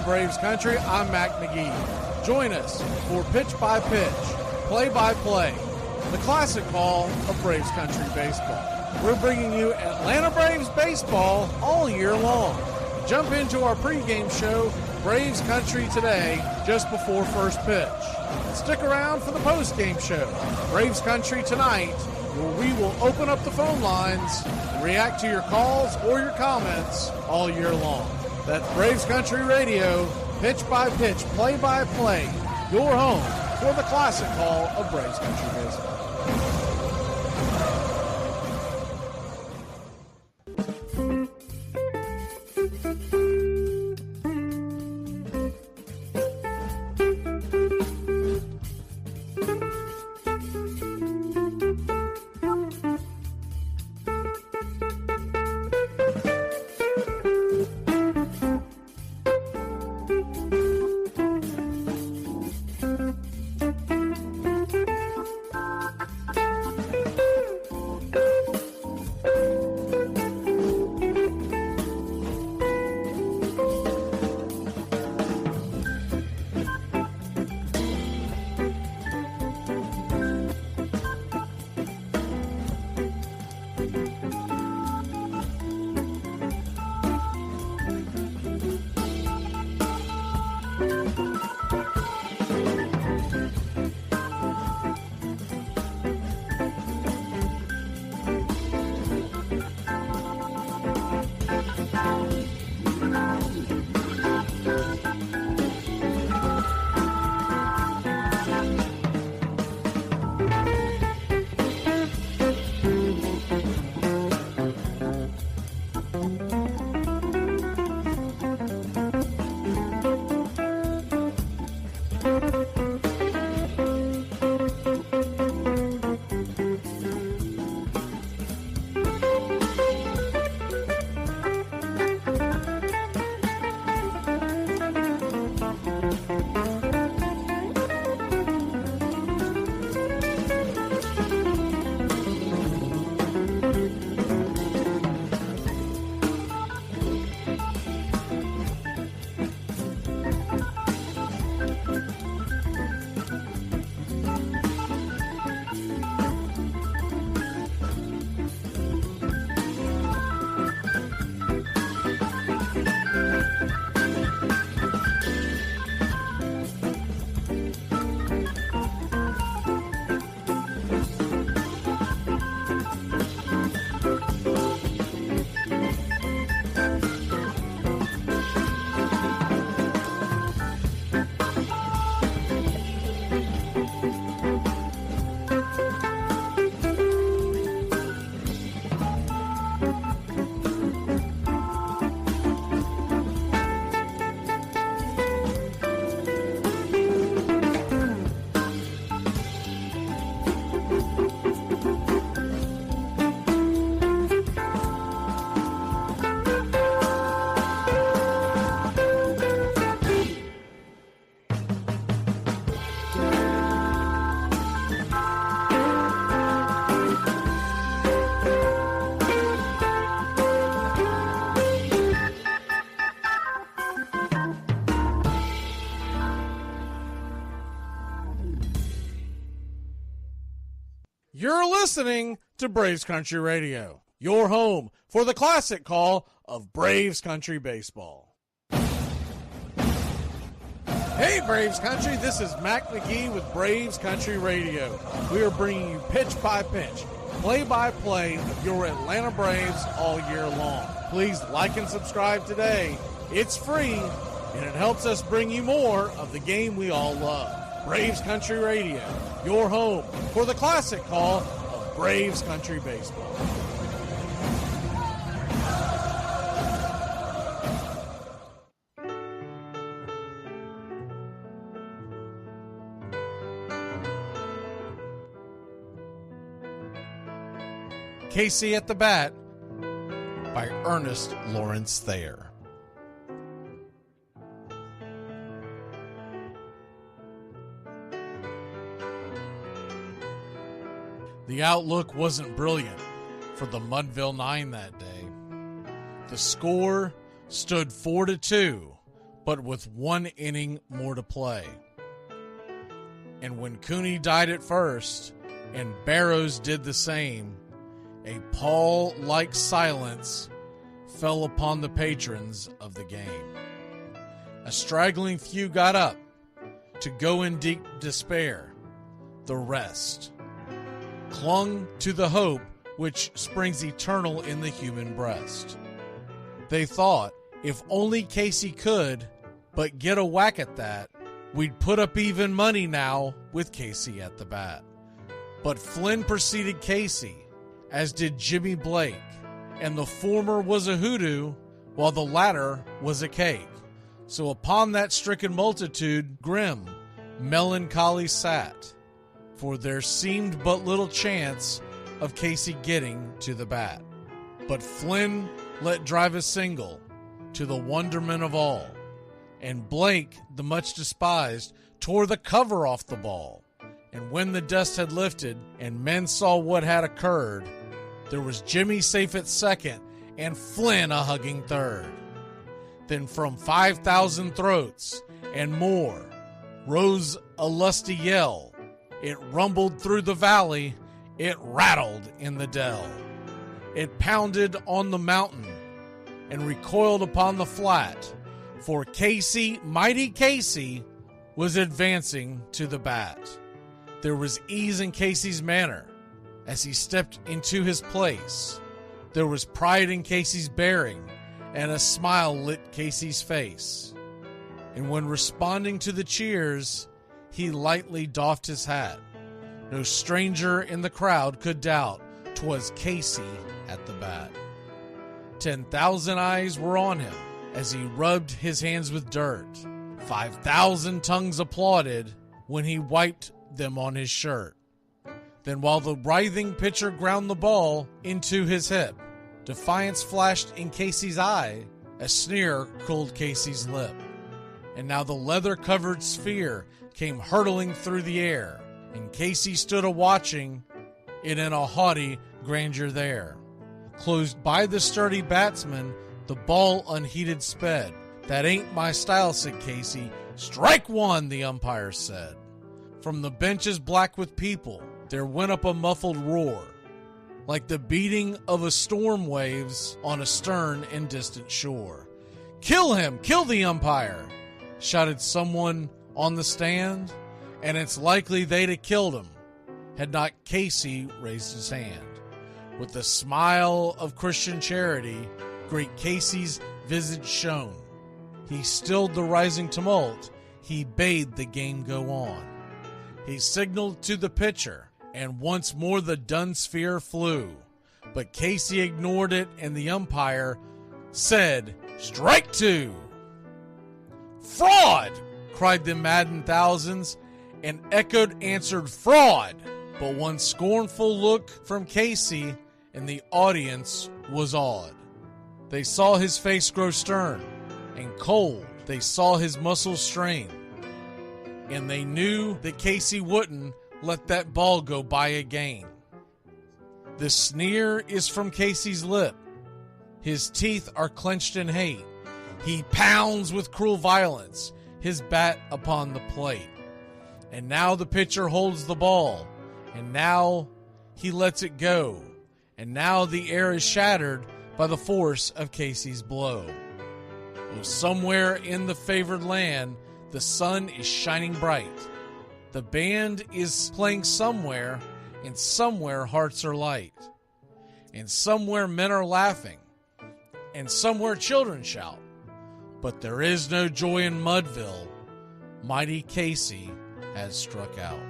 Braves Country. I'm Mac Magee. Join us for Pitch by Pitch, Play by Play, the classic call of Braves Country baseball. We're bringing you Atlanta Braves baseball all year long. Jump into our pregame show, Braves Country Today, just before first pitch. Stick around for the postgame show, Braves Country Tonight, where we will open up the phone lines and react to your calls or your comments all year long. That's Braves Country Radio, pitch by pitch, play by play, your home for the classic call of Braves Country baseball. You're listening to Braves Country Radio, your home for the classic call of Braves Country baseball. Hey Braves Country, this is Mac Magee with Braves Country Radio. We are bringing you pitch by pitch, play by play of your Atlanta Braves all year long. Please like and subscribe today. It's free and it helps us bring you more of the game we all love. Braves Country Radio, your home for the classic call of Braves Country baseball. Casey at the Bat by Ernest Lawrence Thayer. The outlook wasn't brilliant for the Mudville Nine that day. The score stood 4-2, but with 1 inning more to play. And when Cooney died at first, and Barrows did the same, a pall-like silence fell upon the patrons of the game. A straggling few got up to go in deep despair. The rest clung to the hope which springs eternal in the human breast. They thought, if only Casey could but get a whack at that, we'd put up even money now with Casey at the bat. But Flynn preceded Casey, as did Jimmy Blake, and the former was a hoodoo, while the latter was a cake. So upon that stricken multitude grim, melancholy sat, for there seemed but little chance of Casey getting to the bat. But Flynn let drive a single, to the wonderment of all, and Blake, the much despised, tore the cover off the ball. And when the dust had lifted, and men saw what had occurred, there was Jimmy safe at second, and Flynn a hugging third. Then from 5,000 throats and more rose a lusty yell. It rumbled through the valley, it rattled in the dell. It pounded on the mountain and recoiled upon the flat, for Casey, mighty Casey, was advancing to the bat. There was ease in Casey's manner as he stepped into his place. There was pride in Casey's bearing, and a smile lit Casey's face. And when responding to the cheers, he lightly doffed his hat. No stranger in the crowd could doubt 'twas Casey at the bat. 10,000 eyes were on him as he rubbed his hands with dirt. 5,000 tongues applauded when he wiped them on his shirt. Then while the writhing pitcher ground the ball into his hip, defiance flashed in Casey's eye, a sneer curled Casey's lip. And now the leather-covered sphere came hurtling through the air, and Casey stood a-watching it in a haughty grandeur there. Closed by the sturdy batsman, the ball unheeded sped. "That ain't my style," said Casey. "Strike one," the umpire said. From the benches black with people, there went up a muffled roar, like the beating of a storm waves on a stern and distant shore. "Kill him! Kill the umpire!" shouted someone on the stand, and it's likely they'd have killed him had not Casey raised his hand. With the smile of Christian charity, great Casey's visage shone. He stilled the rising tumult, he bade the game go on. He signaled to the pitcher, and once more the dun sphere flew. But Casey ignored it, and the umpire said, "Strike two!" "Fraud!" cried the maddened thousands, and echoed answered, "Fraud!" But one scornful look from Casey, and the audience was awed. They saw his face grow stern and cold. They saw his muscles strain. And they knew that Casey wouldn't let that ball go by again. The sneer is from Casey's lip. His teeth are clenched in hate. He pounds with cruel violence his bat upon the plate. And now the pitcher holds the ball, and now he lets it go. And now the air is shattered by the force of Casey's blow. Oh, somewhere in the favored land, the sun is shining bright. The band is playing somewhere, and somewhere hearts are light. And somewhere men are laughing, and somewhere children shout. But there is no joy in Mudville. Mighty Casey has struck out.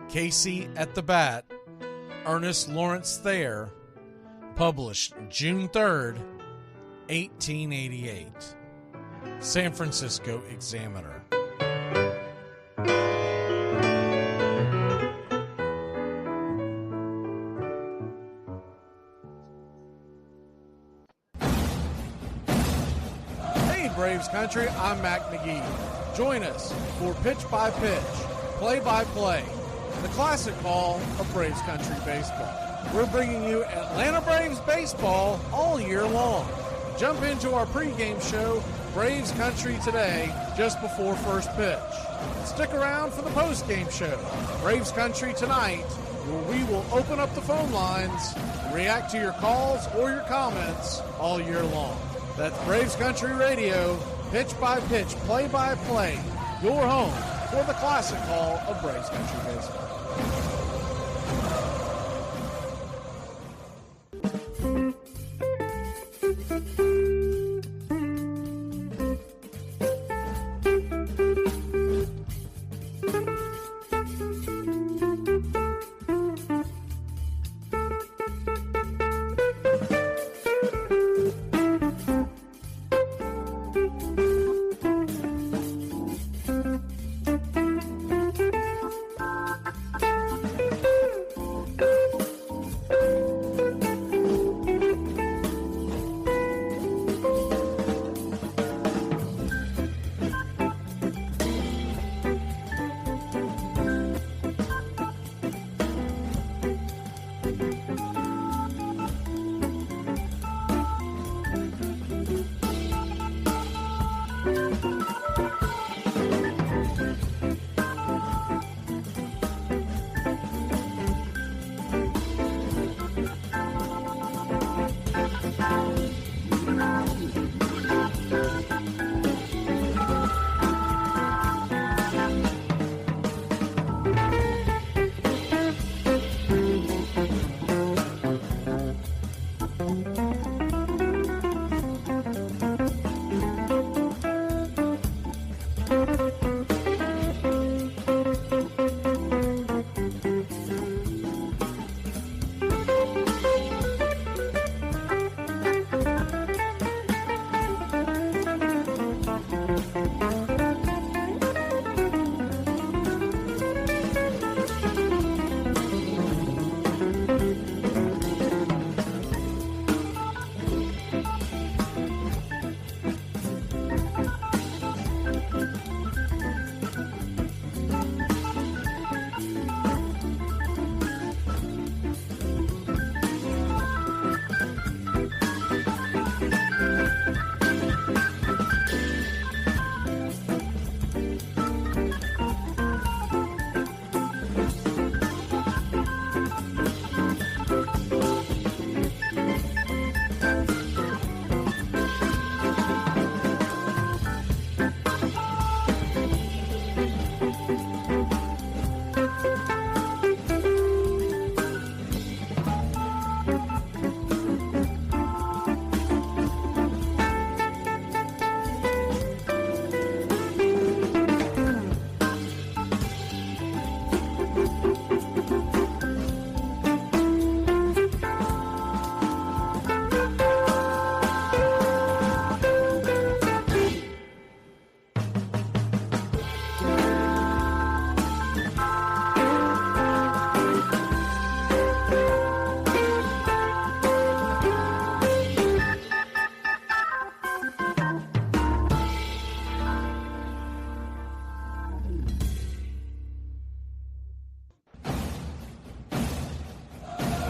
Casey at the Bat, Ernest Lawrence Thayer, published June 3rd, 1888. San Francisco Examiner. Hey Braves Country, I'm Mac Magee. Join us for Pitch by Pitch, Play by Play, the classic call of Braves Country Baseball. We're bringing you Atlanta Braves baseball all year long. Jump into our pregame show Braves Country Today just before first pitch. Stick around for the postgame show, Braves Country Tonight, where we will open up the phone lines and react to your calls or your comments all year long. That's Braves Country Radio, pitch by pitch, play by play, your home for the classic call of Braves Country Baseball.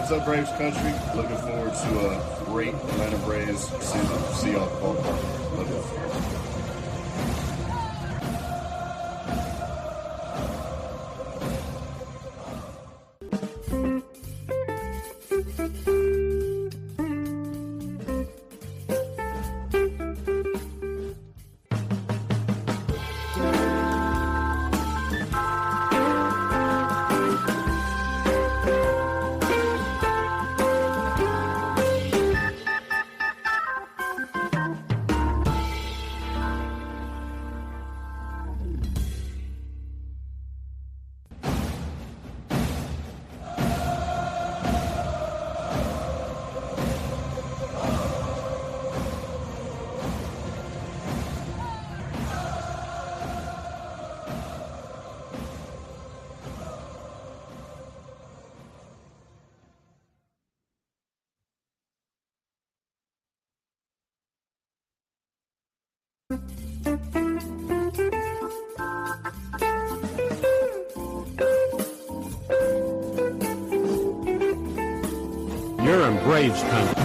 What's up, Braves Country? Looking forward to a great Atlanta Braves season. See y'all at the ballpark. Love you. You're in Braves Country.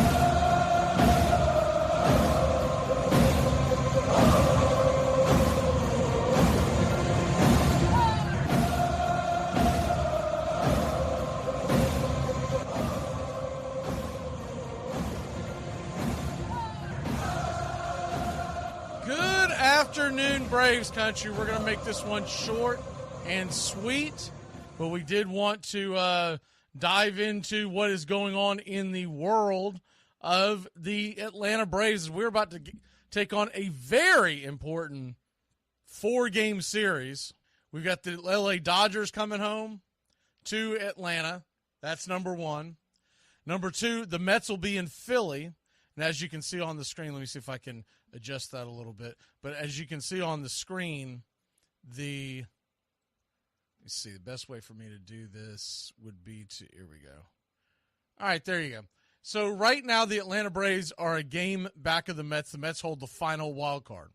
afternoon, Braves country. We're going to make this one short and sweet, but we did want to dive into what is going on in the world of the Atlanta Braves. We're about to take on a very important 4-game series. We've got the LA Dodgers coming home to Atlanta. That's number one. Number two, the Mets will be in Philly. And as you can see on the screen, let me see if I can adjust that a little bit. But as you can see on the screen, let me see, the best way for me to do this would be here we go. All right, there you go. So right now the Atlanta Braves are a game back of the Mets. The Mets hold the final wild card.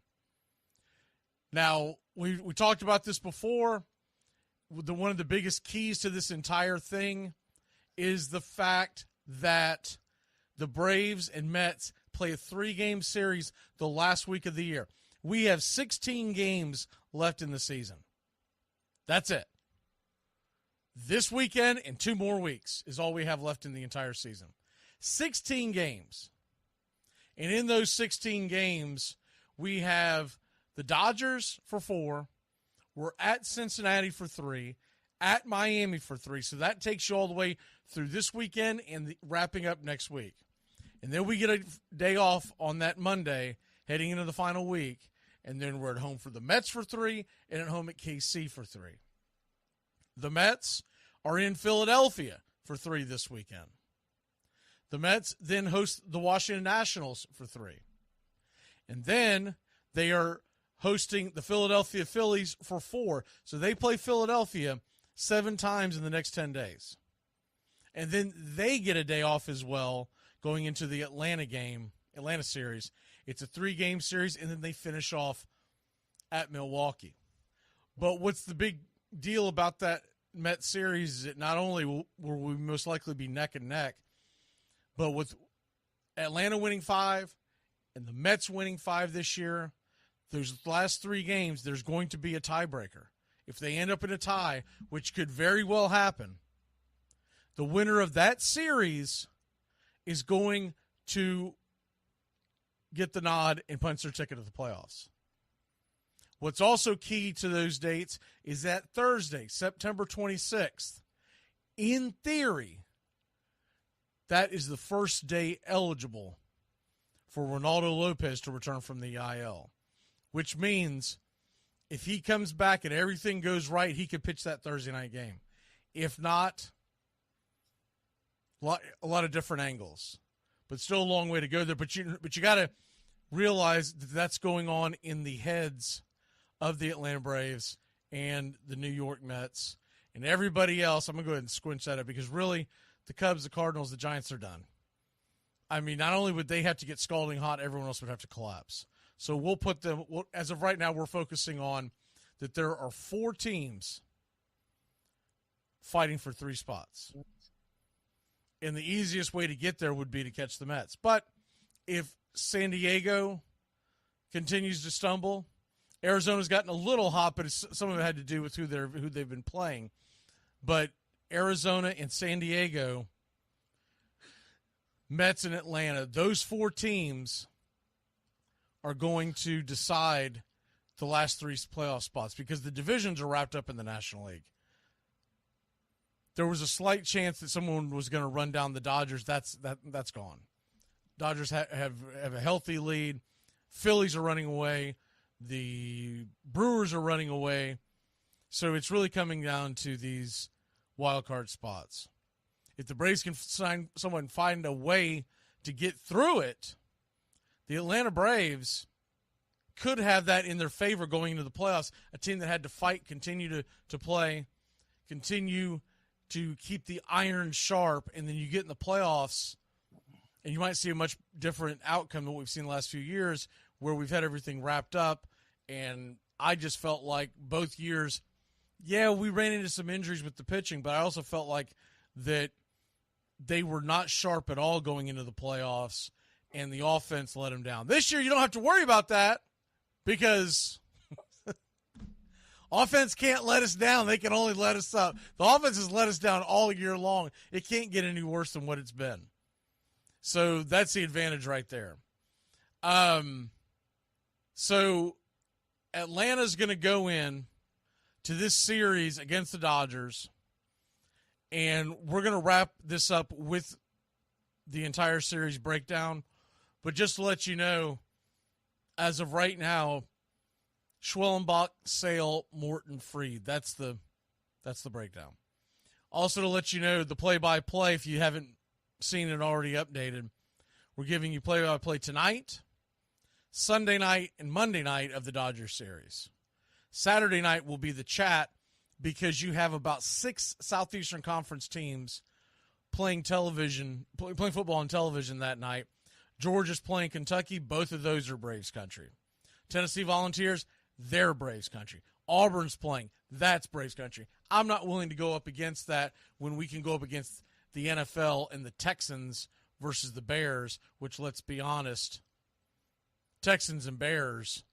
Now, we talked about this before. One of the biggest keys to this entire thing is the fact that the Braves and Mets play a 3-game series the last week of the year. We have 16 games left in the season. That's it. This weekend and 2 more weeks is all we have left in the entire season. 16 games. And in those 16 games, we have the Dodgers for 4. We're at Cincinnati for 3. At Miami for 3. So that takes you all the way through this weekend and wrapping up next week. And then we get a day off on that Monday heading into the final week. And then we're at home for the Mets for 3 and at home at KC for 3. The Mets are in Philadelphia for 3 this weekend. The Mets then host the Washington Nationals for 3. And then they are hosting the Philadelphia Phillies for 4. So they play Philadelphia 7 times in the next 10 days. And then they get a day off as well going into the Atlanta series. It's a 3-game series, and then they finish off at Milwaukee. But what's the big deal about that Mets series is that not only will we most likely be neck and neck, but with Atlanta winning 5 and the Mets winning 5 this year, those last 3 games, there's going to be a tiebreaker. If they end up in a tie, which could very well happen, the winner of that series is going to get the nod and punch their ticket to the playoffs. What's also key to those dates is that Thursday, September 26th, in theory, that is the first day eligible for Ronaldo Lopez to return from the IL, which means if he comes back and everything goes right, he could pitch that Thursday night game. If not, a lot of different angles, but still a long way to go there. But you got to realize that that's going on in the heads of the Atlanta Braves and the New York Mets and everybody else. I'm going to go ahead and squinch that up because really the Cubs, the Cardinals, the Giants are done. I mean, not only would they have to get scalding hot, everyone else would have to collapse. So we'll put them, as of right now, we're focusing on that there are 4 teams fighting for 3 spots. And the easiest way to get there would be to catch the Mets. But if San Diego continues to stumble, Arizona's gotten a little hot, but some of it had to do with who they've been playing. But Arizona and San Diego, Mets and Atlanta, those 4 teams are going to decide the last 3 playoff spots because the divisions are wrapped up in the National League. There was a slight chance that someone was going to run down the Dodgers. That's gone. Dodgers have a healthy lead. Phillies are running away. The Brewers are running away. So it's really coming down to these wild card spots. If the Braves can find a way to get through it, the Atlanta Braves could have that in their favor going into the playoffs. A team that had to fight, continue to play, continue to keep the iron sharp, and then you get in the playoffs, and you might see a much different outcome than what we've seen the last few years where we've had everything wrapped up. And I just felt like both years, we ran into some injuries with the pitching, but I also felt like that they were not sharp at all going into the playoffs, and the offense let them down. This year, you don't have to worry about that because offense can't let us down. They can only let us up. The offense has let us down all year long. It can't get any worse than what it's been. So that's the advantage right there. So Atlanta's going to go in to this series against the Dodgers, and we're going to wrap this up with the entire series breakdown. But just to let you know, as of right now, Schwellenbach, Sale, Morton, Fried. That's the breakdown. Also to let you know, the play-by-play, if you haven't seen it already updated, we're giving you play-by-play tonight, Sunday night, and Monday night of the Dodgers series. Saturday night will be the chat because you have about 6 Southeastern Conference teams playing football on television that night. Georgia's playing Kentucky. Both of those are Braves country. Tennessee Volunteers, they're Braves country. Auburn's playing. That's Braves country. I'm not willing to go up against that when we can go up against the NFL and the Texans versus the Bears, which, let's be honest, Texans and Bears,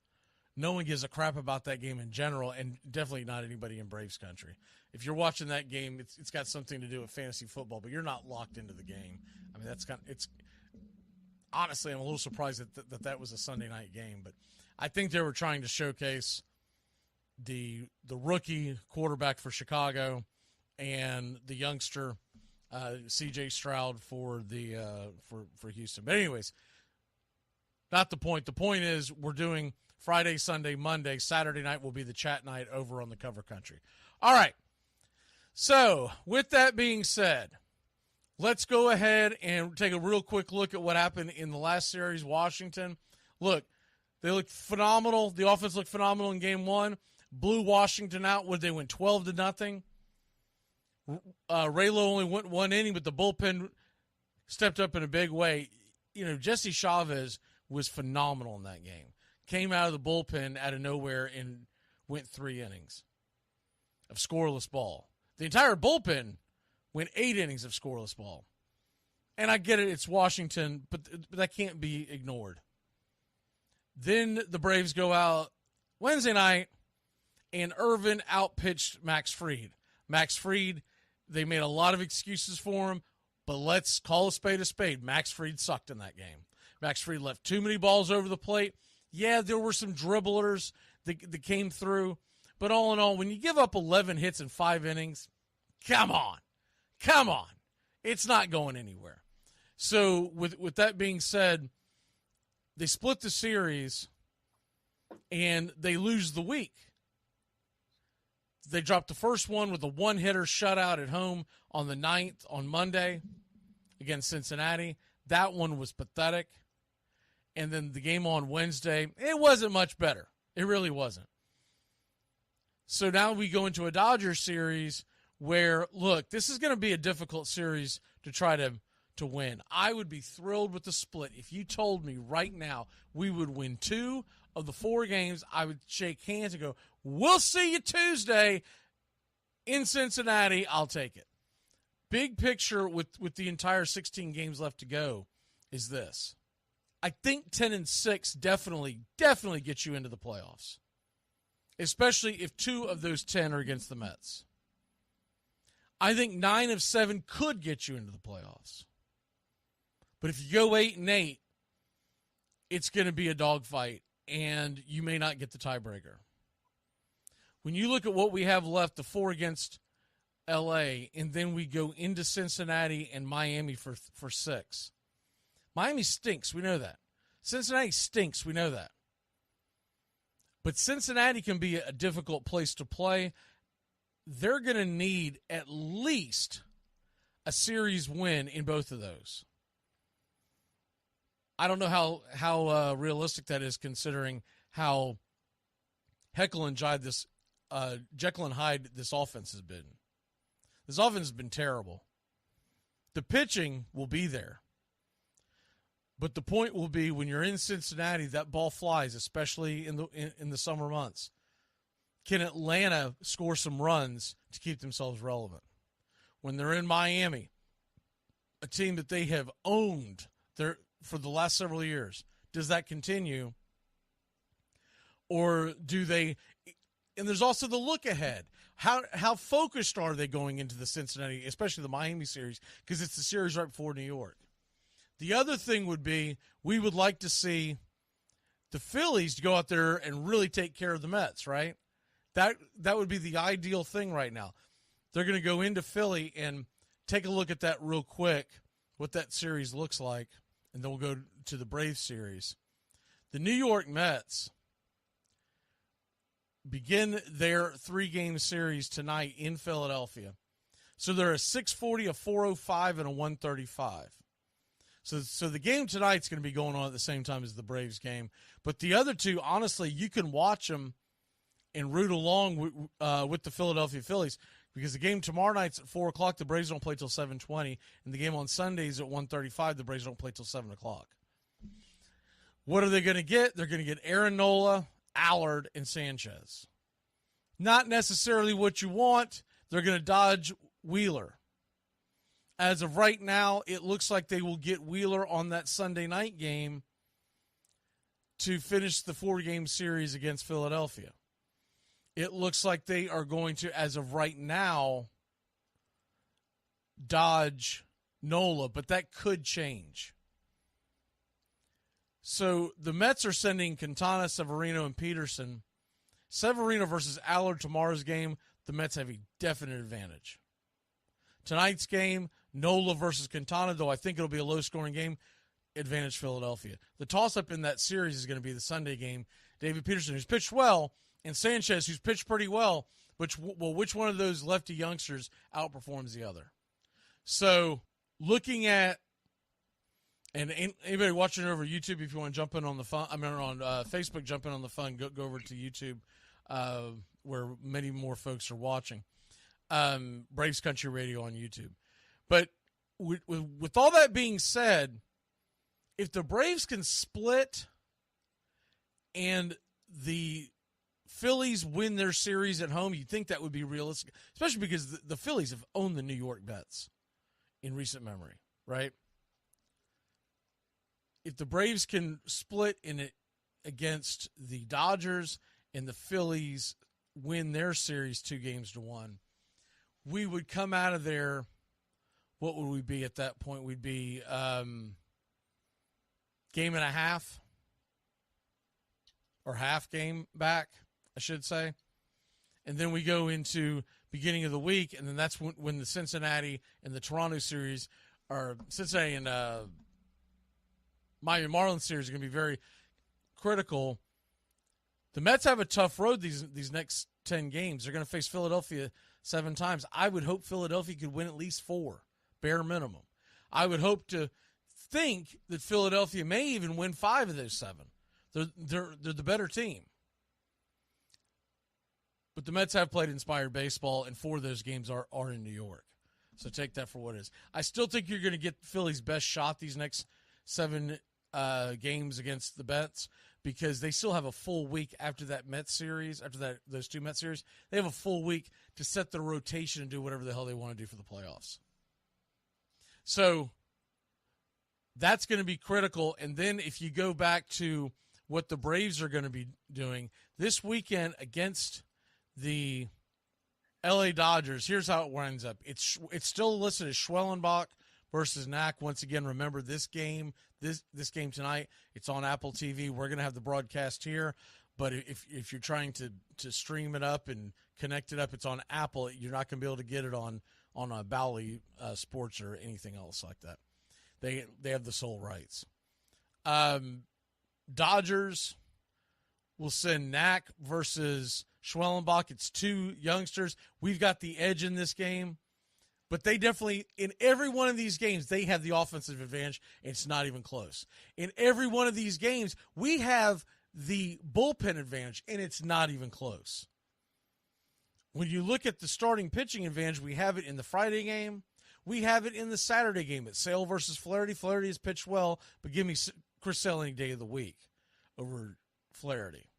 no one gives a crap about that game in general, and definitely not anybody in Braves country. If you're watching that game, it's got something to do with fantasy football, but you're not locked into the game. I mean, honestly, I'm a little surprised that was a Sunday night game, but I think they were trying to showcase the rookie quarterback for Chicago and the youngster C.J. Stroud for Houston. But anyways, not the point. The point is we're doing Friday, Sunday, Monday. Saturday night will be the chat night over on the Cover Country. All right. So with that being said, let's go ahead and take a real quick look at what happened in the last series, Washington. Look, they looked phenomenal. The offense looked phenomenal in game 1. Blew Washington out when they went 12-0. Raylo only went 1 inning, but the bullpen stepped up in a big way. You know, Jesse Chavez was phenomenal in that game. Came out of the bullpen out of nowhere and went 3 innings of scoreless ball. The entire bullpen went 8 innings of scoreless ball. And I get it, it's Washington, but that can't be ignored. Then the Braves go out Wednesday night, and Irvin outpitched Max Fried. Max Fried, they made a lot of excuses for him, but let's call a spade. Max Fried sucked in that game. Max Fried left too many balls over the plate. Yeah, there were some dribblers that came through, but all in all, when you give up 11 hits in 5 innings, come on. It's not going anywhere. So with that being said, they split the series, and they lose the week. They dropped the first one with a 1-hitter shutout at home on the 9th on Monday against Cincinnati. That one was pathetic. And then the game on Wednesday, it wasn't much better. It really wasn't. So now we go into a Dodgers series where, look, this is going to be a difficult series to try to win. I would be thrilled with the split. If you told me right now we would win 2 of the 4 games, I would shake hands and go, we'll see you Tuesday in Cincinnati. I'll take it. Big picture with the entire 16 games left to go is this. I think 10-6 definitely gets you into the playoffs, especially if 2 of those 10 are against the Mets. I think 9 of 7 could get you into the playoffs. But if you go 8-8, it's going to be a dogfight, and you may not get the tiebreaker. When you look at what we have left, the 4 against L.A., and then we go into Cincinnati and Miami for 6. Miami stinks. We know that. Cincinnati stinks. We know that. But Cincinnati can be a difficult place to play. They're going to need at least a series win in both of those. I don't know how realistic that is, considering how Jekyll and Hyde this offense has been. This offense has been terrible. The pitching will be there. But the point will be, when you're in Cincinnati, that ball flies, especially in the summer months. Can Atlanta score some runs to keep themselves relevant? When they're in Miami, a team that they have owned for the last several years, does that continue? Or do they – and there's also the look ahead. How focused are they going into the Cincinnati, especially the Miami series, because it's the series right before New York? The other thing would be, we would like to see the Phillies to go out there and really take care of the Mets, right? That would be the ideal thing right now. They're going to go into Philly and take a look at that real quick, what that series looks like, and then we'll go to the Braves series. The New York Mets begin their 3-game series tonight in Philadelphia. So they're a 640, a 405, and a 135. So the game tonight's going to be going on at the same time as the Braves game. But the other two, honestly, you can watch them and root along with the Philadelphia Phillies, because the game tomorrow night's at 4 o'clock. The Braves don't play till 7:20, and the game on Sundays at 1:35. The Braves don't play till 7 o'clock. What are they going to get? They're going to get Aaron Nola, Allard, and Sanchez. Not necessarily what you want. They're going to dodge Wheeler. As of right now, it looks like they will get Wheeler on that Sunday night game to finish the 4-game series against Philadelphia. It looks like they are going to, as of right now, dodge Nola, but that could change. So the Mets are sending Quintana, Severino, and Peterson. Severino versus Allard tomorrow's game, the Mets have a definite advantage. Tonight's game, Nola versus Quintana, though I think it'll be a low-scoring game, advantage Philadelphia. The toss-up in that series is going to be the Sunday game. David Peterson, who's pitched well, and Sanchez, who's pitched pretty well, which one of those lefty youngsters outperforms the other? So looking at, and anybody watching over YouTube, if you want to jump in on the fun, on Facebook, jump in on the fun, go over to YouTube, where many more folks are watching. Braves Country Radio on YouTube. But with all that being said, if the Braves can split and the Phillies win their series at home, you'd think that would be realistic, especially because the Phillies have owned the New York Mets in recent memory, right? If the Braves can split in it against the Dodgers and the Phillies win their series 2-1, we would come out of there. What would we be at that point? We'd be game and a half or half game back, I should say. And then we go into beginning of the week, and then that's when the Cincinnati and the Toronto series, or Cincinnati and Miami Marlins series, are going to be very critical. The Mets have a tough road these next 10 games. They're going to face Philadelphia 7 times. I would hope Philadelphia could win at least 4, bare minimum. I would hope to think that Philadelphia may even win 5 of those 7. They're the better team. But the Mets have played inspired baseball, and 4 of those games are in New York. So take that for what it is. I still think you're going to get Philly's best shot these next 7 games against the Mets, because they still have a full week after that Mets series, those 2 Mets series. They have a full week to set their rotation and do whatever the hell they want to do for the playoffs. So that's going to be critical. And then if you go back to what the Braves are going to be doing this weekend against the LA Dodgers, here's how it winds up. It's still listed as Schwellenbach versus Knack. Once again, remember this game tonight, it's on Apple TV. We're going to have the broadcast here, but if you're trying to stream it up and connect it up, it's on Apple. You're not going to be able to get it on Bally Sports or anything else like that. They have the sole rights. Dodgers will send Knack versus Schwellenbach. It's 2 youngsters. We've got the edge in this game. But they definitely, in every one of these games, they have the offensive advantage, and it's not even close. In every one of these games, we have the bullpen advantage, and it's not even close. When you look at the starting pitching advantage, we have it in the Friday game. We have it in the Saturday game. It's Sale versus Flaherty. Flaherty has pitched well, but give me Chris Sale any day of the week over Flaherty.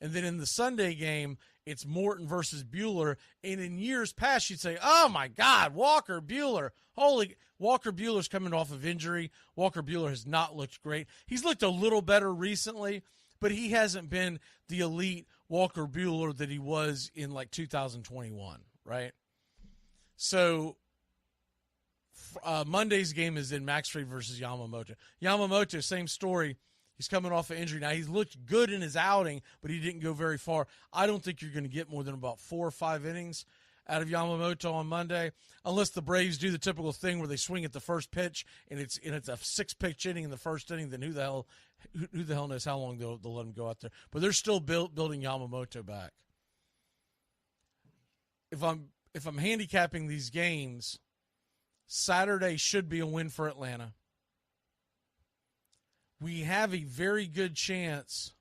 And then in the Sunday game, it's Morton versus Buehler. And in years past, you'd say, oh, my God, Walker Buehler. Walker Buehler's coming off of injury. Walker Buehler has not looked great. He's looked a little better recently, but he hasn't been the elite Walker Buehler that he was in, 2021, right? So Monday's game is in Max Fried versus Yamamoto. Yamamoto, same story. He's coming off an injury. Now, he's looked good in his outing, but he didn't go very far. I don't think you're going to get more than about 4 or 5 innings out of Yamamoto on Monday, unless the Braves do the typical thing where they swing at the first pitch and it's a 6-pitch inning in the first inning. Then who the hell knows how long they'll let him go out there? But they're still building Yamamoto back. If I'm handicapping these games, Saturday should be a win for Atlanta. We have a very good chance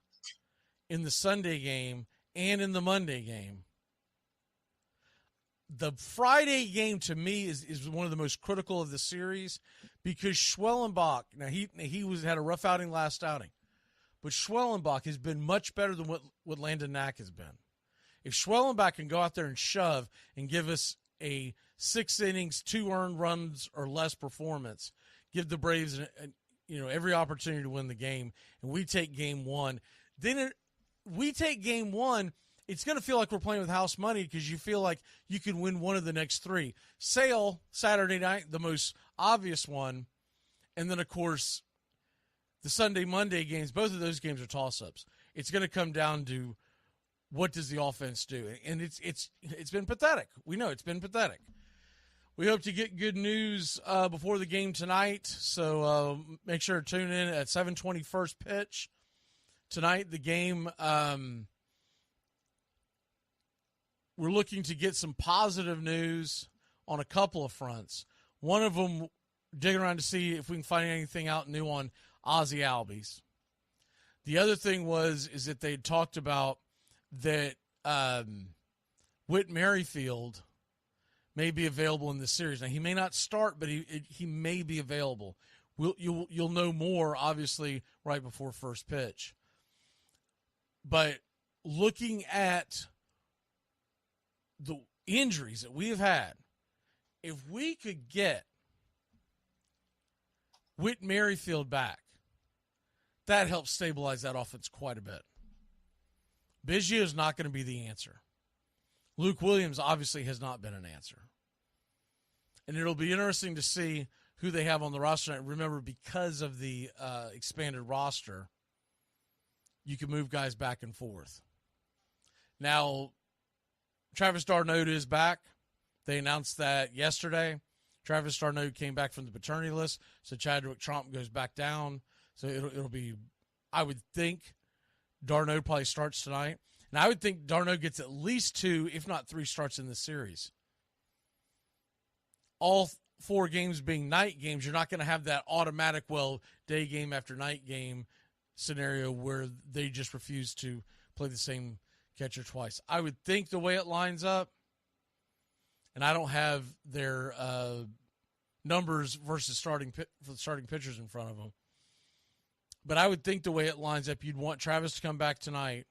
in the Sunday game and in the Monday game. The Friday game, to me, is one of the most critical of the series because Schwellenbach, now he had a rough outing last outing, but Schwellenbach has been much better than what Landon Knack has been. If Schwellenbach can go out there and shove and give us a 6 innings, 2 earned runs or less performance, give the Braves every opportunity to win the game, and we take game 1, then it's going to feel like we're playing with house money because you feel like you can win one of the next 3. Sale, Saturday night, the most obvious one. And then, of course, the Sunday-Monday games, both of those games are toss-ups. It's going to come down to what does the offense do. And it's been pathetic. We know it's been pathetic. We hope to get good news before the game tonight, so make sure to tune in at 7:20 first pitch. Tonight, the game, we're looking to get some positive news on a couple of fronts. One of them, digging around to see if we can find anything out new on Ozzie Albies. The other thing is that they talked about that Whit Merrifield may be available in this series. Now, he may not start, but he may be available. You'll know more, obviously, right before first pitch. But looking at the injuries that we have had, if we could get Whit Merrifield back, that helps stabilize that offense quite a bit. Biggio is not going to be the answer. Luke Williams obviously has not been an answer. And it'll be interesting to see who they have on the roster. And remember, because of the expanded roster, you can move guys back and forth. Now, Travis d'Arnaud is back. They announced that yesterday. Travis d'Arnaud came back from the paternity list, so Chadwick Tromp goes back down. So it'll be, I would think, d'Arnaud probably starts tonight. And I would think d'Arnaud gets at least 2, if not 3 starts in this series. All 4 games being night games, you're not going to have that automatic, day game after night game scenario where they just refuse to play the same catcher twice. I would think the way it lines up, and I don't have their numbers versus starting pitchers in front of them, but I would think the way it lines up, you'd want Travis to come back tonight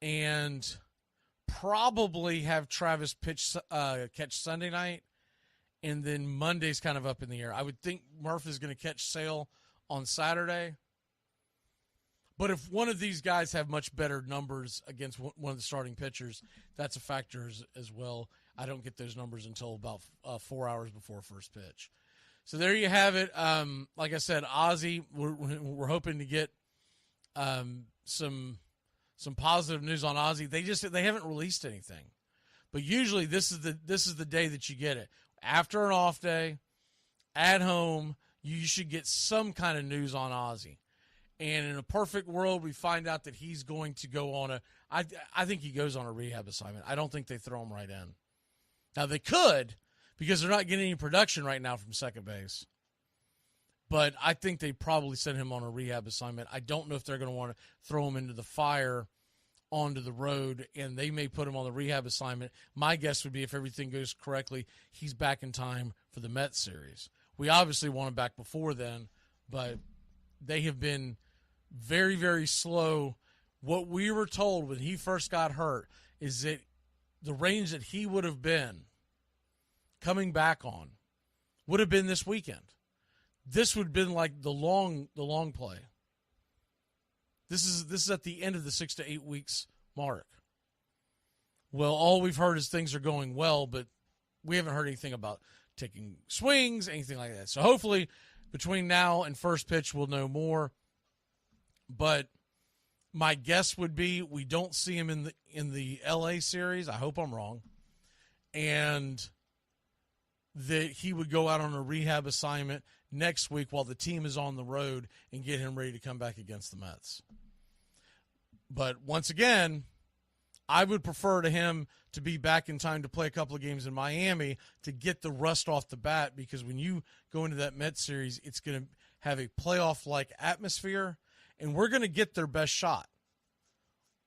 and probably have Travis catch Sunday night, and then Monday's kind of up in the air. I would think Murph is going to catch Sale on Saturday. But if one of these guys have much better numbers against one of the starting pitchers, that's a factor as well. I don't get those numbers until about 4 hours before first pitch. So there you have it. Like I said, Ozzie, we're hoping to get some positive news on Ozzie. They haven't released anything, but usually this is the day that you get it. After an off day, at home, you should get some kind of news on Ozzie. And in a perfect world, we find out that he's going to go on I think he goes on a rehab assignment. I don't think they throw him right in. Now, they could, because they're not getting any production right now from second base. But I think they probably send him on a rehab assignment. I don't know if they're going to want to throw him into the fire onto the road, and they may put him on the rehab assignment. My guess would be if everything goes correctly, he's back in time for the Mets series. We obviously want him back before then, but they have been very, very slow. What we were told when he first got hurt is that the range that he would have been coming back on would have been this weekend. This would have been like the long play. This is at the end of the 6 to 8 weeks mark. Well, all we've heard is things are going well, but we haven't heard anything about taking swings, anything like that. So hopefully between now and first pitch, we'll know more. But my guess would be we don't see him in the LA series. I hope I'm wrong. And that he would go out on a rehab assignment next week while the team is on the road and get him ready to come back against the Mets. But once again, I would prefer to him to be back in time to play a couple of games in Miami to get the rust off the bat, because when you go into that Mets series, it's going to have a playoff-like atmosphere, and we're going to get their best shot.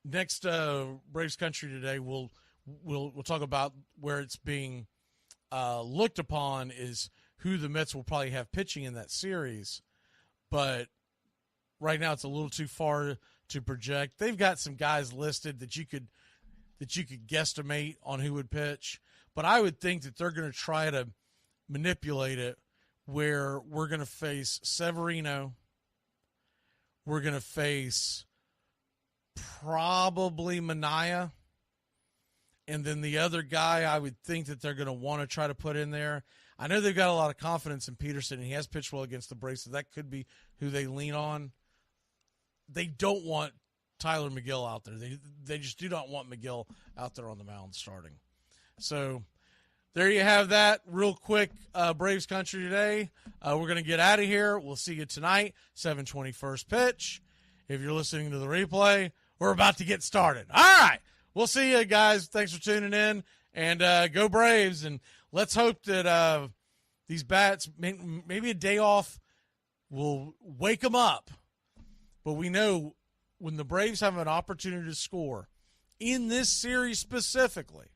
Next Braves Country Today, we'll talk about where it's being looked upon is who the Mets will probably have pitching in that series. But right now it's a little too far to project. They've got some guys listed that you could guesstimate on who would pitch, but I would think that they're going to try to manipulate it where we're going to face Severino, we're going to face probably Manaea, and then the other guy I would think that they're going to want to try to put in there. I know they've got a lot of confidence in Peterson, and he has pitched well against the Braves, so that could be who they lean on. They don't want Tyler McGill out there. They just do not want McGill out there on the mound starting. So there you have that. Real quick, Braves Country Today. We're going to get out of here. We'll see you tonight, 7:20 first pitch. If you're listening to the replay, we're about to get started. All right. We'll see you guys. Thanks for tuning in. And go Braves. And let's hope that these bats, maybe a day off, will wake them up. But we know when the Braves have an opportunity to score in this series specifically,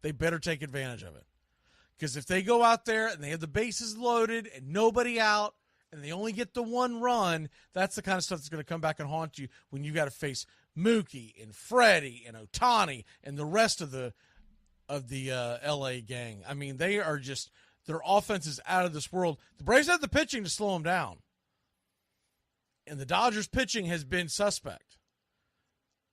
they better take advantage of it. Because if they go out there and they have the bases loaded and nobody out and they only get the one run, that's the kind of stuff that's going to come back and haunt you when you got to face Mookie and Freddie and Ohtani and the rest of the LA gang. I mean, they are just, their offense is out of this world. The Braves have the pitching to slow them down. And the Dodgers pitching has been suspect.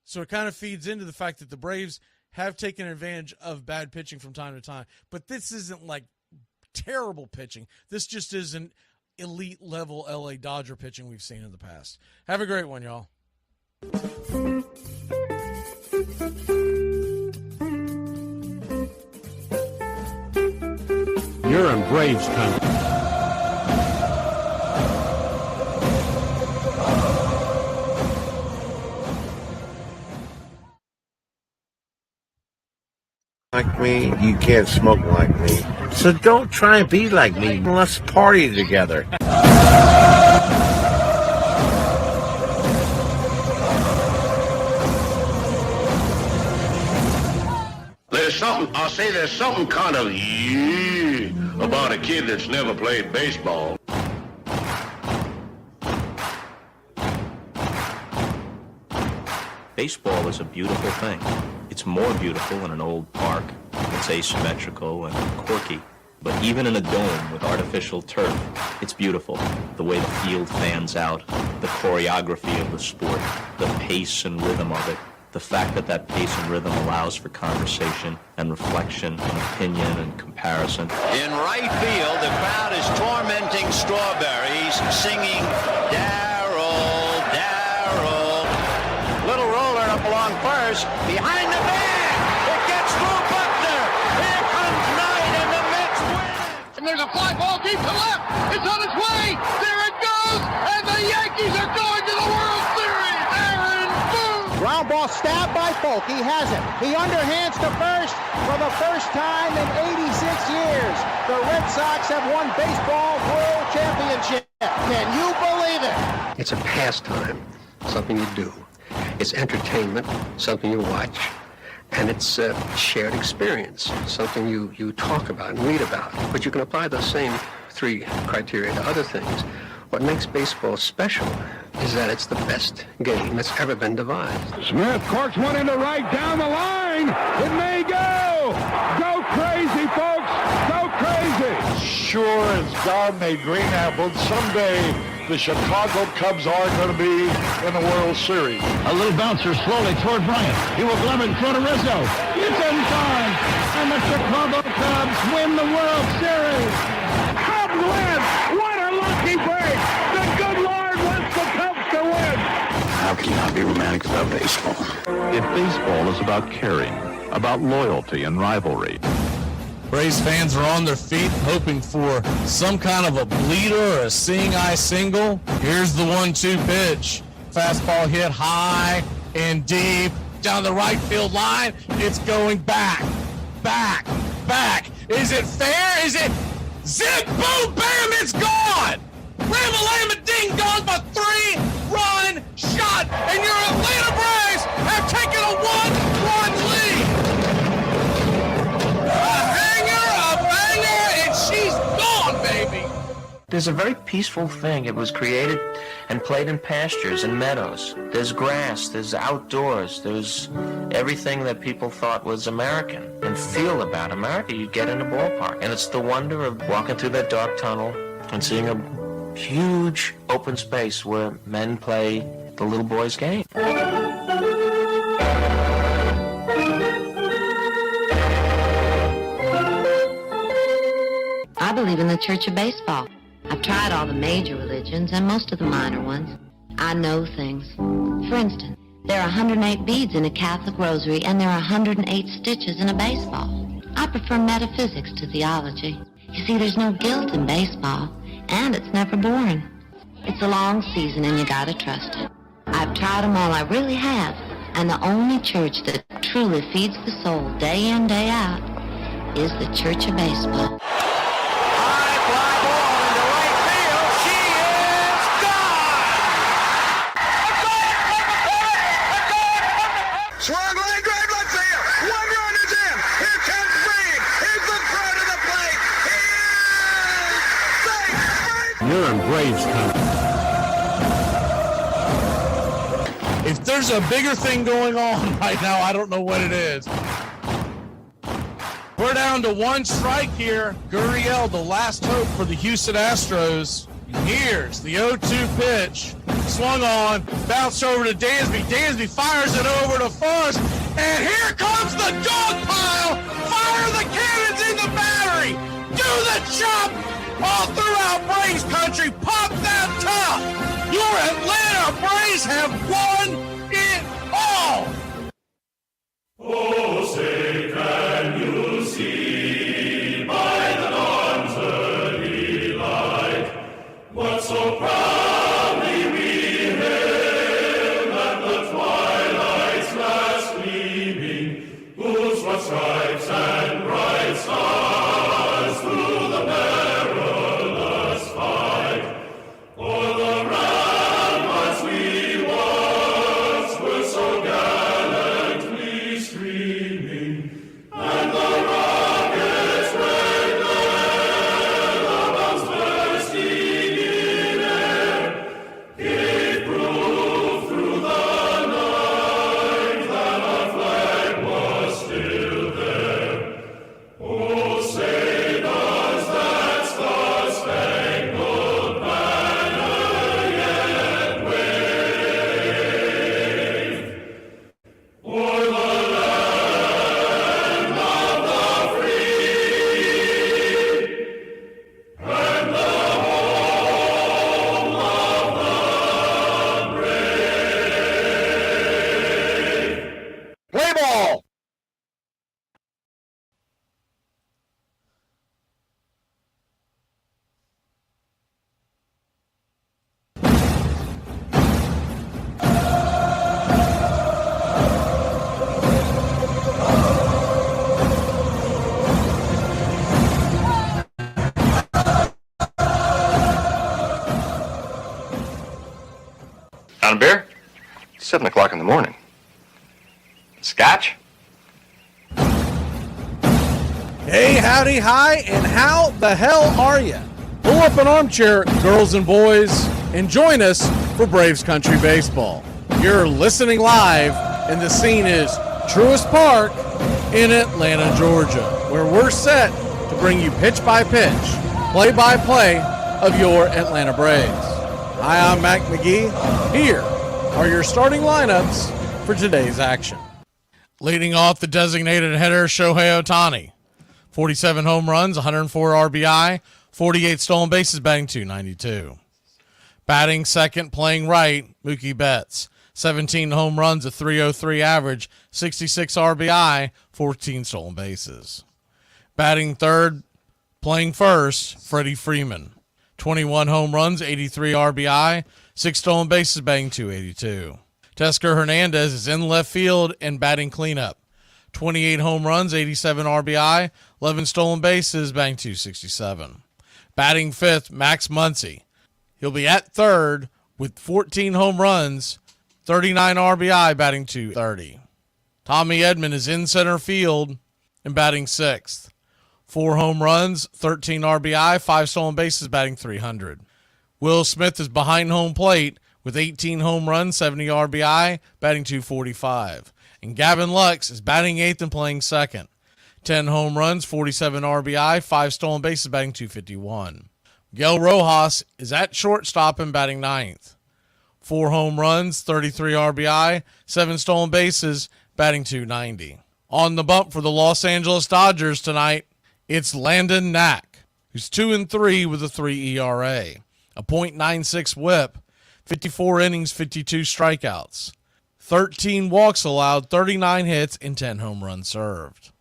So it kind of feeds into the fact that the Braves have taken advantage of bad pitching from time to time. But this isn't like terrible pitching. This just isn't elite level LA Dodger pitching we've seen in the past. Have a great one, y'all. You're in Braves country. Like me, you can't smoke like me. So don't try and be like me. Let's party together. There's something kind of about a kid that's never played baseball. Baseball is a beautiful thing. It's more beautiful in an old park. It's asymmetrical and quirky. But even in a dome with artificial turf, it's beautiful. The way the field fans out, the choreography of the sport, the pace and rhythm of it, the fact that that pace and rhythm allows for conversation and reflection and opinion and comparison. In right field, the crowd is tormenting Strawberries, singing Darryl, Darryl. Little roller up along first, behind the bag. It gets through Buckner. Here comes Knight, and the Mets win. And there's a fly ball deep to left. It's on its way. There it goes. And the Yankees are going to the World Series. Aaron Boone. Ground ball stabbed by Folk. He has it. He underhands to first for the first time in 86 years. The Red Sox have won baseball world championship. Can you believe it? It's a pastime, something you do. It's entertainment, something you watch. And it's a shared experience, something you talk about and read about. But you can apply those same three criteria to other things. What makes baseball special is that it's the best game that's ever been devised. Smith corks one into right down the line. It may go. Go crazy, folks. Go crazy. Sure as God made green apples, someday the Chicago Cubs are going to be in the World Series. A little bouncer slowly toward Bryant. He will glove it in front of Rizzo. It's in time. And the Chicago Cubs win the World Series. Cubs win. What a lucky break. The good Lord wants the Cubs to win. pretty romantic about baseball. If baseball is about caring, about loyalty and rivalry. Braves fans are on their feet hoping for some kind of a bleeder or a seeing-eye single. Here's the 1-2 pitch. Fastball hit high and deep down the right field line. It's going back. Is it fair? Is it zip, boom, bam, it's gone! Ram-a-lam-a ding dong, a 3-run shot, and your Atlanta Braves have taken a 1-run lead. A banger, and she's gone, baby. There's a very peaceful thing. It was created and played in pastures and meadows. There's grass, there's outdoors, there's everything that people thought was American and feel about America. You get in a ballpark, and it's the wonder of walking through that dark tunnel and seeing a huge open space where men play the little boy's game. I believe in the Church of Baseball. I've tried all the major religions and most of the minor ones. I know things. For instance, there are 108 beads in a Catholic rosary and there are 108 stitches in a baseball. I prefer metaphysics to theology. You see, there's no guilt in baseball, and it's never boring. It's a long season and you gotta trust it. I've tried them all, I really have. And the only church that truly feeds the soul day in, day out is the Church of Baseball. Swung line drive left field. 1 run is in. Here comes Breen. Here's the throw to the plate. He is safe. You're in Braves country. If there's a bigger thing going on right now, I don't know what it is. We're down to 1 strike here. Gurriel, the last hope for the Houston Astros. Here's the 0-2 pitch. Swung on, bounced over to Dansby. Dansby fires it over to first, and here comes the dog pile. Fire the cannons in the battery. Do the chop all throughout Braves country. Pop that top. Your Atlanta Braves have won it all. Oh, say can you see by the dawn's early light what so proudly we hailed at the twilight's last gleaming, whose broad stripes and bright stars through the perilous fight o'er the ramparts we once were so gallantly streaming, and the rockets' red glare, the bombs bursting in air, gave proof through the night that our flag was still there. Oh, say does that star-spangled banner yet wave o'er the land of the free and the home of the brave? Play ball. Down a beer? It's 7 o'clock in the morning. Scotch? Hey, howdy, hi, and how the hell are you? Pull up an armchair, girls and boys, and join us for Braves Country Baseball. You're listening live, and the scene is Truist Park in Atlanta, Georgia, where we're set to bring you pitch-by-pitch, play-by-play of your Atlanta Braves. Hi, I'm Mac Magee. Here are your starting lineups for today's action. Leading off the designated hitter, Shohei Ohtani. 47 home runs, 104 RBI, 48 stolen bases, batting .292. Batting second, playing right, Mookie Betts. 17 home runs, a .303 average, 66 RBI, 14 stolen bases. Batting third, playing first, Freddie Freeman. 21 home runs, 83 RBI, 6 stolen bases, batting .282. Tesker Hernandez is in left field and batting cleanup. 28 home runs, 87 RBI, 11 stolen bases, batting .267. Batting fifth, Max Muncy. He'll be at third with 14 home runs, 39 RBI, batting .230. Tommy Edman is in center field and batting sixth. 4 home runs, 13 RBI, 5 stolen bases, batting .300. Will Smith is behind home plate with 18 home runs, 70 RBI, batting .245. And Gavin Lux is batting eighth and playing second. 10 home runs, 47 RBI, 5 stolen bases, batting .251. Miguel Rojas is at shortstop and batting ninth. 4 home runs, 33 RBI, 7 stolen bases, batting .290. On the bump for the Los Angeles Dodgers tonight, it's Landon Knack, who's 2-3 with a 3 ERA, a .96 whip, 54 innings, 52 strikeouts, 13 walks allowed, 39 hits, and 10 home runs served.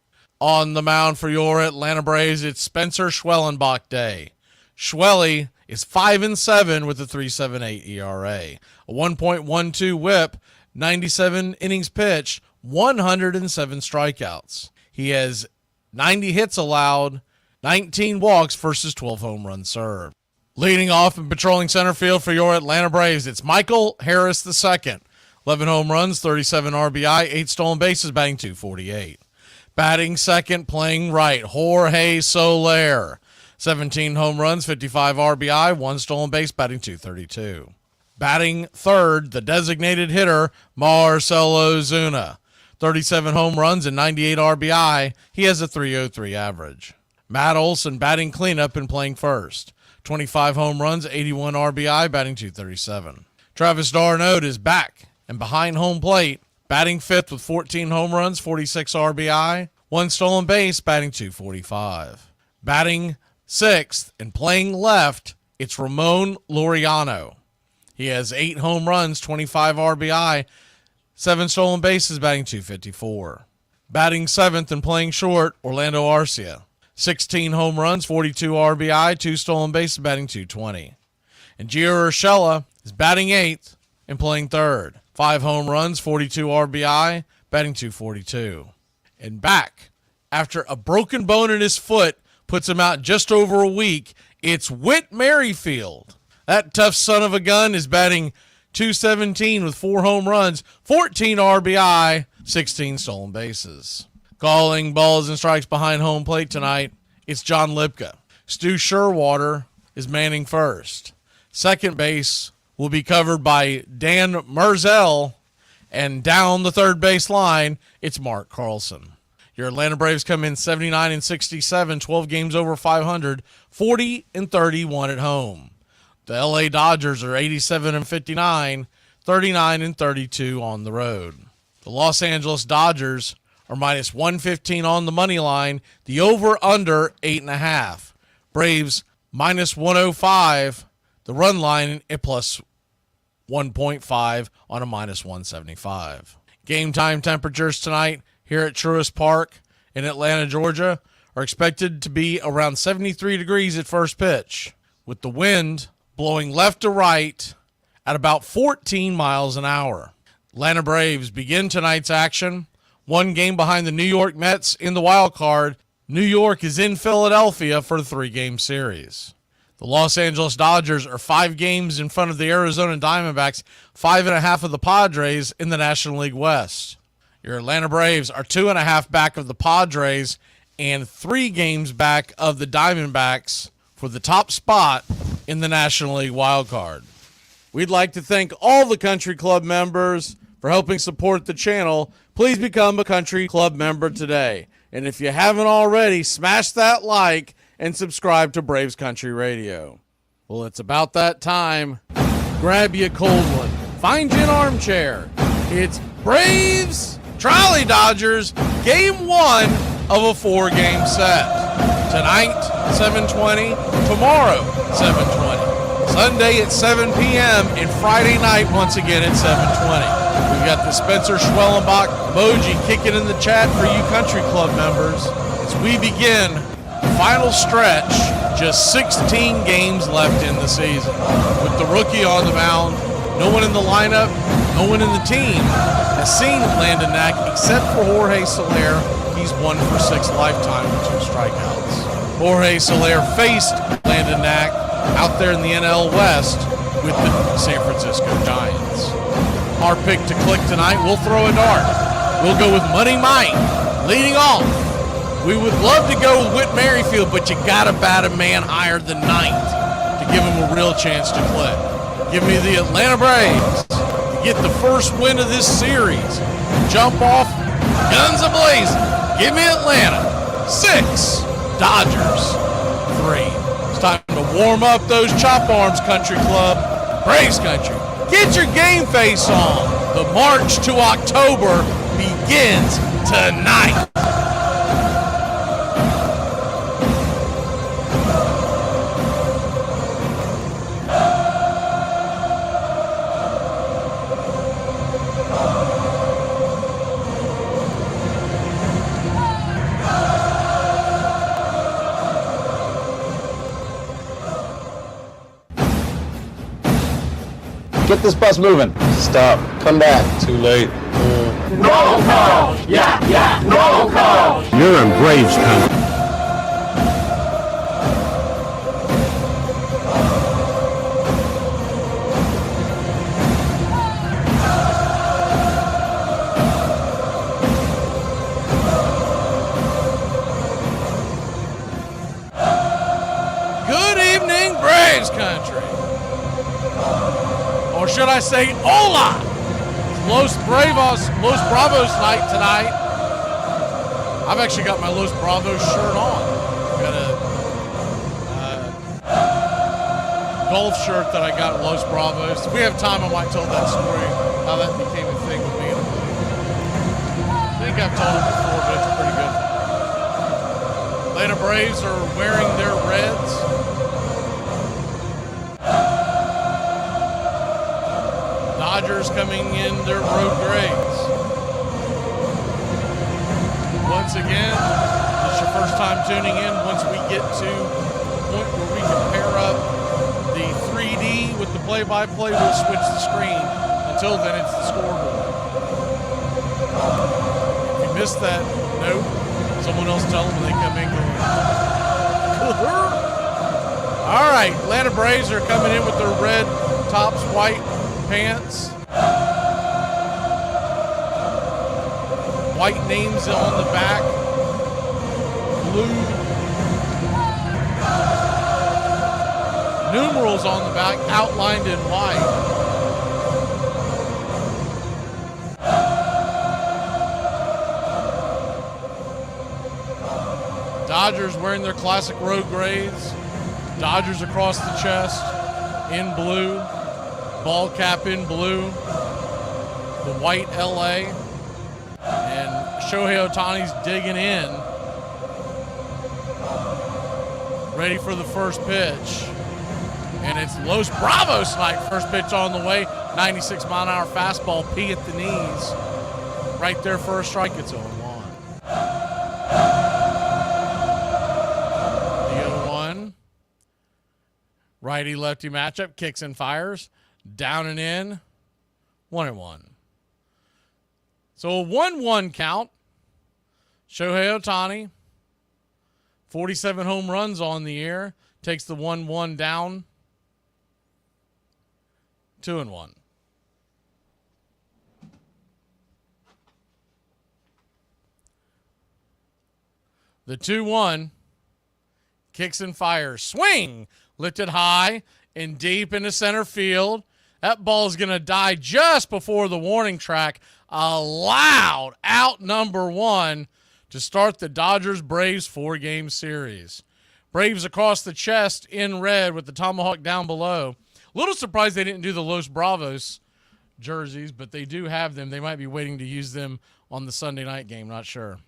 On the mound for your Atlanta Braves, it's Spencer Schwellenbach Day. Schwelly is 5-7 with a 3.78 ERA, a 1.12 whip, 97 innings pitched, 107 strikeouts. He has 90 hits allowed, 19 walks versus 12 home runs served. Leading off and patrolling center field for your Atlanta Braves, it's Michael Harris II. 11 home runs, 37 RBI, 8 stolen bases, batting .248. Batting second, playing right, Jorge Soler. 17 home runs, 55 RBI, 1 stolen base, batting .232. Batting third, the designated hitter, Marcelo Zuna. 37 home runs and 98 RBI. He has a .303 average. Matt Olson batting cleanup and playing first. 25 home runs, 81 RBI, batting .237. Travis d'Arnaud is back and behind home plate, batting fifth with 14 home runs, 46 RBI, 1 stolen base, batting .245. Batting sixth and playing left, it's Ramon Laureano. He has 8 home runs, 25 RBI, 7 stolen bases, batting .254. Batting seventh and playing short, Orlando Arcia. 16 home runs, 42 RBI, 2 stolen bases, batting .220. And Gio Urshela is batting eighth and playing third. 5 home runs, 42 RBI, batting .242. And back, after a broken bone in his foot puts him out just over a week, it's Whit Merrifield. That tough son of a gun is batting .217 with 4 home runs, 14 RBI, 16 stolen bases. Calling balls and strikes behind home plate tonight, it's John Lipka. Stu Sherwater is manning first. Second base will be covered by Dan Merzel, and down the third base line, it's Mark Carlson. Your Atlanta Braves come in 79-67, 12 games over 500, 40-31 at home. The LA Dodgers are 87-59, 39-32 on the road. The Los Angeles Dodgers are minus 115 on the money line. The over-under 8.5. Braves minus 105. The run line at plus 1.5 on a minus 175. Game time temperatures tonight here at Truist Park in Atlanta, Georgia, are expected to be around 73 degrees at first pitch, with the wind blowing left to right at about 14 miles an hour. Atlanta Braves begin tonight's action 1 game behind the New York Mets in the wild card. New York is in Philadelphia for the 3-game series. The Los Angeles Dodgers are 5 games in front of the Arizona Diamondbacks, 5.5 of the Padres in the National League West. Your Atlanta Braves are 2.5 back of the Padres and 3 games back of the Diamondbacks for the top spot in the National League wild card. We'd like to thank all the Country Club members for helping support the channel. Please become a Country Club member today. And if you haven't already, smash that like and subscribe to Braves Country Radio. Well, it's about that time. Grab you a cold one. Find you an armchair. It's Braves Trolley Dodgers, Game 1 of a 4-game set. Tonight, 7:20. Tomorrow, 7:20. Sunday at 7 p.m. and Friday night once again at 7:20. We've got the Spencer Schwellenbach emoji kicking in the chat for you country club members as we begin the final stretch. Just 16 games left in the season. With the rookie on the mound, no one in the lineup, no one in the team has seen Landon Knack except for Jorge Soler. He's 1 for 6 lifetime with 2 strikeouts. Jorge Soler faced Landon Knack out there in the NL West with the San Francisco Giants. Our pick to click tonight, we'll throw a dart. We'll go with Money Mike leading off. We would love to go with Whit Merrifield, but you got to bat a man higher than 9th to give him a real chance to click. Give me the Atlanta Braves to get the first win of this series. Jump off, guns a-blazing. Give me Atlanta. 6, Dodgers 3. It's time to warm up those chop arms, Country Club. Braves Country, get your game face on. The march to October begins tonight. Get this bus moving. Stop. Come back. Too late. Roll call! Yeah! Roll call! You're in Braves country. Good evening, Braves Country. Or should I say, hola! It's Los Bravos night tonight. I've actually got my Los Bravos shirt on. Got a golf shirt that I got at Los Bravos. If we have time, I might tell that story, how that became a thing with me and I think I've told it before, but it's pretty good. Atlanta Braves are wearing their reds. Dodgers coming in their road grays. Once again, it's your first time tuning in. Once we get to the point where we can pair up the 3D with the play-by-play, we'll switch the screen. Until then, it's the scoreboard. If you missed that note, someone else tell them when they come in going, all right, Atlanta Braves are coming in with their red tops, white pants. White names on the back. Blue numerals on the back outlined in white. Dodgers wearing their classic road grays. Dodgers across the chest in blue. Ball cap in blue, the white LA, and Shohei Ohtani's digging in, ready for the first pitch, and it's Los Bravos night. First pitch on the way, 96-mile-an-hour fastball, P at the knees, right there for a strike. It's 0-1. The 0-1, righty-lefty matchup, kicks and fires. Down and in, 1-1. So a 1-1 count. Shohei Ohtani, 47 home runs on the year, takes the 1-1 down, 2-1. The 2-1, kicks and fires, swing, lifted high and deep into center field. That ball is going to die just before the warning track. A loud out number 1 to start the Dodgers-Braves 4-game series. Braves across the chest in red with the tomahawk down below. A little surprised they didn't do the Los Bravos jerseys, but they do have them. They might be waiting to use them on the Sunday night game. Not sure.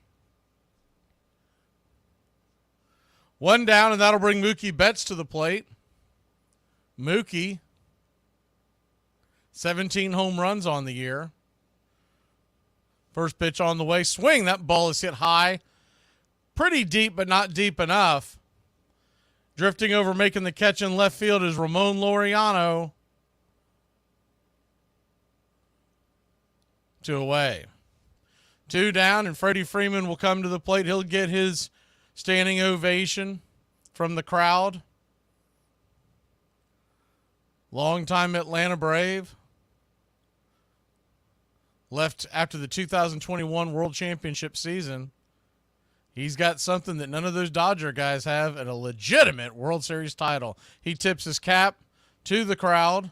1 down, and that'll bring Mookie Betts to the plate. Mookie, 17 home runs on the year, First pitch on the way. Swing. That ball is hit high. Pretty deep, but not deep enough. Drifting over, making the catch in left field is Ramon Laureano. 2 away. 2 down, and Freddie Freeman will come to the plate. He'll get his standing ovation from the crowd. Longtime Atlanta Brave. Left after the 2021 World Championship season. He's got something that none of those Dodger guys have, and a legitimate World Series title. He tips his cap to the crowd.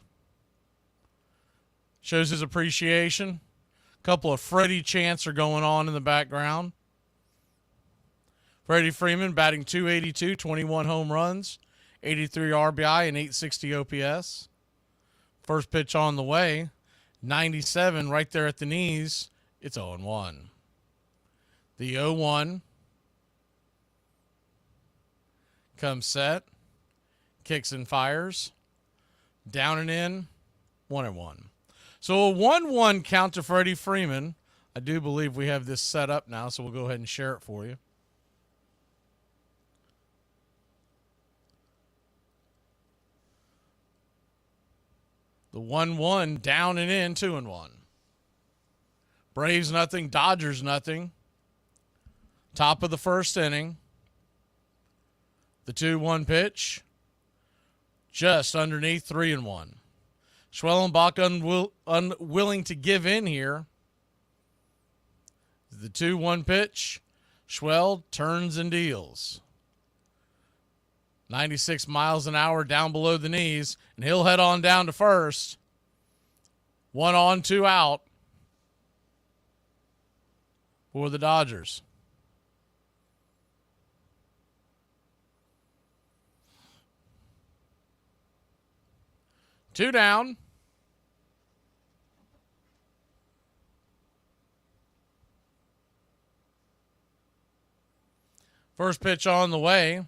Shows his appreciation. A couple of Freddie chants are going on in the background. Freddie Freeman batting .282, 21 home runs, 83 RBI, and 860 OPS. First pitch on the way. 97 right there at the knees. It's 0-1. The 0-1 comes set, kicks and fires, down and in, 1-1. So a 1-1 count to Freddie Freeman. I do believe we have this set up now, so we'll go ahead and share it for you. The 1-1 down and in, 2-1. Braves nothing, Dodgers nothing. Top of the first inning. The 2-1 pitch. Just underneath, 3-1. Schwellenbach unwilling to give in here. The 2-1 pitch. Schwell turns and deals. 96 miles an hour down below the knees, and he'll head on down to first. 1 on, 2 out for the Dodgers. Two down. First pitch on the way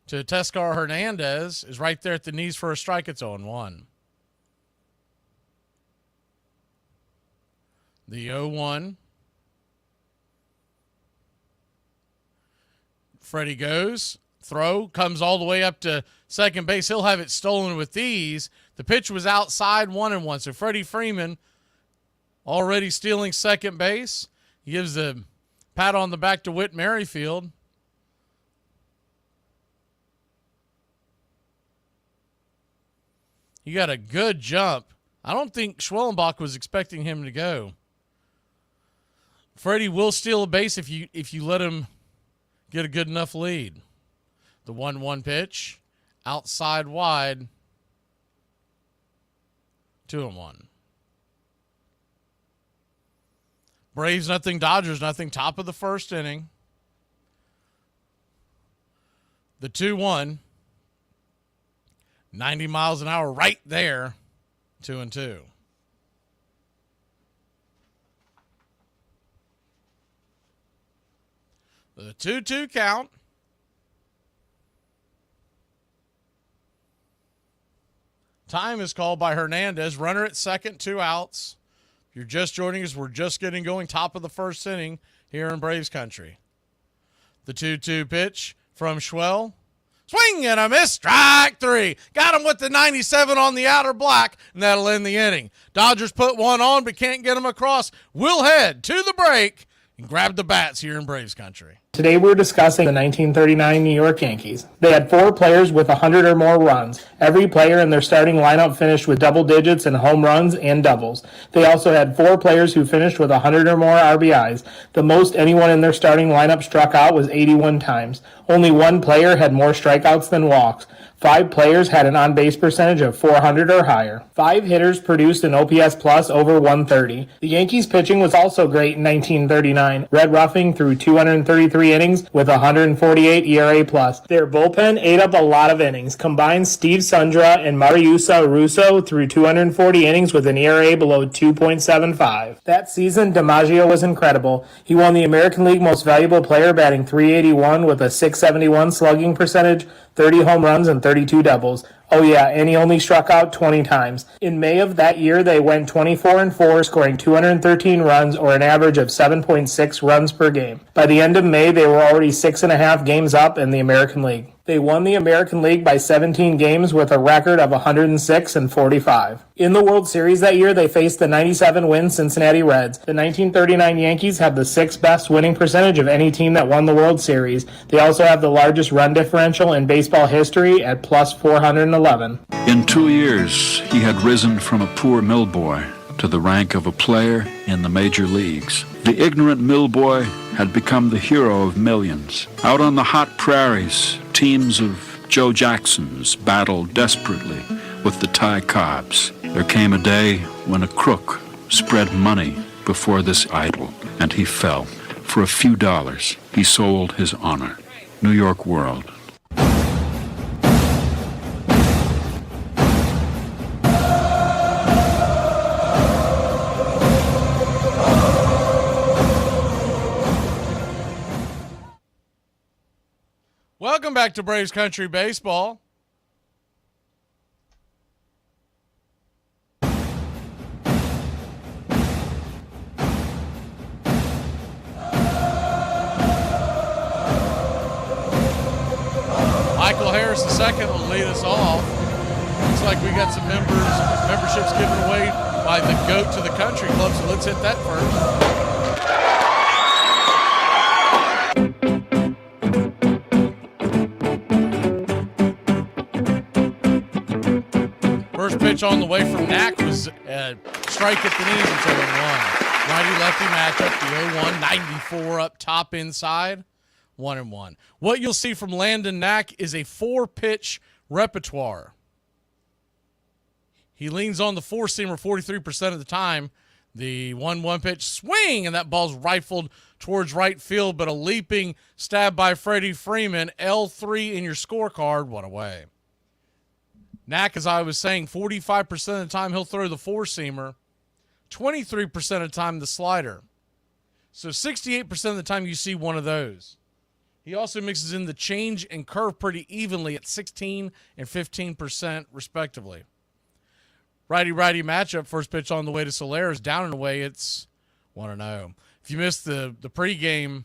to Teoscar Hernandez is right there at the knees for a strike. It's 0-1. The 0-1. Freddie goes. Throw. Comes all the way up to second base. He'll have it stolen with ease. The pitch was outside, 1-1. So Freddie Freeman already stealing second base. He gives the pat on the back to Whit Merrifield. He got a good jump. I don't think Schwellenbach was expecting him to go. Freddie will steal a base if you let him get a good enough lead. The 1-1 pitch, outside wide, 2-1. Braves nothing, Dodgers nothing, top of the first inning. The 2-1. 90 miles an hour right there, 2-2. The 2-2 count. Time is called by Hernandez. Runner at second, 2 outs. If you're just joining us, we're just getting going, top of the first inning here in Braves country. The 2-2 pitch from Schwell. Swing and a miss. Strike 3. Got him with the 97 on the outer block, and that'll end the inning. Dodgers put one on, but can't get him across. We'll head to the break and grab the bats here in Braves country. Today we're discussing the 1939 New York Yankees. They had 4 players with 100 or more runs. Every player in their starting lineup finished with double digits in home runs and doubles. They also had 4 players who finished with 100 or more RBIs. The most anyone in their starting lineup struck out was 81 times. Only 1 player had more strikeouts than walks. 5 players had an on-base percentage of 400 or higher. 5 hitters produced an OPS plus over 130. The Yankees pitching was also great in 1939. Red Ruffing threw 233 innings with 148 ERA plus. Their bullpen ate up a lot of innings. Combined, Steve Sundra and Mariusa Russo threw 240 innings with an ERA below 2.75. That season, DiMaggio was incredible. He won the American League Most Valuable Player, batting .381 with a .671 slugging percentage, 30 home runs, and 32 doubles. Oh yeah, and he only struck out 20 times. In May of that year, they went 24-4, scoring 213 runs or an average of 7.6 runs per game. By the end of May, they were already 6.5 games up in the American League. They won the American League by 17 games with a record of 106-45. In the World Series that year, they faced the 97-win Cincinnati Reds. The 1939 Yankees have the 6th best winning percentage of any team that won the World Series. They also have the largest run differential in baseball history at plus 411. In 2 years, he had risen from a poor mill boy to the rank of a player in the major leagues. The ignorant mill boy had become the hero of millions. Out on the hot prairies, teams of Joe Jacksons battled desperately with the Ty Cobbs. There came a day when a crook spread money before this idol, and he fell. For a few dollars, he sold his honor. New York World. Welcome back to Braves Country Baseball. Michael Harris II will lead us off. Looks like we got some memberships given away by the GOAT to the Country Club, so let's hit that first. First pitch on the way from Knack was strike at the knees until 1. Righty-lefty matchup, the 0-1, 94 up top inside, 1-1. What you'll see from Landon Knack is a 4-pitch repertoire. He leans on the four-seamer 43% of the time. The 1-1 pitch swing, and that ball's rifled towards right field, but a leaping stab by Freddie Freeman, L3 in your scorecard, 1 away. Knack, as I was saying, 45% of the time he'll throw the four-seamer, 23% of the time the slider. So 68% of the time you see one of those. He also mixes in the change and curve pretty evenly at 16 and 15% respectively. Righty-righty matchup, first pitch on the way to Soler is down and away. It's 1-0. If you missed the pregame,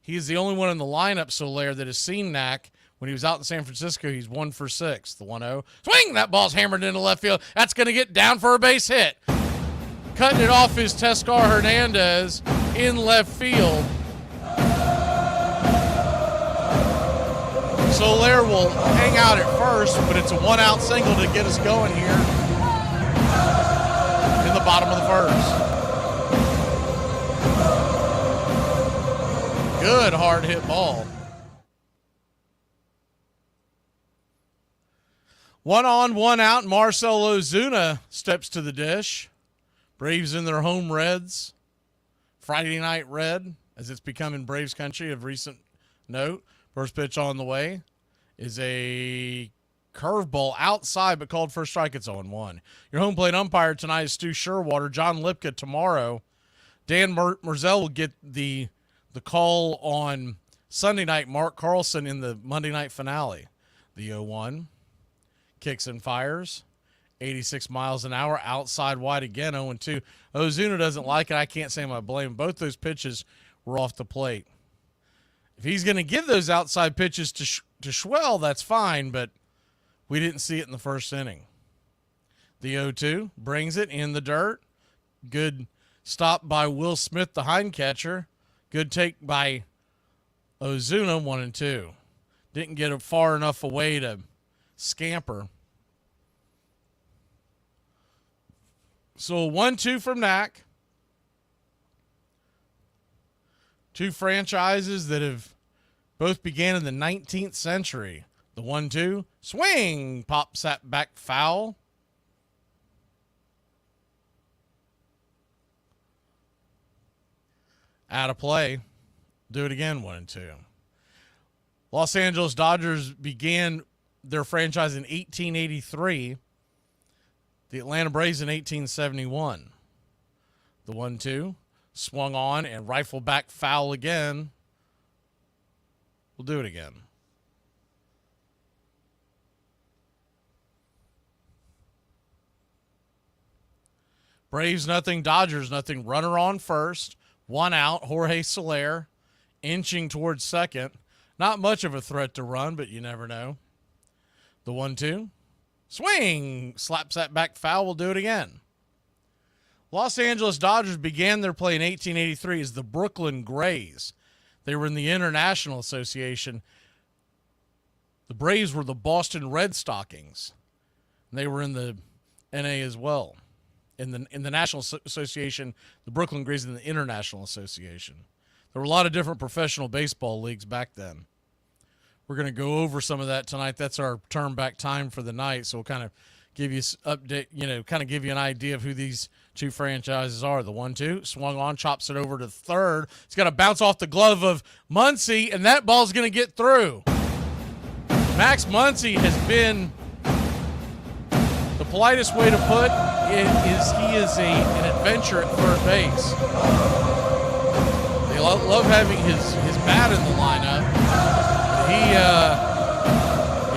he is the only one in the lineup, Soler, that has seen Knack. When he was out in San Francisco, he's 1 for 6. The 1-0. Swing! That ball's hammered into left field. That's going to get down for a base hit. Cutting it off is Teoscar Hernandez in left field. Soler will hang out at first, but it's a 1-out single to get us going here in the bottom of the first. Good hard hit ball. 1 on, 1 out. Marcell Ozuna steps to the dish. Braves in their home reds. Friday night red, as it's become in Braves country of recent note. First pitch on the way is a curveball outside, but called for a strike. It's 0-1. Your home plate umpire tonight is Stu Sherwater. John Lipka tomorrow. Dan Merzell will get the call on Sunday night. Mark Carlson in the Monday night finale. The 0-1. Kicks and fires, 86 miles an hour, outside wide again, 0-2. Ozuna doesn't like it. I can't say I blame. Both those pitches were off the plate. If he's going to give those outside pitches to Schwell, that's fine, but we didn't see it in the first inning. The 0-2 brings it in the dirt. Good stop by Will Smith, the hind catcher. Good take by Ozuna, 1-2. Didn't get it far enough away to scamper. So 1-2 from Knack. Two franchises that have both began in the 19th century. The 1-2 swing, pops that back foul. Out of play. Do it again, 1-2. Los Angeles Dodgers began their franchise in 1883. The Atlanta Braves in 1871. The 1-2 swung on and rifle back foul again. We'll do it again. Braves nothing, Dodgers nothing. Runner on first, 1 out. Jorge Soler inching towards second. Not much of a threat to run, but you never know. The 1-2. Swing! Slaps that back foul. We'll do it again. Los Angeles Dodgers began their play in 1883 as the Brooklyn Grays. They were in the International Association. The Braves were the Boston Red Stockings. And they were in the NA as well. In the National Association, the Brooklyn Grays in the International Association. There were a lot of different professional baseball leagues back then. We're going to go over some of that tonight. That's our turn back time for the night. So we'll kind of give you update, kind of give you an idea of who these two franchises are. The 1-2 swung on, chops it over to third. It's got to bounce off the glove of Muncy, and that ball's going to get through. Max Muncy has been, the politest way to put it is he is an adventure at third base. They love having his bat in the lineup.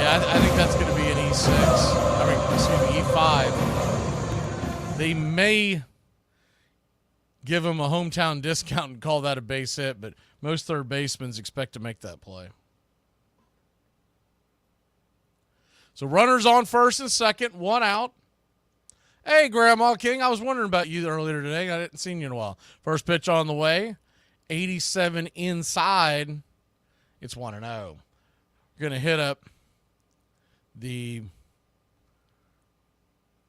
I think that's going to be an E5. They may give him a hometown discount and call that a base hit, but most third basemen expect to make that play. So runners on first and second, 1 out. Hey, Grandma King, I was wondering about you earlier today. I didn't see you in a while. First pitch on the way, 87 inside. It's 1-0. We're going to hit up the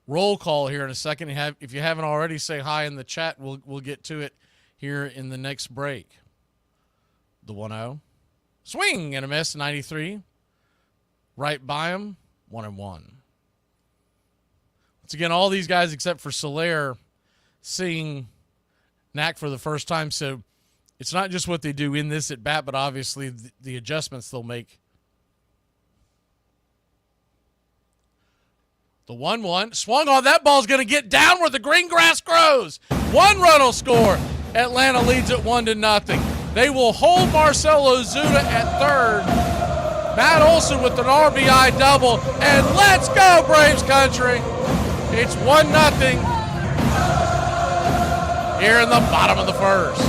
roll call here in a second. If you haven't already, say hi in the chat. We'll get to it here in the next break. The 1-0. Swing and a miss, 93. Right by him, 1-1. Once again, all these guys except for Soler seeing Knack for the first time. So it's not just what they do in this at bat, but obviously the adjustments they'll make. The 1-1 swung on. That ball's going to get down where the green grass grows. 1 run will score. Atlanta leads it 1-0. They will hold Marcell Ozuna at third. Matt Olson with an RBI double. And let's go, Braves country. It's 1-0 here in the bottom of the first.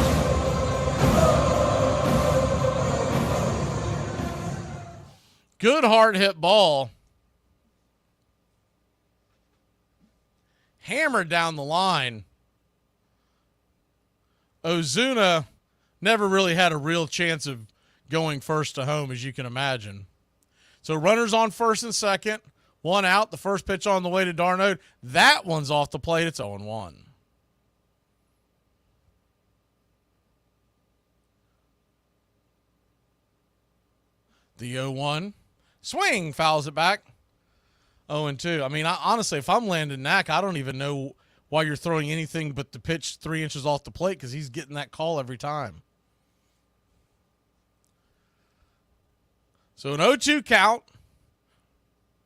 Good hard hit ball. Hammered down the line. Ozuna never really had a real chance of going first to home, as you can imagine. So runners on first and second, 1 out. The first pitch on the way to d'Arnaud. That one's off the plate. It's 0-1. The 0-1. Swing, fouls it back. 0-2. I mean, honestly, if I'm Landon Knack, I don't even know why you're throwing anything but the pitch 3 inches off the plate, because he's getting that call every time. So an 0-2 count.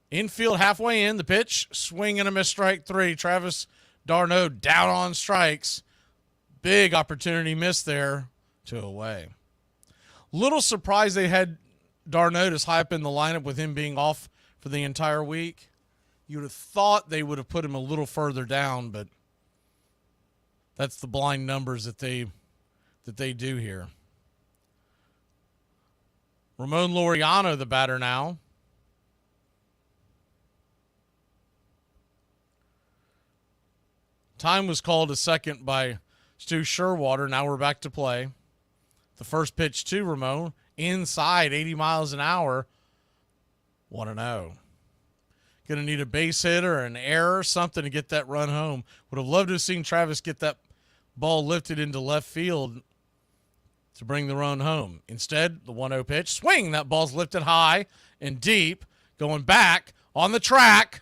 Infield halfway in. The pitch, swing and a miss, strike 3. Travis d'Arnaud down on strikes. Big opportunity missed there. 2 away. Little surprised they had d'Arnaud as high up in the lineup with him being off for the entire week. You would have thought they would have put him a little further down, but that's the blind numbers that they do here. Ramon Laureano, the batter now. Time was called a second by Stu Sherwater. Now we're back to play. The first pitch to Ramon, inside, 80 miles an hour, 1-0. Going to need a base hit or an error, something to get that run home. Would have loved to have seen Travis get that ball lifted into left field to bring the run home. Instead, the 1-0 pitch, swing. That ball's lifted high and deep, going back on the track,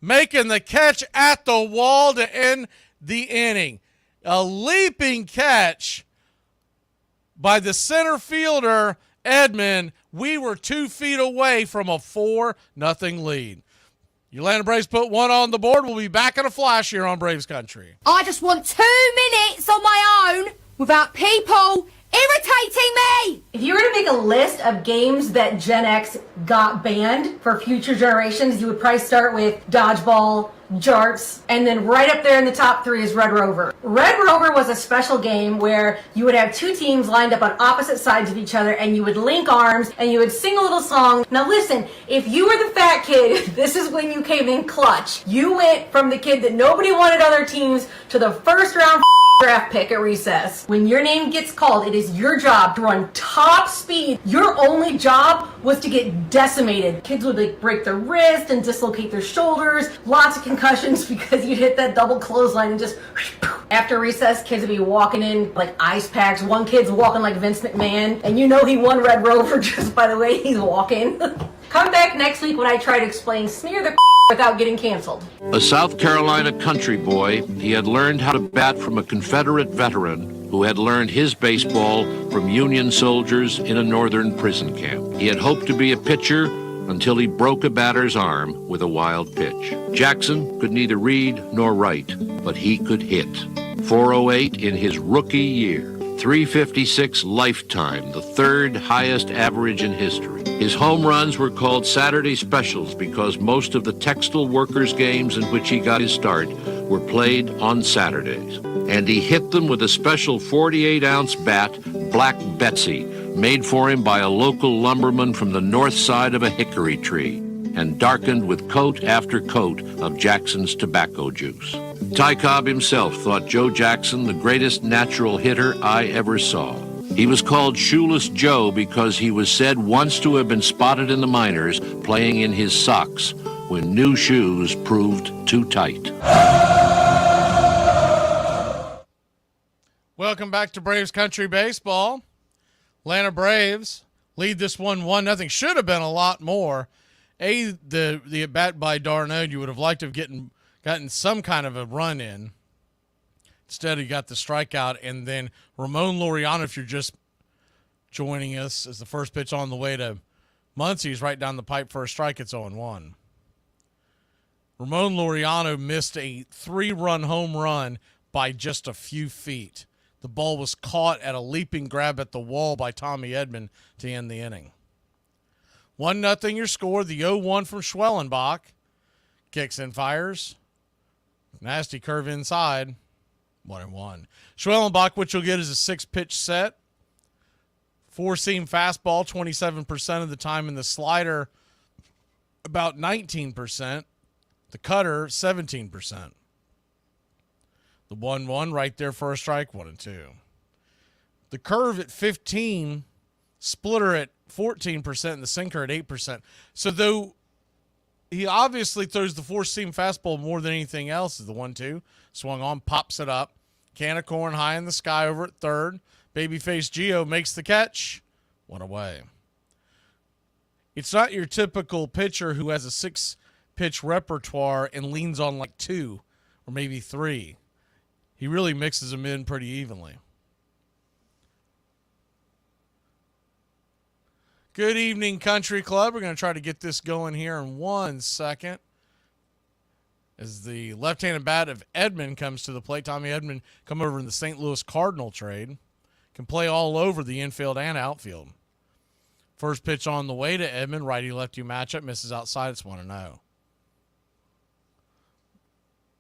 making the catch at the wall to end the inning. A leaping catch by the center fielder, Edmund. We were 2 feet away from a 4-0 lead. Your Atlanta Braves put 1 on the board. We'll be back in a flash here on Braves Country. I just want 2 minutes on my own without people irritating me. If you were to make a list of games that Gen X got banned for future generations, you would probably start with dodgeball, Jarts, and then right up there in the top 3 is Red Rover. Red Rover was a special game where you would have 2 teams lined up on opposite sides of each other, and you would link arms and you would sing a little song. Now listen, if you were the fat kid, this is when you came in clutch. You went from the kid that nobody wanted other teams to the first round draft pick at recess. When your name gets called, it is your job to run top speed. Your only job was to get decimated. Kids would like break their wrist and dislocate their shoulders. Lots of concussions because you hit that double clothesline and just... After recess, kids would be walking in like ice packs. One kid's walking like Vince McMahon, and you know he won Red Rover just by the way he's walking. Come back next week when I try to explain smear the without getting canceled. A South Carolina country boy, he had learned how to bat from a Confederate veteran who had learned his baseball from Union soldiers in a northern prison camp. He had hoped to be a pitcher until he broke a batter's arm with a wild pitch. Jackson could neither read nor write, but he could hit. 408 in his rookie year. 356 lifetime, the 3rd highest average in history. His home runs were called Saturday specials because most of the textile workers' games in which he got his start were played on Saturdays. And he hit them with a special 48-ounce bat, Black Betsy, made for him by a local lumberman from the north side of a hickory tree, and darkened with coat after coat of Jackson's tobacco juice. Ty Cobb himself thought Joe Jackson the greatest natural hitter I ever saw. He was called Shoeless Joe because he was said once to have been spotted in the minors playing in his socks when new shoes proved too tight. Welcome back to Braves Country Baseball. Atlanta Braves lead this 1-0. Should have been a lot more. The at-bat by d'Arnaud, you would have liked to have gotten some kind of a run in. Instead, he got the strikeout, and then Ramon Laureano, if you're just joining us, as the first pitch on the way to Muncie's right down the pipe for a strike. It's 0-1. Ramon Laureano missed a 3-run home run by just a few feet. The ball was caught at a leaping grab at the wall by Tommy Edman to end the inning. 1-0 your score. The 0-1 from Schwellenbach. Kicks and fires. Nasty curve inside. 1-1. Schwellenbach, which you'll get is a 6-pitch set. 4-seam fastball, 27% of the time, and the slider about 19%. The cutter, 17%. The 1-1 right there for a strike, 1-2. The curve at 15, splitter at 14%, and the sinker at 8%. So though he obviously throws the 4-seam fastball more than anything else, is the 1-2. Swung on, pops it up. Can of corn high in the sky over at third. Babyface Gio makes the catch. 1 away. It's not your typical pitcher who has a 6-pitch repertoire and leans on like 2 or maybe 3. He really mixes them in pretty evenly. Good evening, Country Club. We're going to try to get this going here in 1 second. As the left-handed bat of Edman comes to the plate. Tommy Edman come over in the St. Louis Cardinal trade. Can play all over the infield and outfield. First pitch on the way to Edman. Righty-lefty matchup. Misses outside. It's 1-0.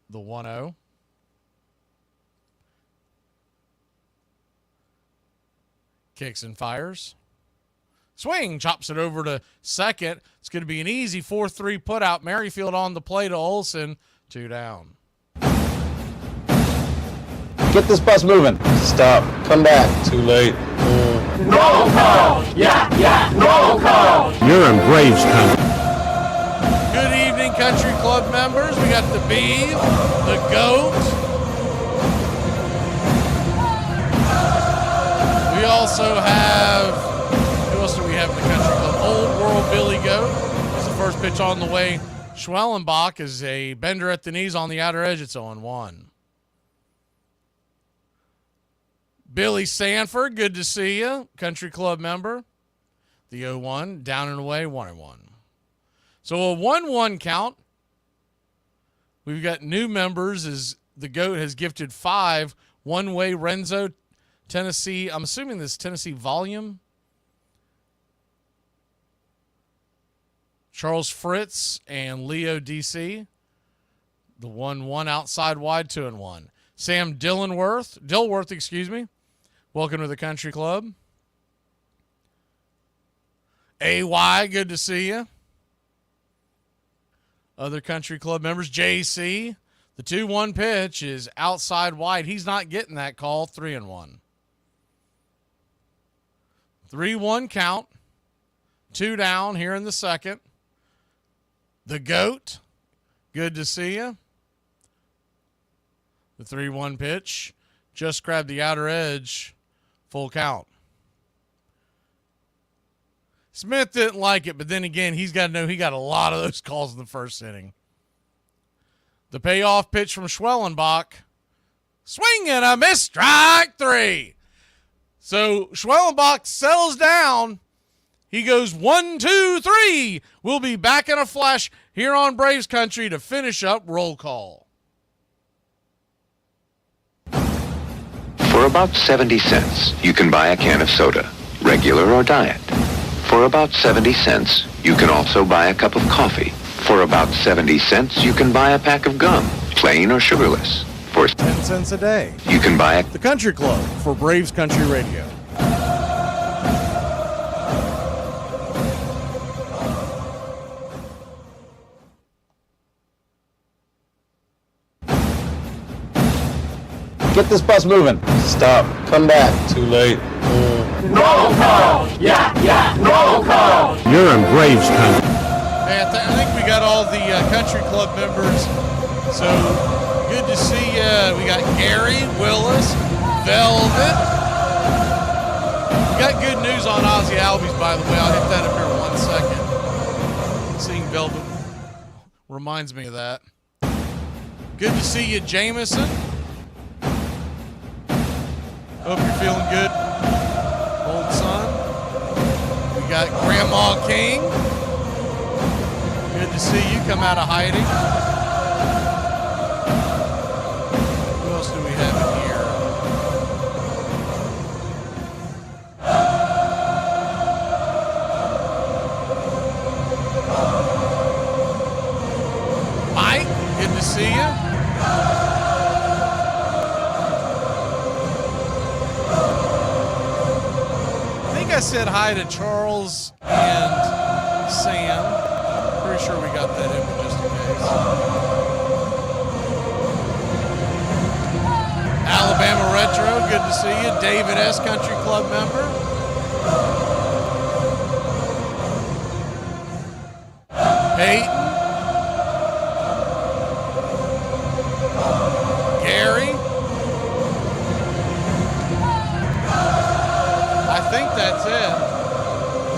The 1-0. Kicks and fires. Swing, chops it over to second. It's going to be an easy 4-3 put out. Merrifield on the play to Olsen. 2 down. Get this bus moving. Stop. Come back. Too late. Roll call. Yeah. Roll call. You're in Braves country. Good evening, Country Club members. We got the Beeve, the Goat. We also have, who else do we have in the Country Club? Old World Billy Goat. It's the first pitch on the way. Schwellenbach is a bender at the knees on the outer edge. It's 0-1. Billy Sanford, good to see you. Country Club member. The 0-1, down and away, 1-1. So a 1-1 count. We've got new members as the Goat has gifted 5 one-way Renzo Tennessee. I'm assuming this Tennessee volume. Charles Fritz and Leo DC. The 1-1 outside wide, 2-1. Sam Dilworth, excuse me. Welcome to the country club. AY, good to see you. Other country club members, JC. The 2-1 pitch is outside wide. He's not getting that call, 3-1. 3-1 count. 2 down here in the second. The GOAT, good to see you. The 3-1 pitch just grabbed the outer edge, full count. Smith didn't like it, but then again, he's got to know he got a lot of those calls in the first inning. The payoff pitch from Schwellenbach. Swing and a miss, strike 3. So Schwellenbach settles down. He goes 1, 2, 3. We'll be back in a flash here on Braves Country to finish up roll call. For about 70 cents, you can buy a can of soda, regular or diet. For about 70 cents, you can also buy a cup of coffee. For about 70 cents, you can buy a pack of gum, plain or sugarless. For 10 cents a day, you can buy the Country Club for Braves Country Radio. Get this bus moving. Stop. Come back. Too late. Roll call! Yeah! Roll call! You're in Braves country. Hey, I think we got all the country club members. So good to see you. We got Gary, Willis, Velvet. We got good news on Ozzie Albies, by the way. I'll hit that up here in 1 second. Seeing Velvet reminds me of that. Good to see you, Jameson. Hope you're feeling good, old son. We got Grandma King. Good to see you come out of hiding. Who else do we have in here? Mike, good to see you. I said hi to Charles and Sam. Pretty sure we got that in, but just in case. Alabama Retro, good to see you. David S. Country Club member. Peyton. Gary. I think that's it.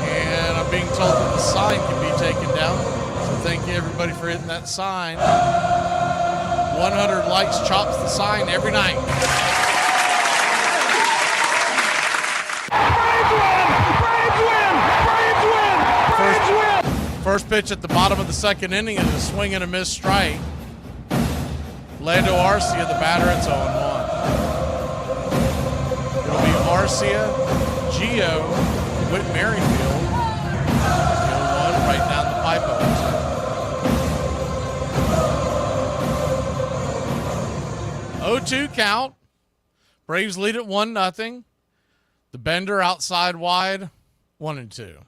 And I'm being told that the sign can be taken down. So thank you everybody for hitting that sign. 100 likes chops the sign every night. First pitch at the bottom of the second inning is a swing and a miss strike. Lando Arcia, the batter, it's 0-1. It'll be Arcia, Gio, Whit Merrifield, 0-1 right down the pipe. 0-2 count. Braves lead at 1-0. The bender outside wide, 1-2.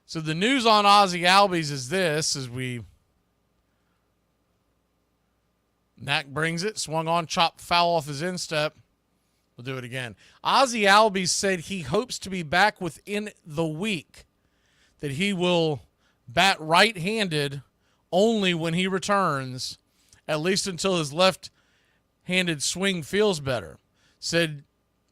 So the news on Ozzie Albies is this, as Mac brings it, swung on, chopped foul off his instep. We'll do it again. Ozzie Albies said he hopes to be back within the week, that he will bat right-handed only when he returns, at least until his left-handed swing feels better. Said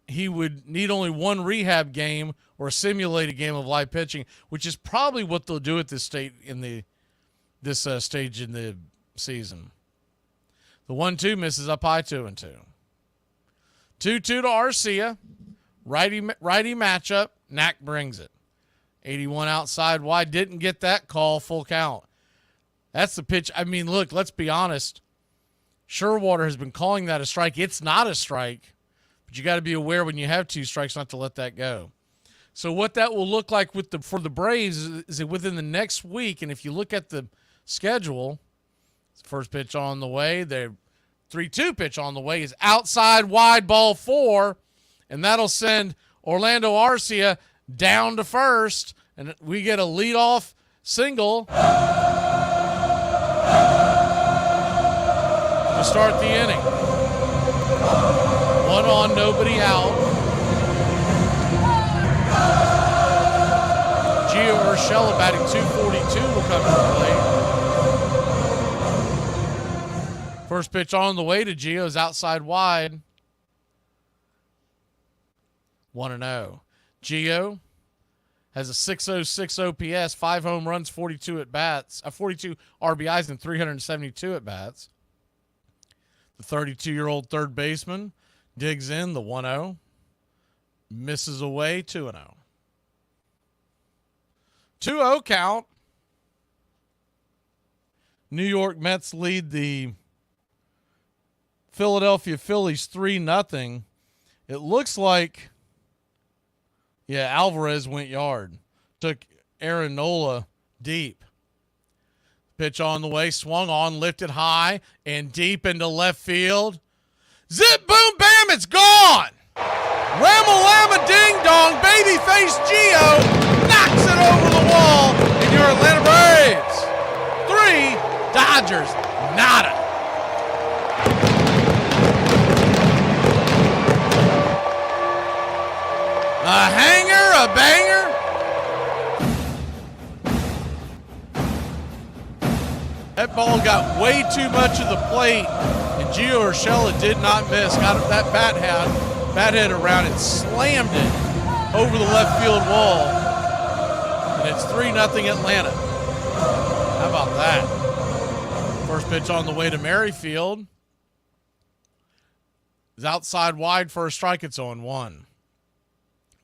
he would need only one rehab game or simulate a game of live pitching, which is probably what they'll do at this stage in the stage in the season. The 1-2 misses up high, 2-2. 2-2 to Arcia. Righty matchup. Knack brings it. 81 outside wide. Didn't get that call. Full count. That's the pitch. I mean, look, let's be honest. Sherwater has been calling that a strike. It's not a strike, but you got to be aware when you have two strikes not to let that go. So what that will look like for the Braves is that within the next week, and if you look at the schedule, first pitch on the way, the 3-2 pitch on the way is outside wide ball 4, and that'll send Orlando Arcia down to first, and we get a leadoff single to start the inning. 1 on, nobody out. Gio Urshela batting .242 will come to play. First pitch on the way to Gio is outside wide. 1-0. Gio has a .606 OPS, 5 home runs, 42 at bats, 42 RBIs, and 372 at bats. The 32-year-old third baseman digs in the 1-0, misses away 2-0. 2-0 count. New York Mets lead the Philadelphia Phillies 3-0. It looks like, Alvarez went yard. Took Aaron Nola deep. Pitch on the way, swung on, lifted high and deep into left field. Zip, boom, bam, it's gone. Ramalama ding dong, babyface Gio knocks it over the wall, and your Atlanta Braves 3, Dodgers nada. A hanger, a banger. That ball got way too much of the plate, and Gio Urshela did not miss. Got that bat head around and slammed it over the left field wall. And it's 3-0 Atlanta. How about that? First pitch on the way to Merrifield is outside wide for a strike. It's 0-1.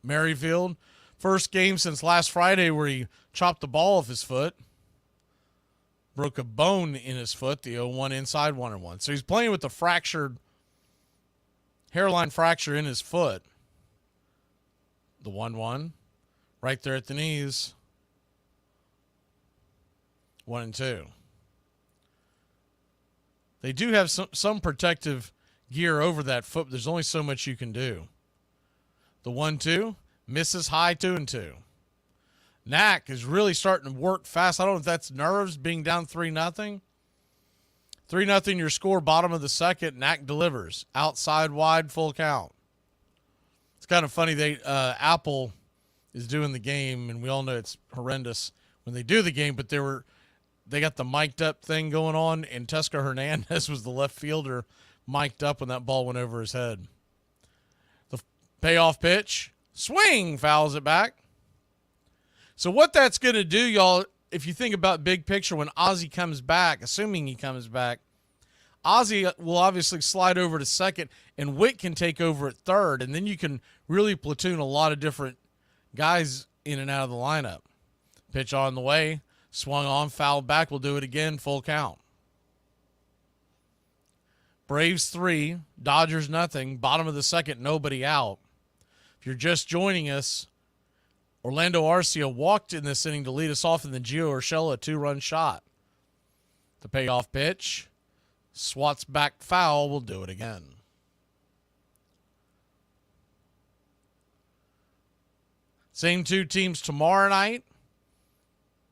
Merrifield, first game since last Friday where he chopped the ball off his foot. Broke a bone in his foot, the 0-1 inside 1-1. So he's playing with a hairline fracture in his foot. The 1-1 right there at the knees. 1-2. They do have some protective gear over that foot, but there's only so much you can do. The 1-2 misses high, 2-2. Knack is really starting to work fast. I don't know if that's nerves being down 3-0. 3-0 your score, bottom of the second. Knack delivers. Outside wide, full count. It's kind of funny. Apple is doing the game, and we all know it's horrendous when they do the game, but they got the mic'd up thing going on, and Teoscar Hernandez was the left fielder mic'd up when that ball went over his head. The payoff pitch. Swing, fouls it back. So what that's going to do, y'all, if you think about big picture, when Ozzie comes back, assuming he comes back, Ozzie will obviously slide over to second, and Witt can take over at third, and then you can really platoon a lot of different guys in and out of the lineup. Pitch on the way, swung on, fouled back. We'll do it again, full count. Braves 3, Dodgers 0, bottom of the second, nobody out. If you're just joining us, Orlando Arcia walked in this inning to lead us off, and then Gio Urshela, a 2-run shot. The payoff pitch, swats back foul. We'll do it again. Same two teams tomorrow night,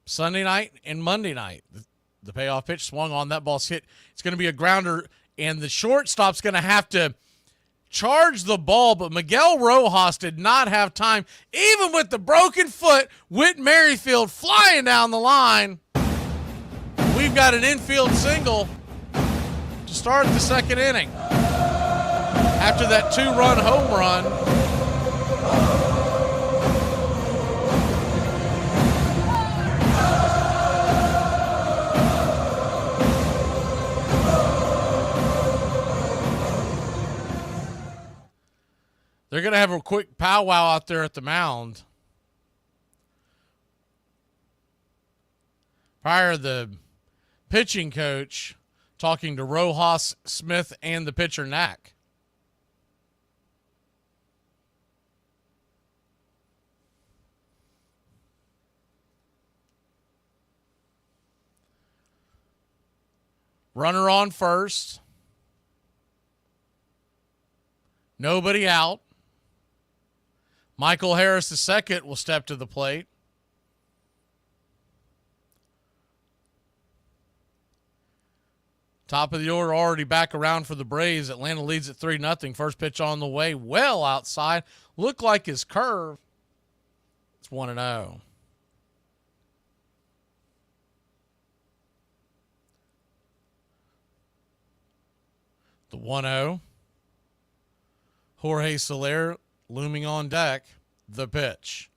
Sunday night, and Monday night. The payoff pitch swung on. That ball's hit. It's going to be a grounder, and the shortstop's going to have to charge the ball, but Miguel Rojas did not have time. Even with the broken foot, Whit Merrifield flying down the line. We've got an infield single to start the second inning. After that 2-run home run, they're going to have a quick powwow out there at the mound. Prior, the pitching coach talking to Rojas, Smith, and the pitcher, Knack. Runner on first. Nobody out. Michael Harris II will step to the plate. Top of the order already back around for the Braves. Atlanta leads at 3-0. First pitch on the way. Well outside. Looked like his curve. It's 1-0. The 1-0. Jorge Soler looming on deck. The pitch.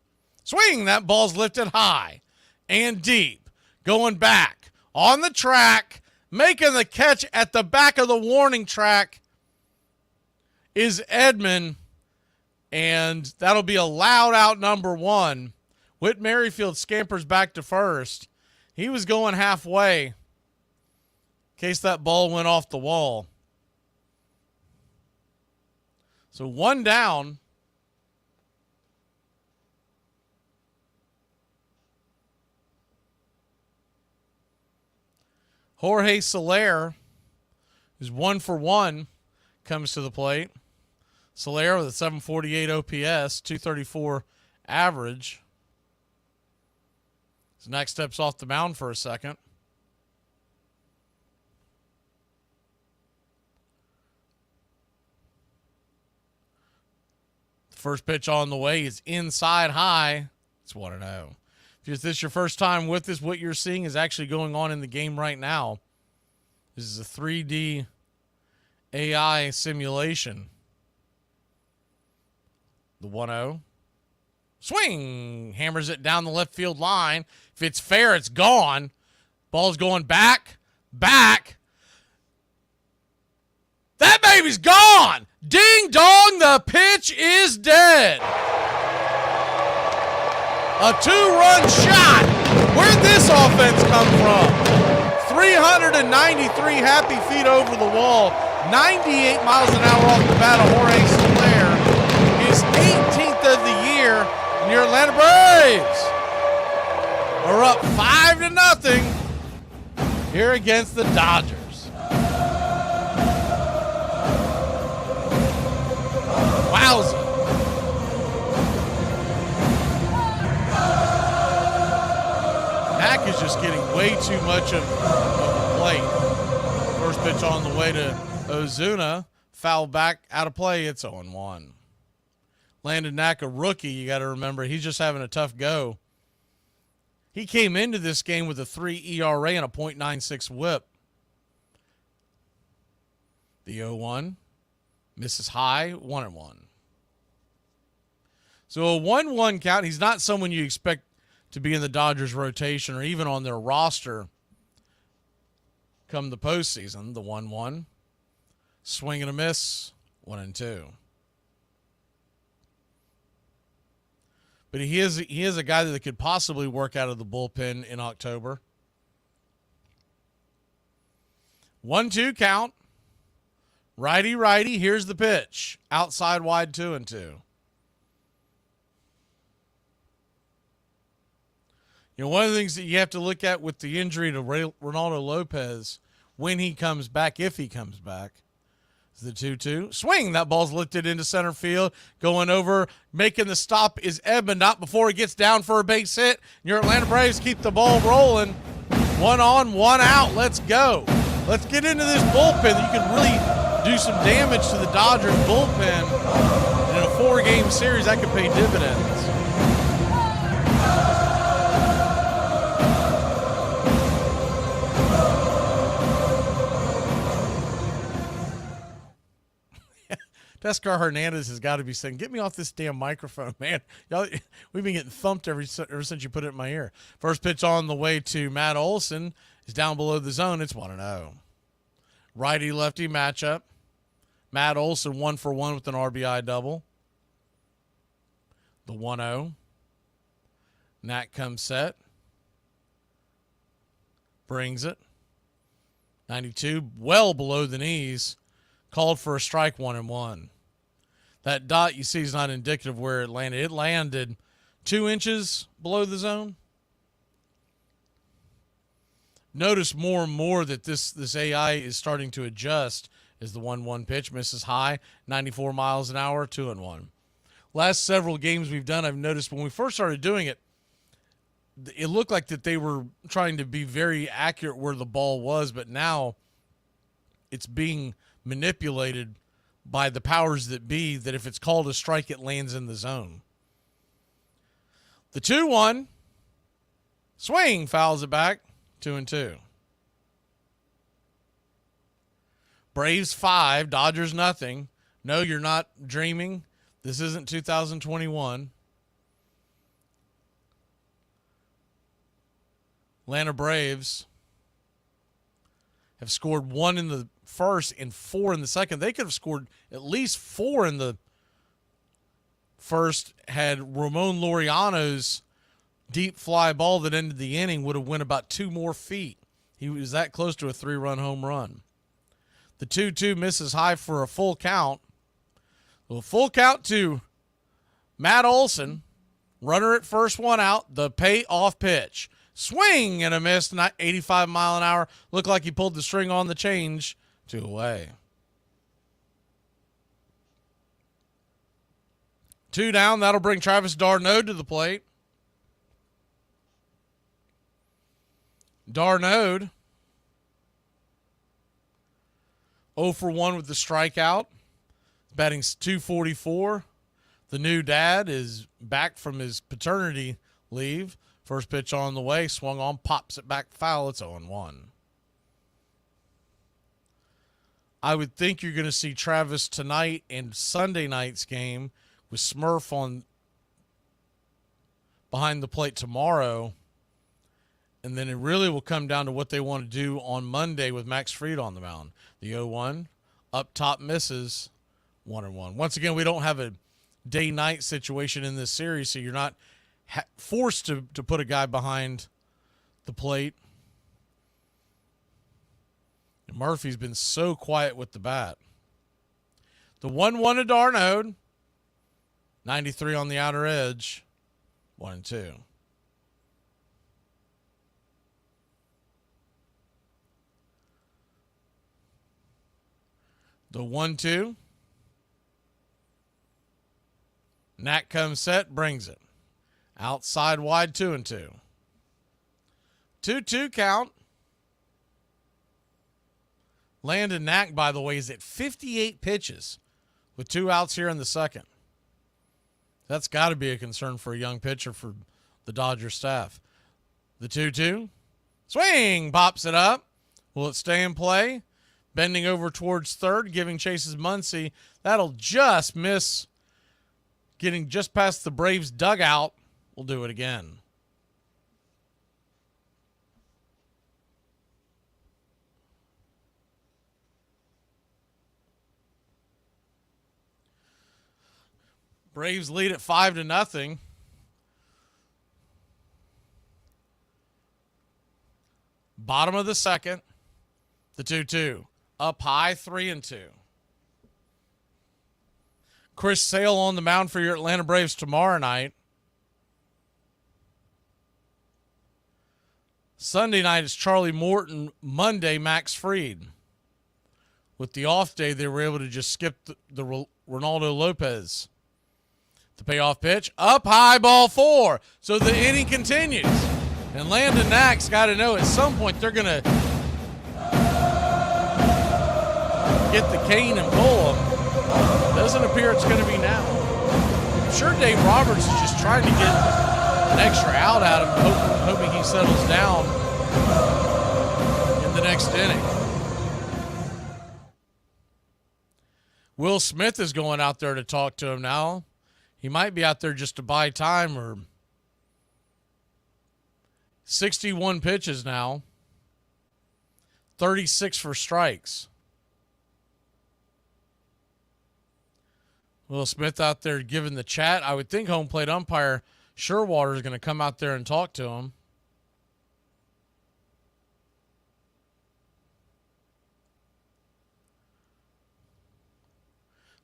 Swing. That ball's lifted high and deep. Going back on the track. Making the catch at the back of the warning track is Edman, and that'll be a loud out number 1. Whit Merrifield scampers back to first. He was going halfway in case that ball went off the wall. So 1 down. Jorge Soler, who's 1 for 1, comes to the plate. Soler with a 748 OPS, 234 average. His next steps off the mound for a second. The first pitch on the way is inside high. It's 1-0. If this is your first time with us, what you're seeing is actually going on in the game right now. This is a 3D AI simulation. The 1-0. Swing. Hammers it down the left field line. If it's fair, it's gone. Ball's going back. Back. That baby's gone. Ding dong, the pitch is dead. A 2-run shot. Where'd this offense come from? 393 happy feet over the wall. 98 miles an hour off the bat of Jorge Soler. His 18th of the year. And your Atlanta Braves are up 5-0 here against the Dodgers. Wowza. Mac is just getting way too much of the plate. First pitch on the way to Ozuna. Foul back, out of play. It's 0-1. Landon Knack, a rookie, you got to remember, he's just having a tough go. He came into this game with a 3 ERA and a .96 whip. The 0-1 misses high, 1-1. So a 1-1 count. He's not someone you expect to be in the Dodgers rotation or even on their roster come the postseason. The 1-1. Swing and a miss, 1-2. But he is a guy that could possibly work out of the bullpen in October. 1-2 count. Righty. Here's the pitch. Outside wide, 2-2. You know, one of the things that you have to look at with the injury to Ronaldo Lopez when he comes back, if he comes back, is the 2-2. Swing. That ball's lifted into center field. Going over, making the stop is Edman. Not before he gets down for a base hit. Your Atlanta Braves keep the ball rolling. 1 on, 1 out. Let's go. Let's get into this bullpen. You can really do some damage to the Dodgers bullpen. And in a 4-game series, that could pay dividends. Descar Hernandez has got to be saying, get me off this damn microphone, man. Y'all, we've been getting thumped ever since you put it in my ear. First pitch on the way to Matt Olson is down below the zone. It's 1-0. Righty-lefty matchup. Matt Olson 1 for 1 with an RBI double. The 1-0. Nat comes set. Brings it. 92, well below the knees. Called for a strike, 1-1. That dot you see is not indicative of where it landed. It landed 2 inches below the zone. notice more and more that this AI is starting to adjust as the 1-1 pitch misses high, 94 miles an hour, 2-1. Last several games we've done, I've noticed when we first started doing it, it looked like that they were trying to be very accurate where the ball was, but now it's being manipulated by the powers that be, that if it's called a strike, it lands in the zone. The 2-1, swing, fouls it back, 2-2. Braves 5, Dodgers nothing. No, you're not dreaming. This isn't 2021. Atlanta Braves have scored 1 in the first and 4 in the second. They could have scored at least 4 in the first had Ramon Laureano's deep fly ball that ended the inning would have went about 2 more feet. He was that close to a 3-run home run. The 2-2 misses high for a full count. Well, full count to Matt Olson. Runner at first, 1 out. The payoff pitch. Swing and a miss, not 85 mile an hour. Looked like he pulled the string on the change. 2 away. 2 down. That'll bring Travis d'Arnaud to the plate. d'Arnaud 0 for 1 with the strikeout. Batting 244. The new dad is back from his paternity leave. First pitch on the way, swung on, pops it back foul. It's 0-1. I would think you're going to see Travis tonight and Sunday night's game with Smurf on behind the plate tomorrow. And then it really will come down to what they want to do on Monday with Max Fried on the mound. The 0-1, up top misses, 1-1. Once again, we don't have a day-night situation in this series, so you're not forced to put a guy behind the plate. And Murphy's been so quiet with the bat. The 1-1 to d'Arnaud, 93 on the outer edge, 1-2. The 1-2. Knack comes set, brings it. Outside wide, 2-2. 2-2 count. Landon Knack, by the way, is at 58 pitches with 2 outs here in the second. That's got to be a concern for a young pitcher for the Dodgers staff. The 2-2. Swing, pops it up. Will it stay in play? Bending over towards third, giving chases Muncy. That'll just miss. Getting just past the Braves dugout. We'll do it again. Braves lead at 5-0. Bottom of the second. The 2-2. Up high, 3-2. Chris Sale on the mound for your Atlanta Braves tomorrow night. Sunday night is Charlie Morton. Monday, Max Fried. With the off day, they were able to just skip the Ronaldo Lopez. The payoff pitch, up high, ball 4. So the inning continues. And Landon Knack's got to know at some point they're going to get the cane and pull him. Doesn't appear it's going to be now. I'm sure Dave Roberts is just trying to get an extra out out of him, hoping he settles down in the next inning. Will Smith is going out there to talk to him now. He might be out there just to buy time. Or 61 pitches now. 36 for strikes. Will Smith out there giving the chat. I would think home plate umpire Sherwater is going to come out there and talk to him.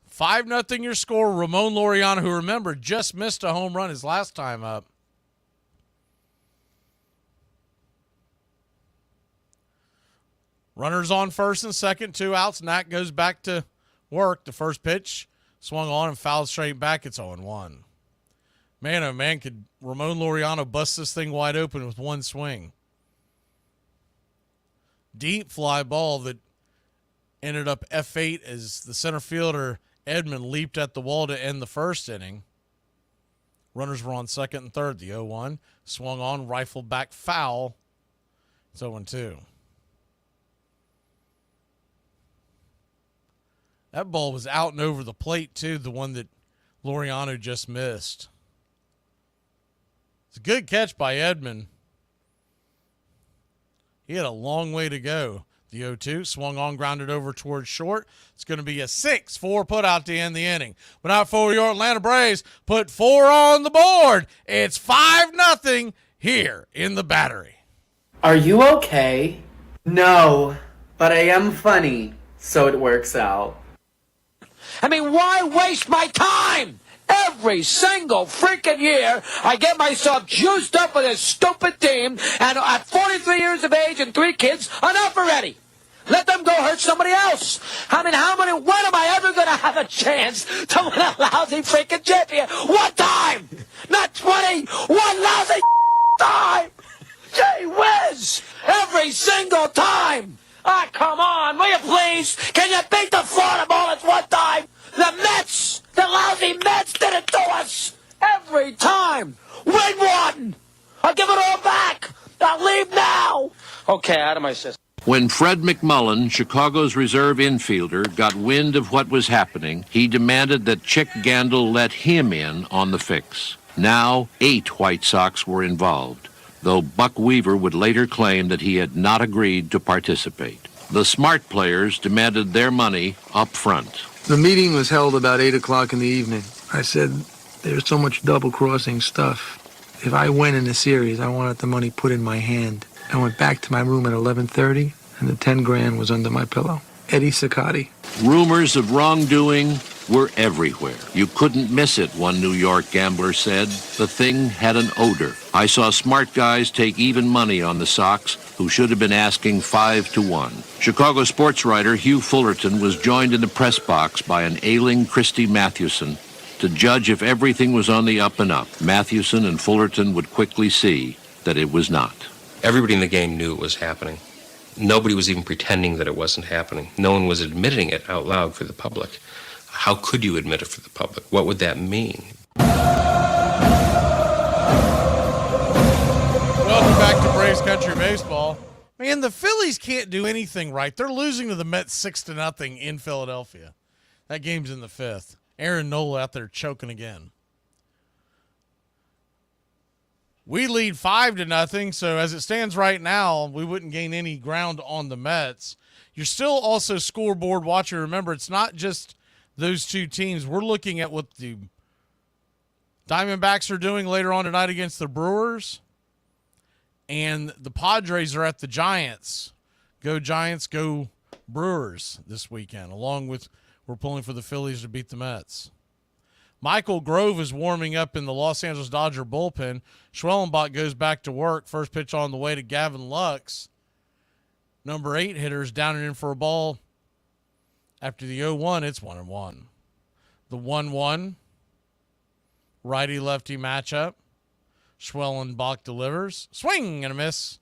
Five nothing your score. Ramon Laureano, who remember just missed a home run his last time up. Runners on first and second, 2 outs. Knack goes back to work. The first pitch swung on and fouled straight back. It's 0-1. Man, oh man, could Ramon Laureano bust this thing wide open with one swing. Deep fly ball that ended up F8 as the center fielder Edmond leaped at the wall to end the first inning. Runners were on second and third. The 0-1 swung on, rifled back foul. It's 0-2. That ball was out and over the plate, too, the one that Laureano just missed. It's a good catch by Edmond. He had a long way to go. The 0-2 swung on, grounded over towards short. It's going to be a 6-4 put out to end the inning. But out for your Atlanta Braves, put 4 on the board. It's 5-0 here in the Battery. Are you okay? No, but I am funny, so it works out. I mean, why waste my time? Every single freaking year, I get myself juiced up with this stupid team, and at 43 years of age and 3 kids, enough already. Let them go hurt somebody else. I mean, when am I ever going to have a chance to win a lousy freaking champion? One time! Not 20! One lousy time! Gee whiz! Every single time! Ah, come on, will you please? Can you beat the Florida Marlins one time? The Mets! The lousy Mets did it to us! Every time! Win one! I'll give it all back! I'll leave now! Okay, out of my system. When Fred McMullen, Chicago's reserve infielder, got wind of what was happening, he demanded that Chick Gandil let him in on the fix. Now, 8 White Sox were involved, though Buck Weaver would later claim that he had not agreed to participate. The smart players demanded their money up front. The meeting was held about 8 o'clock in the evening. I said, there's so much double-crossing stuff. If I win in the series, I wanted the money put in my hand. I went back to my room at 11:30, and the 10 grand was under my pillow. Eddie Siccotti. Rumors of wrongdoing were everywhere. You couldn't miss it, one New York gambler said. The thing had an odor. I saw smart guys take even money on the Sox who should have been asking 5-1. Chicago sports writer Hugh Fullerton was joined in the press box by an ailing Christy Mathewson to judge if everything was on the up and up. Mathewson and Fullerton would quickly see that it was not. Everybody in the game knew it was happening. Nobody was even pretending that it wasn't happening. No one was admitting it out loud for the public. How could you admit it for the public? What would that mean? Welcome back to Braves Country Baseball. Man, the Phillies can't do anything right. They're losing to the Mets 6-0 in Philadelphia. That game's in the 5th. Aaron Nola out there choking again. We lead 5-0, so as it stands right now, we wouldn't gain any ground on the Mets. You're still also scoreboard watching. Remember, it's not just those two teams. We're looking at what the Diamondbacks are doing later on tonight against the Brewers, and the Padres are at the Giants. Go Giants, go Brewers this weekend, along with we're pulling for the Phillies to beat the Mets. Michael Grove is warming up in the Los Angeles Dodger bullpen. Schwellenbach goes back to work. First pitch on the way to Gavin Lux. Number 8 hitters down and in for a ball. After the 0-1, it's 1-1. The 1-1 righty-lefty matchup. Schwellenbach delivers. Swing and a miss.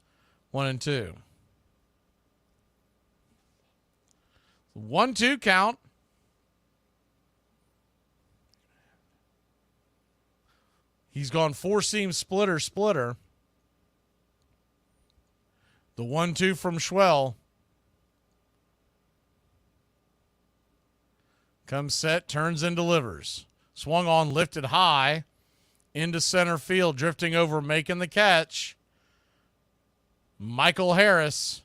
1-2. 1-2 count. He's gone 4-seam splitter. The 1-2 from Schwell. Comes set, turns and delivers. Swung on, lifted high into center field, drifting over, making the catch. Michael Harris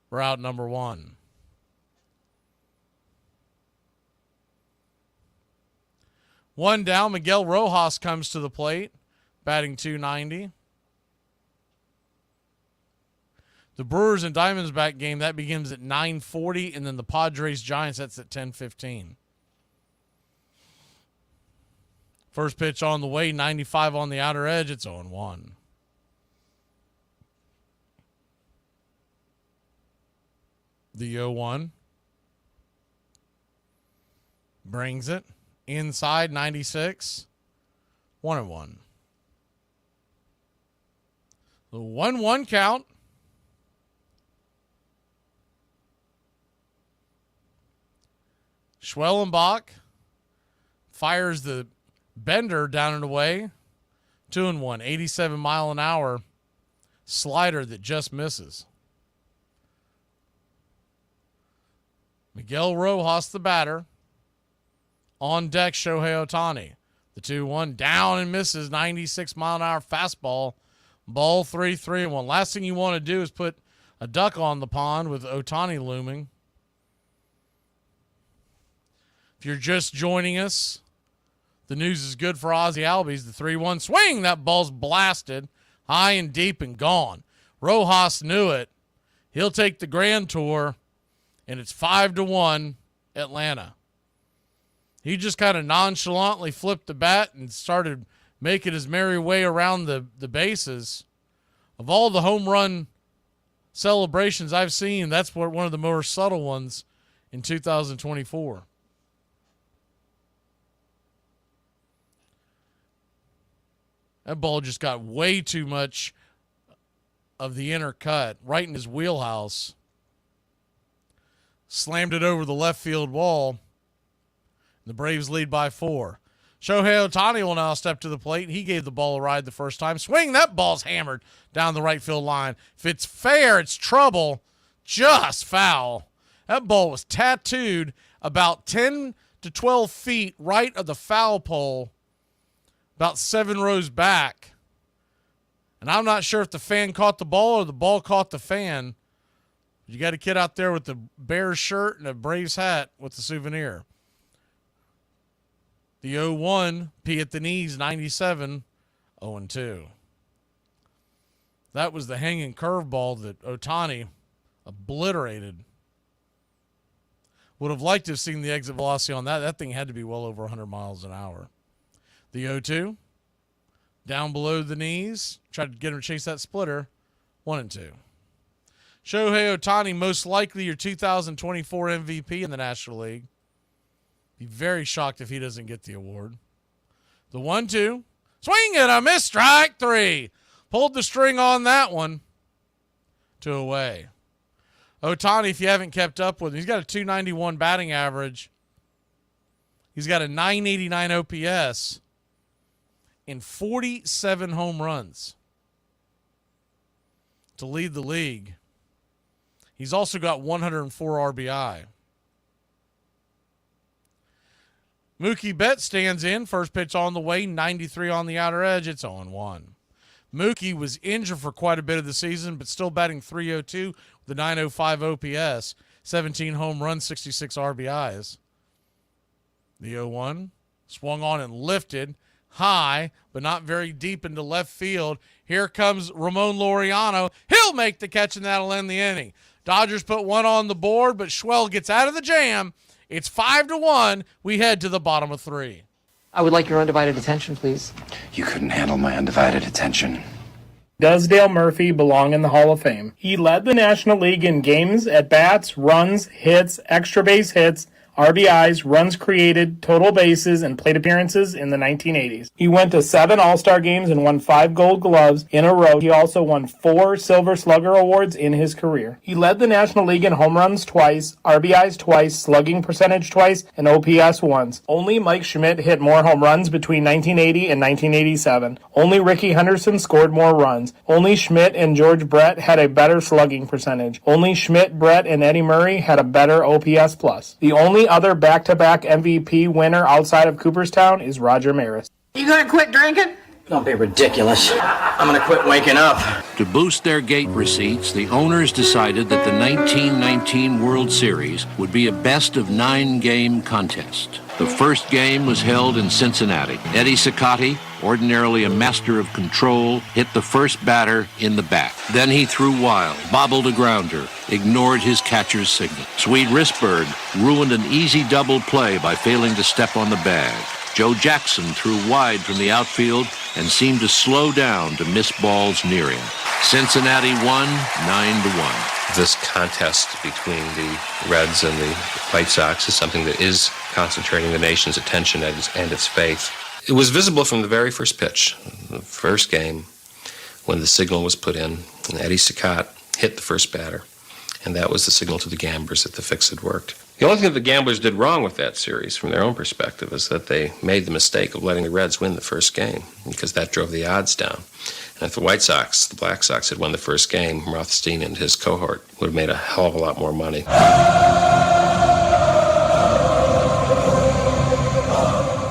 for out number 1. One down, Miguel Rojas comes to the plate, batting .290. The Brewers and Diamondbacks game, that begins at 9:40, and then the Padres-Giants, that's at 10:15. First pitch on the way, 95 on the outer edge, it's 0-1. The 0-1. Brings it. Inside 96. 1-1. The 1-1 count. Schwellenbach fires the bender down and away. 2-1. 87 mile an hour slider that just misses. Miguel Rojas, the batter. On deck, Shohei Ohtani. The 2-1 down and misses. 96 mile an hour fastball. Ball 3-1. Last thing you want to do is put a duck on the pond with Ohtani looming. If you're just joining us, the news is good for Ozzie Albies. The 3-1 swing. That ball's blasted high and deep and gone. Rojas knew it. He'll take the grand tour, and it's 5-1 Atlanta. He just kind of nonchalantly flipped the bat and started making his merry way around the bases. Of all the home run celebrations I've seen, that's one of the more subtle ones in 2024. That ball just got way too much of the inner cut, right in his wheelhouse. Slammed it over the left field wall. The Braves lead by 4. Shohei Ohtani will now step to the plate. He gave the ball a ride the first time. Swing, that ball's hammered down the right field line. If it's fair, it's trouble. Just foul. That ball was tattooed about 10 to 12 feet right of the foul pole, about 7 rows back. And I'm not sure if the fan caught the ball or the ball caught the fan. You got a kid out there with the Bears shirt and a Braves hat with the souvenir. The 0-1, P at the knees, 97, 0-2. That was the hanging curveball that Ohtani obliterated. Would have liked to have seen the exit velocity on that. That thing had to be well over 100 miles an hour. The 0-2, down below the knees. Tried to get him to chase that splitter. 1-2. Shohei Ohtani, most likely your 2024 MVP in the National League. Be very shocked if he doesn't get the award. The 1-2. Swing and a miss. Strike 3. Pulled the string on that one. 2 away. Ohtani, if you haven't kept up with him, he's got a .291 batting average. He's got a .989 OPS and 47 home runs to lead the league. He's also got 104 RBI. Mookie Betts stands in. First pitch on the way, 93 on the outer edge. It's 0-1. Mookie was injured for quite a bit of the season, but still batting .302 with a .905 OPS, 17 home runs, 66 RBIs. The 0-1 swung on and lifted high, but not very deep into left field. Here comes Ramon Laureano. He'll make the catch, and that'll end the inning. Dodgers put one on the board, but Schwell gets out of the jam. It's 5-1. We head to the bottom of 3. I would like your undivided attention, please. You couldn't handle my undivided attention. Does Dale Murphy belong in the Hall of Fame? He led the National League in games, at-bats, runs, hits, extra base hits, RBIs, runs created, total bases, and plate appearances in the 1980s. He went to 7 All-Star games and won 5 Gold Gloves in a row. He also won 4 Silver Slugger Awards in his career. He led the National League in home runs twice, RBIs twice, slugging percentage twice, and OPS once. Only Mike Schmidt hit more home runs between 1980 and 1987. Only Rickey Henderson scored more runs. Only Schmidt and George Brett had a better slugging percentage. Only Schmidt, Brett, and Eddie Murray had a better OPS plus. The only other back-to-back MVP winner outside of Cooperstown is Roger Maris. You gonna quit drinking? Don't be ridiculous. I'm gonna quit waking up. To boost their gate receipts, the owners decided that the 1919 World Series would be a best-of-9 game contest. The first game was held in Cincinnati. Eddie Cicotti, ordinarily a master of control, hit the first batter in the back. Then he threw wild, bobbled a grounder, ignored his catcher's signal. Swede Risberg ruined an easy double play by failing to step on the bag. Joe Jackson threw wide from the outfield and seemed to slow down to miss balls near him. Cincinnati won 9-1. This contest between the Reds and the White Sox is something that is concentrating the nation's attention and its faith. It was visible from the very first pitch, the first game, when the signal was put in, and Eddie Saccott hit the first batter, and that was the signal to the gamblers that the fix had worked. The only thing that the gamblers did wrong with that series, from their own perspective, is that they made the mistake of letting the Reds win the first game, because that drove the odds down. And if the White Sox, the Black Sox, had won the first game, Rothstein and his cohort would have made a hell of a lot more money.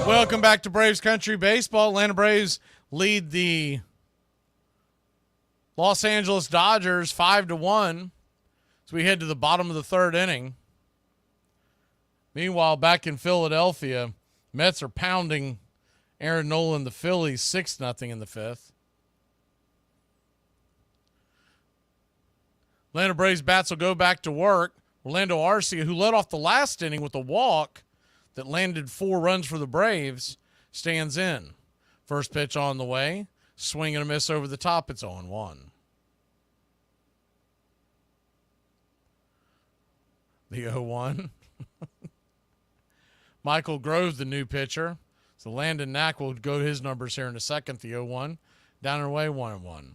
Welcome back to Braves Country Baseball. Atlanta Braves lead the Los Angeles Dodgers 5-1. So we head to the bottom of the third inning. Meanwhile, back in Philadelphia, Mets are pounding Aaron Nola and the Phillies 6-0 in the fifth. Atlanta Braves bats will go back to work. Orlando Arcia, who led off the last inning with a walk that landed 4 runs for the Braves, stands in. First pitch on the way. Swing and a miss over the top. It's 0-1. The 0-1. Michael Grove, the new pitcher. So Landon Knack will go to his numbers here in a second. The 0-1. Down and away, 1-1.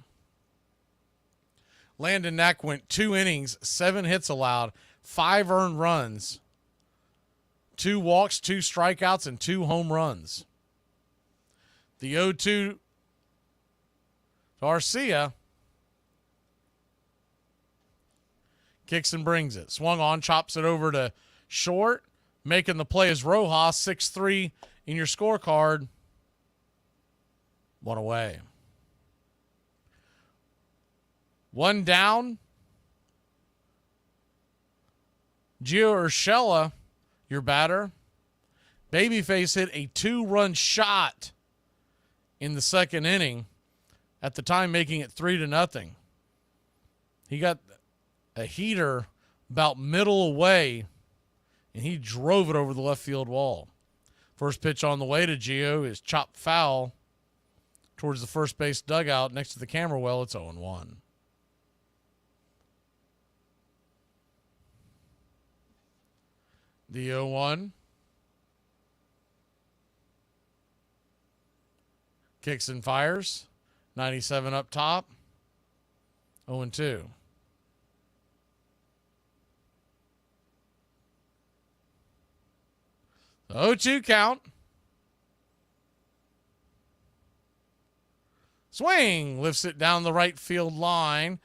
Landon Knack went 2 innings, 7 hits allowed, 5 earned runs, 2 walks, 2 strikeouts, and 2 home runs. The 0-2 to Arcia. Kicks and brings it. Swung on, chops it over to short. Making the play is Rojas, 6-3 in your scorecard. 1 away. 1 down. Gio Urshela, your batter. Babyface hit a 2-run shot in the second inning, at the time making it 3-0. He got a heater about middle away, and he drove it over the left field wall. First pitch on the way to Gio is chopped foul towards the first base dugout next to the camera well. It's 0-1. The 0-1. Kicks and fires. 97 up top. 0-2. The 0-2 count. Swing. Lifts it down the right field line.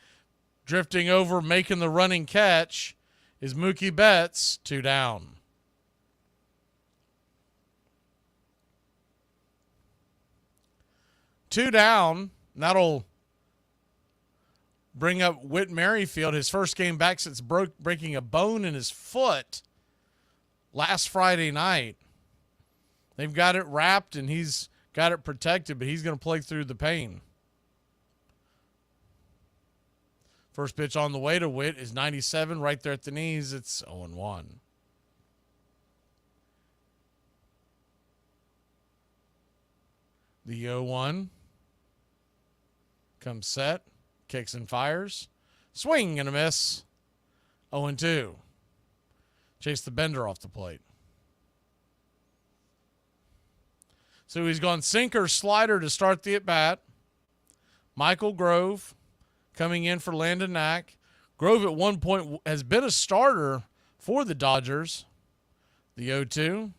Drifting over, making the running catch is Mookie Betts. 2 down. Two down. That'll bring up Whit Merrifield, his first game back since breaking a bone in his foot last Friday night. They've got it wrapped and he's got it protected, but he's going to play through the pain. First pitch on the way to Whit is 97 right there at the knees. It's 0-1. The 0-1 comes set, kicks and fires. Swing and a miss. 0-2. Chase the Bender off the plate. So he's gone sinker, slider to start the at-bat. Michael Grove coming in for Landon Knack. Grove at one point has been a starter for the Dodgers. The 0-2.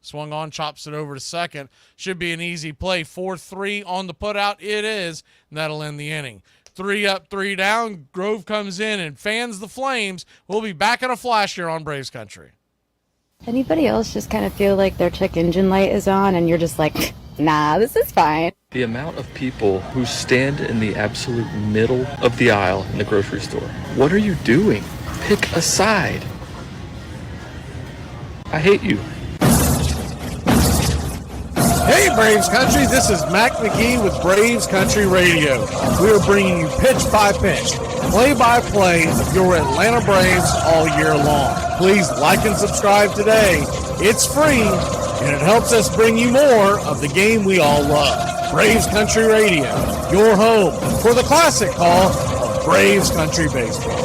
Swung on, chops it over to second. Should be an easy play. 4-3 on the putout. It is, and that'll end the inning. 3 up, 3 down. Grove comes in and fans the flames. We'll be back in a flash here on Braves Country. Anybody else just kind of feel like their check engine light is on and you're just like, nah, this is fine? The amount of people who stand in the absolute middle of the aisle in the grocery store. What are you doing? Pick a side. I hate you. Hey, Braves Country, this is Mac Magee with Braves Country Radio. We are bringing you pitch by pitch, play-by-play of your Atlanta Braves all year long. Please like and subscribe today. It's free, and it helps us bring you more of the game we all love. Braves Country Radio, your home for the classic call of Braves Country Baseball.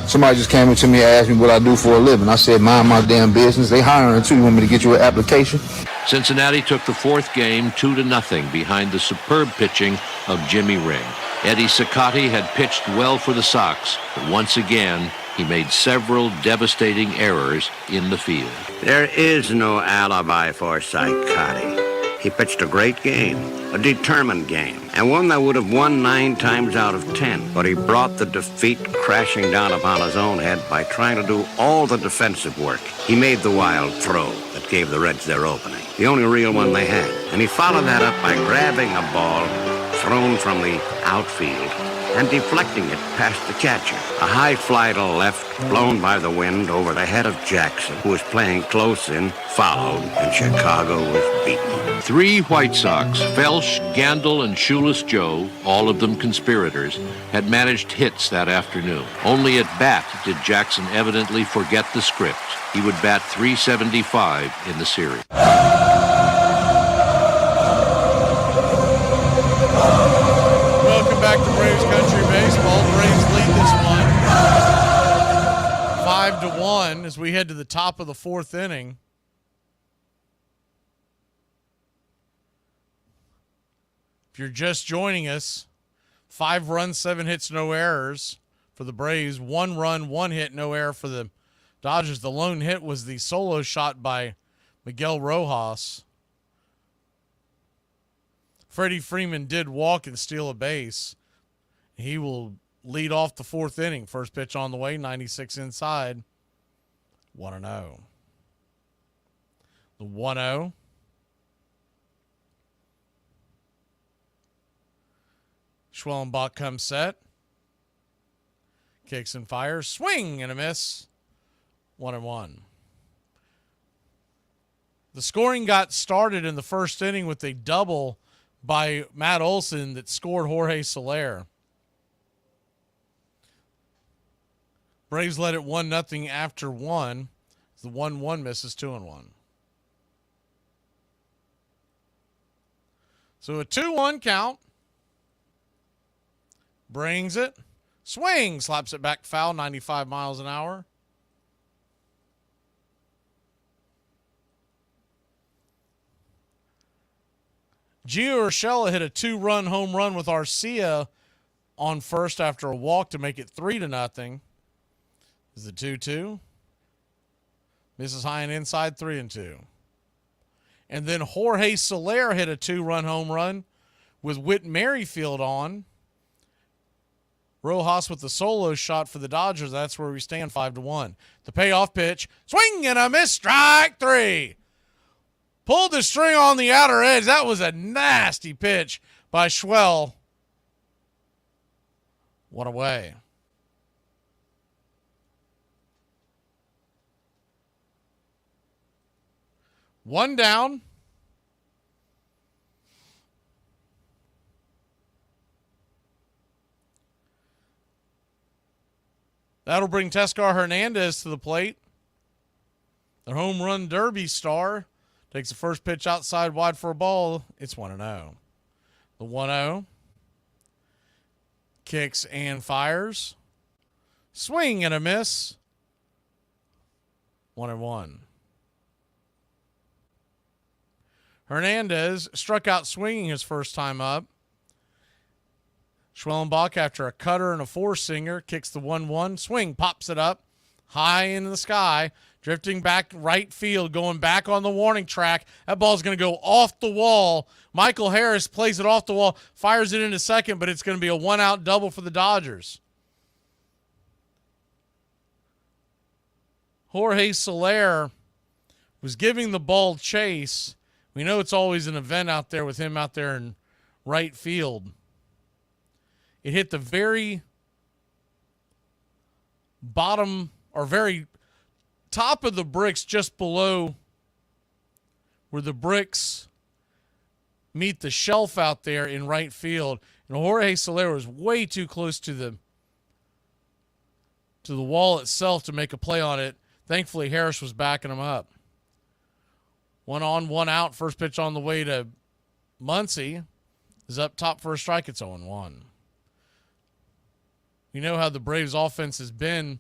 Somebody just came up to me and asked me what I do for a living. I said, mind my damn business. They hiring too. You want me to get you an application? Cincinnati took the fourth game 2-0 behind the superb pitching of Jimmy Ring. Eddie Cicotti had pitched well for the Sox, but once again, he made several devastating errors in the field. There is no alibi for Cicotti. He pitched a great game, a determined game, and one that would have won 9 times out of 10. But he brought the defeat crashing down upon his own head by trying to do all the defensive work. He made the wild throw that gave the Reds their opening, the only real one they had. And he followed that up by grabbing a ball thrown from the outfield and deflecting it past the catcher. A high fly to left, blown by the wind over the head of Jackson, who was playing close in, followed, and Chicago was beaten. 3 White Sox, Felsch, Gandil, and Shoeless Joe, all of them conspirators, had managed hits that afternoon. Only at bat did Jackson evidently forget the script. He would bat .375 in the series. Welcome back to Braves Country Baseball. Braves lead this one 5-1 as we head to the top of the 4th inning. If you're just joining us, 5 runs, 7 hits, no errors for the Braves. 1 run, 1 hit, no error for the Dodgers. The lone hit was the solo shot by Miguel Rojas. Freddie Freeman did walk and steal a base. He will lead off the 4th inning. First pitch on the way, 96 inside. 1-0. The 1-0. Schwellenbach comes set. Kicks and fires. Swing and a miss. 1-1. The scoring got started in the first inning with a double by Matt Olson that scored Jorge Soler. Braves led it 1-0 after 1. The 1-1 misses 2-1. So a 2-1 count. Brings it. Swing. Slaps it back foul, 95 miles an hour. Gio Urshela hit a 2-run home run with Arcia on first after a walk to make it 3-0. Is the 2-2. Misses high and inside, 3-2. And then Jorge Soler hit a 2-run home run with Whit Merrifield on. Rojas with the solo shot for the Dodgers. That's where we stand, 5-1. The payoff pitch. Swing and a miss. Strike 3. Pulled the string on the outer edge. That was a nasty pitch by Schwell. One away. One down. That'll bring Teoscar Hernandez to the plate. The home run derby star. Takes the first pitch outside wide for a ball. It's 1-0. The 1-0. Kicks and fires. Swing and a miss. 1-1. Hernandez struck out swinging his first time up. Schwellenbach, after a cutter and a four-singer, kicks the 1-1. Swing, pops it up high into the sky. Drifting back right field, going back on the warning track. That ball's going to go off the wall. Michael Harris plays it off the wall, fires it into second, but it's going to be a one-out double for the Dodgers. Jorge Soler was giving the ball chase. We know it's always an event out there with him out there in right field. It hit the very bottom or very top of the bricks, just below where the bricks meet the shelf out there in right field. And Jorge Soler was way too close to the wall itself to make a play on it. Thankfully, Harris was backing him up. 1 on, 1 out. First pitch on the way to Muncy is up top for a strike. It's 0-1. You know how the Braves offense has been,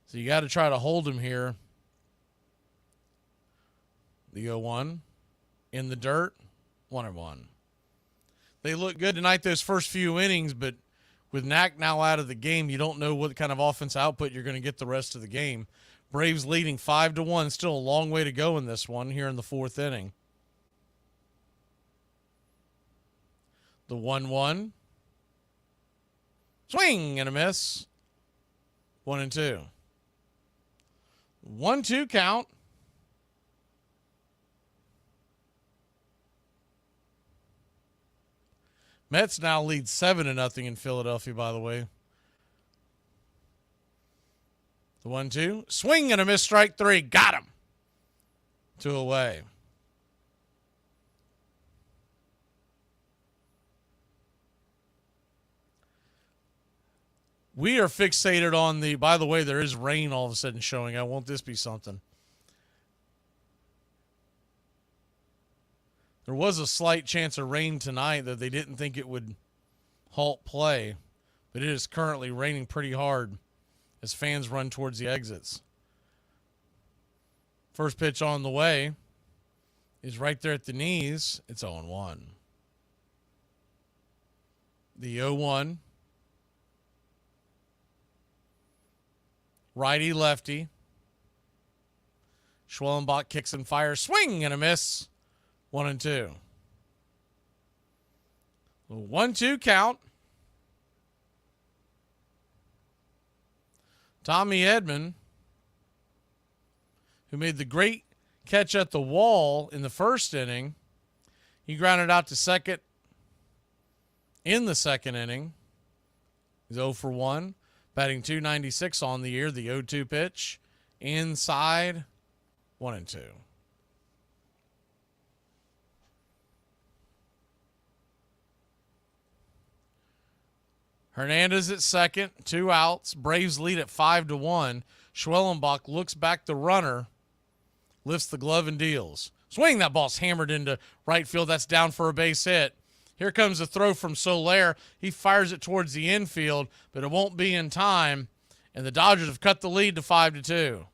so you got to try to hold him here. The 0-1 in the dirt, 1-1. They look good tonight those first few innings, but with Mac now out of the game, you don't know what kind of offense output you're going to get the rest of the game. Braves leading 5-1. Still a long way to go in this one here in the fourth inning. The 1-1. Swing and a miss. 1-2. 1-2 count. Mets now lead 7-0 in Philadelphia, by the way. The 1-2. Swing and a miss, strike 3. Got him. 2 away. We are fixated on the, by the way, there is rain all of a sudden showing. Won't this be something? There was a slight chance of rain tonight that they didn't think it would halt play, but it is currently raining pretty hard as fans run towards the exits. First pitch on the way is right there at the knees. It's 0-1. The 0-1. Righty, lefty. Schwellenbach kicks and fires. Swing and a miss. 1-2. 1-2 count. Tommy Edman, who made the great catch at the wall in the first inning, he grounded out to second in the second inning. He's 0 for 1, batting .296 on the year. The 0-2 pitch, inside, 1-2. Hernandez at second, 2 outs. Braves lead at 5-1. Schwellenbach looks back the runner, lifts the glove and deals. Swing, that ball's hammered into right field. That's down for a base hit. Here comes a throw from Soler. He fires it towards the infield, but it won't be in time, and the Dodgers have cut the lead to 5-2.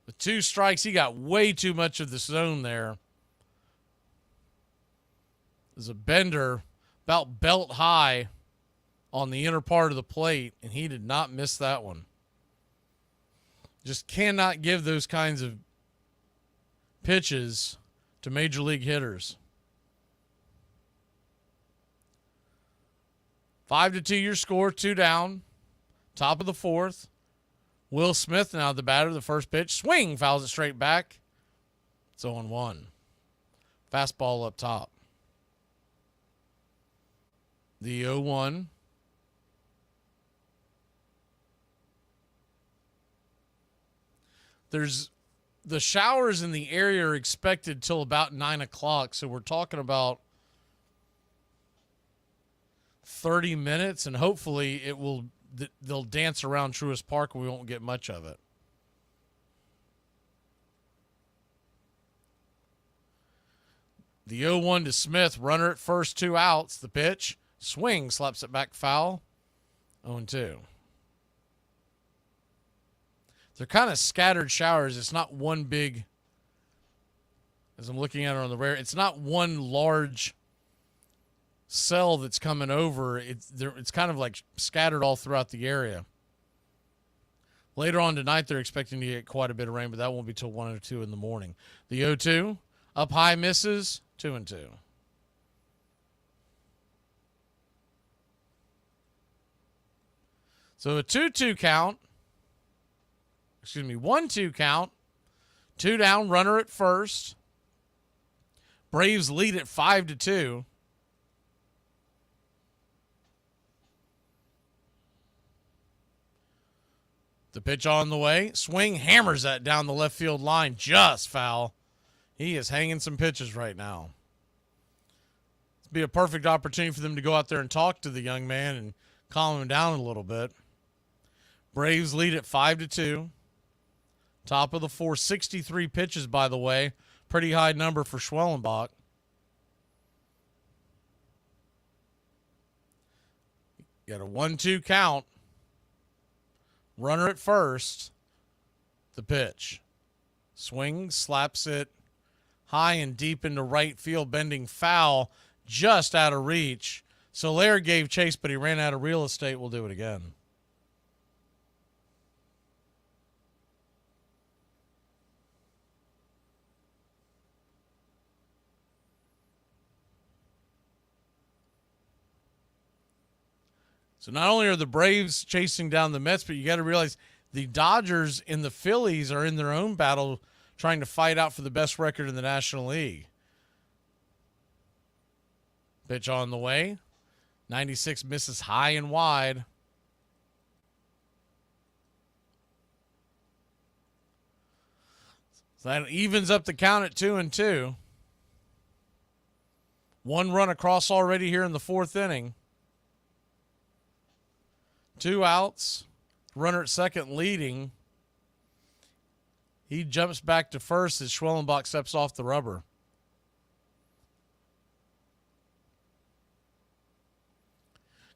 With 2 strikes, he got way too much of the zone there. There's a bender about belt high on the inner part of the plate, and he did not miss that one. Just cannot give those kinds of pitches to major league hitters. 5-2 your score, 2 down. Top of the fourth. Will Smith now the batter, the first pitch. Swing, fouls it straight back. It's 0-1. Fastball up top. The 0-1. There's the showers in the area are expected till about 9 o'clock. So we're talking about 30 minutes, and hopefully they'll dance around Truist Park and we won't get much of it. The 0-1 to Smith, runner at first, 2 outs. The pitch. Swing, slaps it back foul. 0-2. They're kind of scattered showers. It's not one big, as I'm looking at it on the rare, it's not one large cell that's coming over. It's kind of like scattered all throughout the area. Later on tonight, they're expecting to get quite a bit of rain, but that won't be till 1 or 2 in the morning. The 0-2, up high, misses, 2-2. So a 2-2 count. 1-2 count. 2 down, runner at first. Braves lead at 5-2. The pitch on the way. Swing, hammers that down the left field line. Just foul. He is hanging some pitches right now. It'd be a perfect opportunity for them to go out there and talk to the young man and calm him down a little bit. Braves lead at 5-2. Top of the 463 pitches, by the way. Pretty high number for Schwellenbach. Got a 1-2 count. Runner at first. The pitch. Swings, slaps it high and deep into right field, bending foul, just out of reach. Soler gave chase, but he ran out of real estate. We'll do it again. So not only are the Braves chasing down the Mets, but you got to realize the Dodgers and the Phillies are in their own battle trying to fight out for the best record in the National League. Pitch on the way. 96 misses high and wide. So that evens up the count at 2-2. One run across already here in the fourth inning. 2 outs. Runner at second leading. He jumps back to first as Schwellenbach steps off the rubber.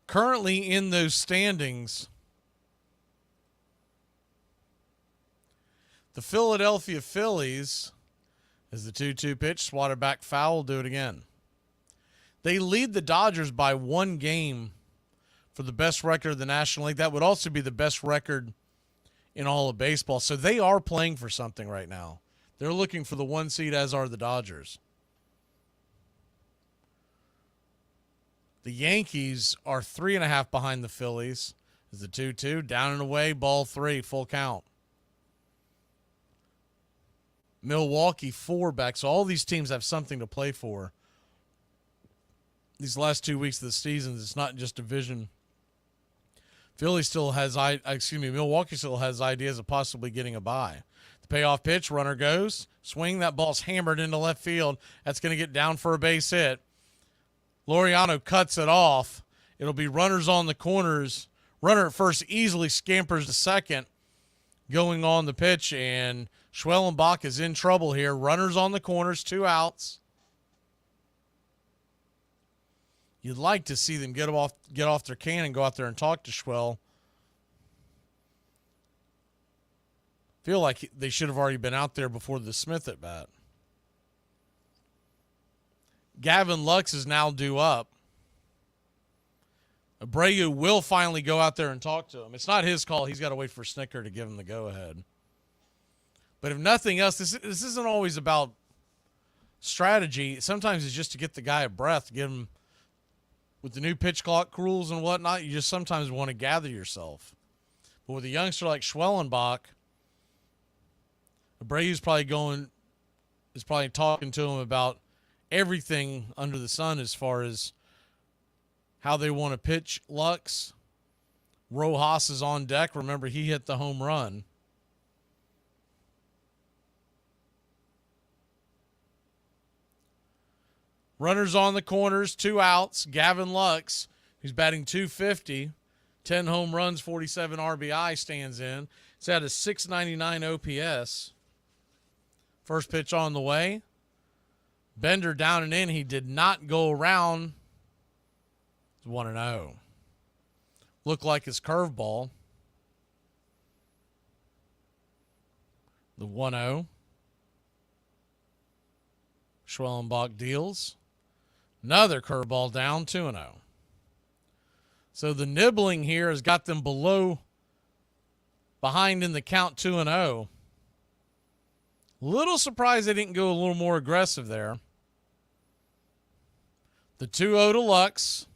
Currently in those standings, the Philadelphia Phillies, as the 2-2 pitch, swatted back foul, will do it again. They lead the Dodgers by 1 game for the best record of the National League. That would also be the best record in all of baseball. So they are playing for something right now. They're looking for the 1 seed, as are the Dodgers. The Yankees are 3.5 behind the Phillies. Is the 2-2 down and away, ball 3, full count. Milwaukee 4 back. So all these teams have something to play for. These last 2 weeks of the season, it's not just division. Milwaukee still has ideas of possibly getting a bye. The payoff pitch, runner goes, swing, that ball's hammered into left field. That's going to get down for a base hit. Laureano cuts it off. It'll be runners on the corners. Runner at first easily scampers to second going on the pitch, and Schwellenbach is in trouble here. Runners on the corners, 2 outs. You'd like to see them get off their can and go out there and talk to Schwell. Feel like they should have already been out there before the Smith at bat. Gavin Lux is now due up. Abreu will finally go out there and talk to him. It's not his call. He's got to wait for Snicker to give him the go-ahead. But if nothing else, this isn't always about strategy. Sometimes it's just to get the guy a breath, get him. With the new pitch clock rules and whatnot, you just sometimes want to gather yourself. But with a youngster like Schwellenbach, Abreu's probably talking to him about everything under the sun as far as how they want to pitch Lux. Rojas is on deck. Remember, he hit the home run. Runners on the corners, 2 outs. Gavin Lux, who's batting .250, 10 home runs, 47 RBI, stands in. It's at a .699 OPS. First pitch on the way. Bender down and in. He did not go around. It's 1-0. Looked like his curveball. The 1-0. Schwellenbach deals. Another curveball down, 2-0. So the nibbling here has got them behind in the count, 2-0. Little surprised they didn't go a little more aggressive there. The 2-0 to Lux.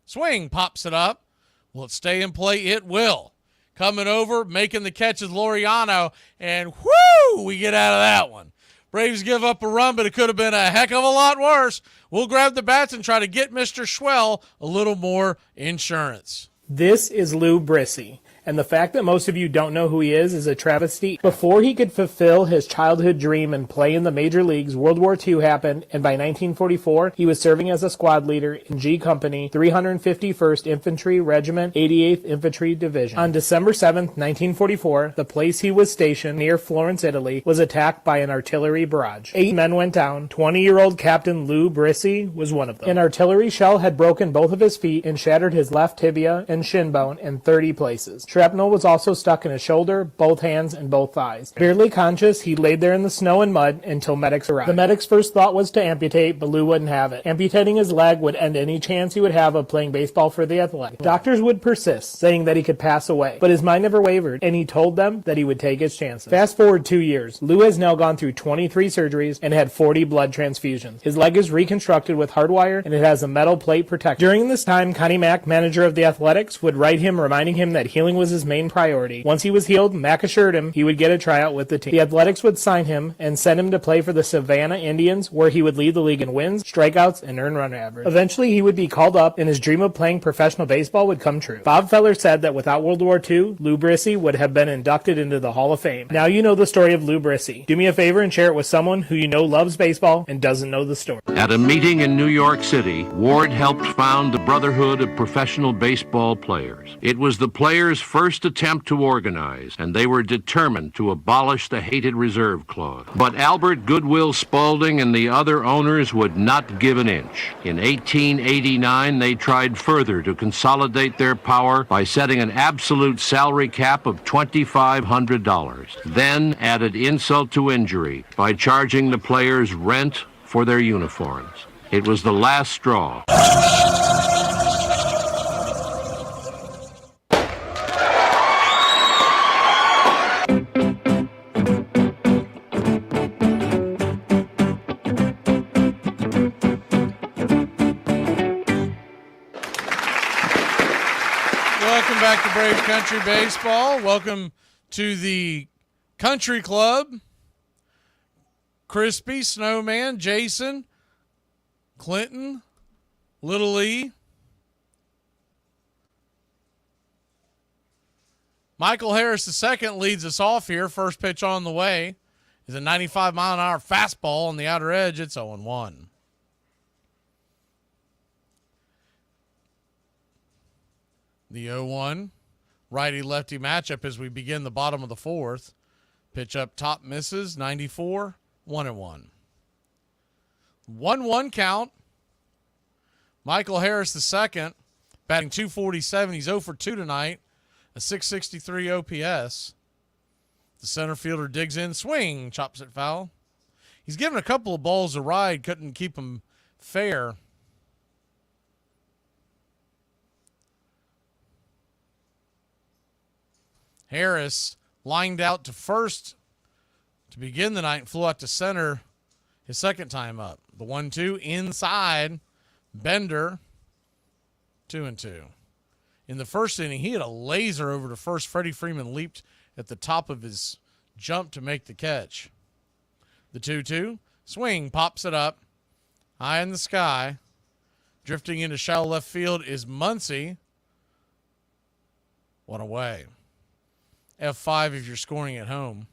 Swing, pops it up. Will it stay in play? It will. Coming over, making the catch is Laureano, and whoo, we get out of that one. Braves give up a run, but it could have been a heck of a lot worse. We'll grab the bats and try to get Mr. Schwell a little more insurance. This is Lou Brissy, And the fact that most of you don't know who he is a travesty. Before he could fulfill his childhood dream and play in the major leagues, World War II happened, and by 1944, he was serving as a squad leader in G Company, 351st Infantry Regiment, 88th Infantry Division. On December 7th, 1944, the place he was stationed, near Florence, Italy, was attacked by an artillery barrage. 8 men went down. 20-year-old Captain Lou Brissy was one of them. An artillery shell had broken both of his feet and shattered his left tibia and shin bone in 30 places. Shrapnel was also stuck in his shoulder, both hands, and both thighs. Barely conscious, he laid there in the snow and mud until medics arrived. The medics' first thought was to amputate, but Lou wouldn't have it. Amputating his leg would end any chance he would have of playing baseball for the Athletics. Doctors would persist, saying that he could pass away, but his mind never wavered, and he told them that he would take his chances. Fast forward 2 years. Lou has now gone through 23 surgeries and had 40 blood transfusions. His leg is reconstructed with hardwire, and it has a metal plate protector. During this time, Connie Mack, manager of the Athletics, would write him reminding him that healing was his main priority. Once he was healed, Mack assured him he would get a tryout with the team. The Athletics would sign him and send him to play for the Savannah Indians, where he would lead the league in wins, strikeouts, and earned run average. Eventually, he would be called up, and his dream of playing professional baseball would come true. Bob Feller said that without World War II, Lou Brissy would have been inducted into the Hall of Fame. Now you know the story of Lou Brissy. Do me a favor and share it with someone who you know loves baseball and doesn't know the story. At a meeting in New York City, Ward helped found the Brotherhood of Professional Baseball Players. It was the players' first attempt to organize, and they were determined to abolish the hated reserve clause. But Albert Goodwill Spaulding and the other owners would not give an inch. In 1889, they tried further to consolidate their power by setting an absolute salary cap of $2,500. Then added insult to injury by charging the players rent for their uniforms. It was the last straw. Welcome back to Braves Country Baseball. Welcome to the Country Club. Crispy, Snowman, Jason, Clinton, Little E. Michael Harris II leads us off here. First pitch on the way is a 95-mile-an-hour fastball on the outer edge. It's 0-1. The 0-1 righty-lefty matchup as we begin the bottom of the fourth. Pitch up top misses, 94, 1-1. 1-1 count. Michael Harris II batting .247. He's 0 for 2 tonight. A .663 OPS. The center fielder digs in, swing, chops it foul. He's given a couple of balls a ride, couldn't keep them fair. Harris lined out to first to begin the night and flew out to center his second time up. The 1-2 inside. Bender, 2-2. In the first inning, he had a laser over to first. Freddie Freeman leaped at the top of his jump to make the catch. The 2-2, swing, pops it up, high in the sky. Drifting into shallow left field is Muncy. What a way. F5 if you're scoring at home.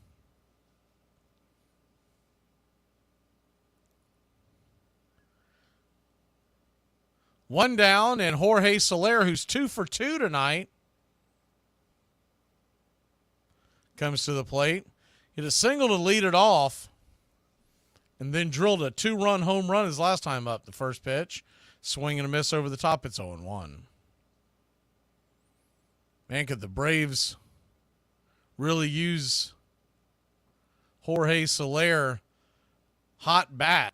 One down, and Jorge Soler, who's 2 for 2 tonight, comes to the plate. Hit a single to lead it off, and then drilled a 2-run home run his last time up. The first pitch, swing and a miss over the top. It's 0-1. Man, could the Braves really use Jorge Soler hot bat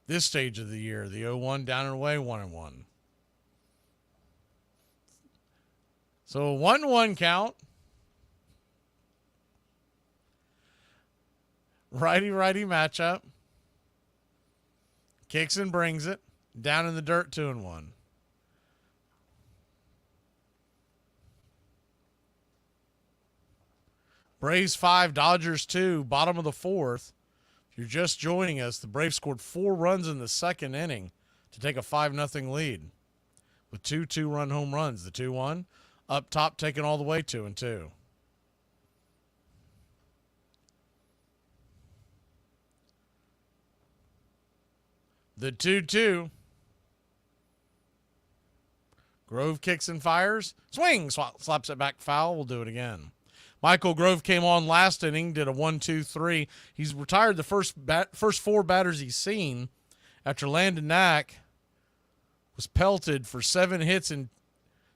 this stage of the year? The 0-1 down and away, 1-1. So a 1-1 count. Righty-righty matchup. Kicks and brings it. Down in the dirt, 2-1. Braves 5, Dodgers 2, bottom of the fourth. If you're just joining us, the Braves scored 4 runs in the second inning to take a 5-0 lead with 2 2-run home runs. The 2-1 Up top, taken all the way 2-2. The 2-2. Grove kicks and fires. Swing! Slaps it back foul. We'll do it again. Michael Grove came on last inning, did a 1-2-3. He's retired the first 4 batters he's seen after Landon Knack was pelted for 7 hits in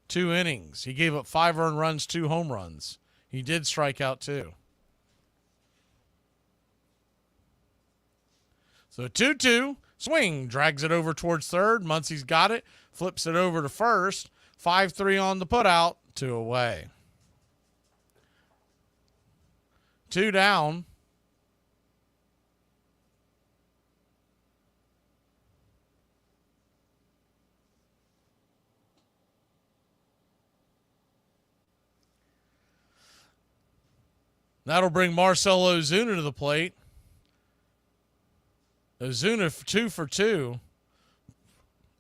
2 innings. He gave up 5 earned runs, 2 home runs. He did strike out 2. So 2-2. Swing, drags it over towards third. Muncie's got it, flips it over to first. 5-3 on the putout, 2 away. 2 down. That'll bring Marcell Ozuna to the plate. Ozuna 2 for 2,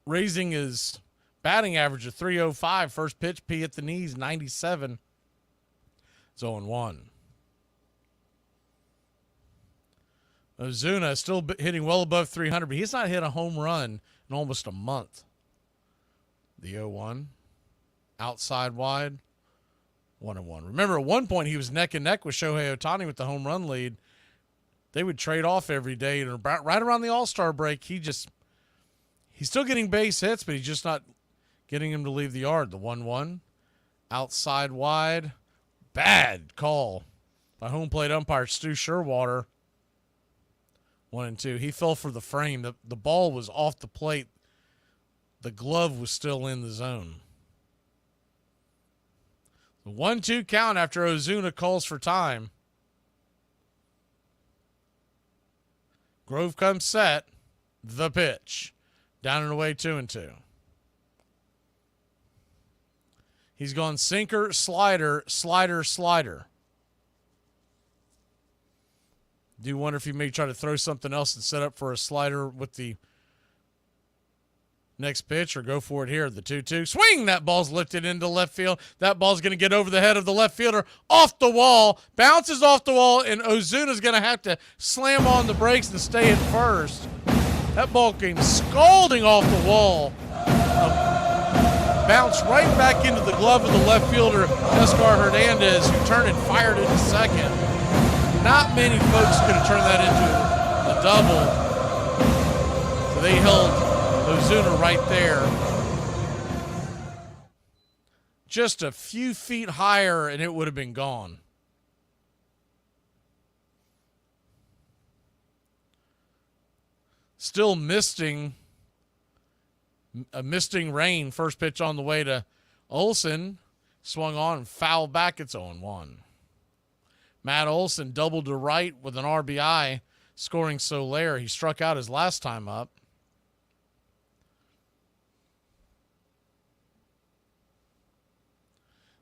raising his batting average of .305. First pitch, P at the knees, 97. It's 0-1. Ozuna still hitting well above 300, but he's not hit a home run in almost a month. The 0-1. Outside wide. 1-1. Remember, at one point he was neck and neck with Shohei Ohtani with the home run lead. They would trade off every day, and right around the All-Star break, he's still getting base hits, but he's just not getting him to leave the yard. The 1-1, outside wide, bad call by home plate umpire Stu Sherwater. 1-2. He fell for the frame. The ball was off the plate. The glove was still in the zone. The 1-2 count after Ozuna calls for time. Grove comes set. The pitch. Down and away 2-2. He's gone sinker, slider, slider, slider. Do you wonder if he may try to throw something else and set up for a slider with the next pitch, or go for it here? The 2-2. Swing! That ball's lifted into left field. That ball's going to get over the head of the left fielder. Off the wall. Bounces off the wall, and Ozuna's going to have to slam on the brakes and stay at first. That ball came scalding off the wall. Bounced right back into the glove of the left fielder, Escar Hernandez, who turned and fired it to second. Not many folks could have turned that into a double. So they held Ozuna right there. Just a few feet higher and it would have been gone. Still misting rain. First pitch on the way to Olsen. Swung on and fouled back. It's 0-1. Matt Olsen doubled to right with an RBI, scoring Soler. He struck out his last time up.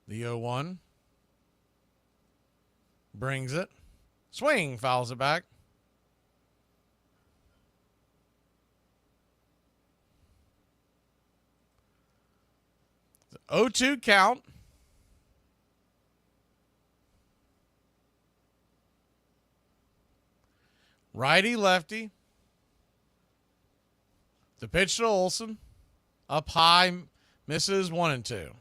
The 0-1. Brings it. Swing, fouls it back. The 0-2 count. Righty, lefty. The pitch to Olsen. Up high, misses 1-2.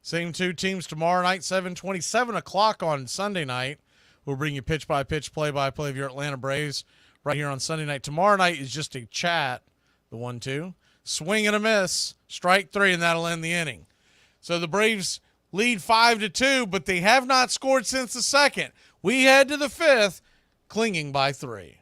Same two teams tomorrow night, 7:20, 7 o'clock on Sunday night. We'll bring you pitch-by-pitch, play-by-play of your Atlanta Braves right here on Sunday night. Tomorrow night is just a chat, the 1-2. Swing and a miss, strike 3, and that'll end the inning. So the Braves lead 5-2, but they have not scored since the second. We head to the 5th, clinging by 3.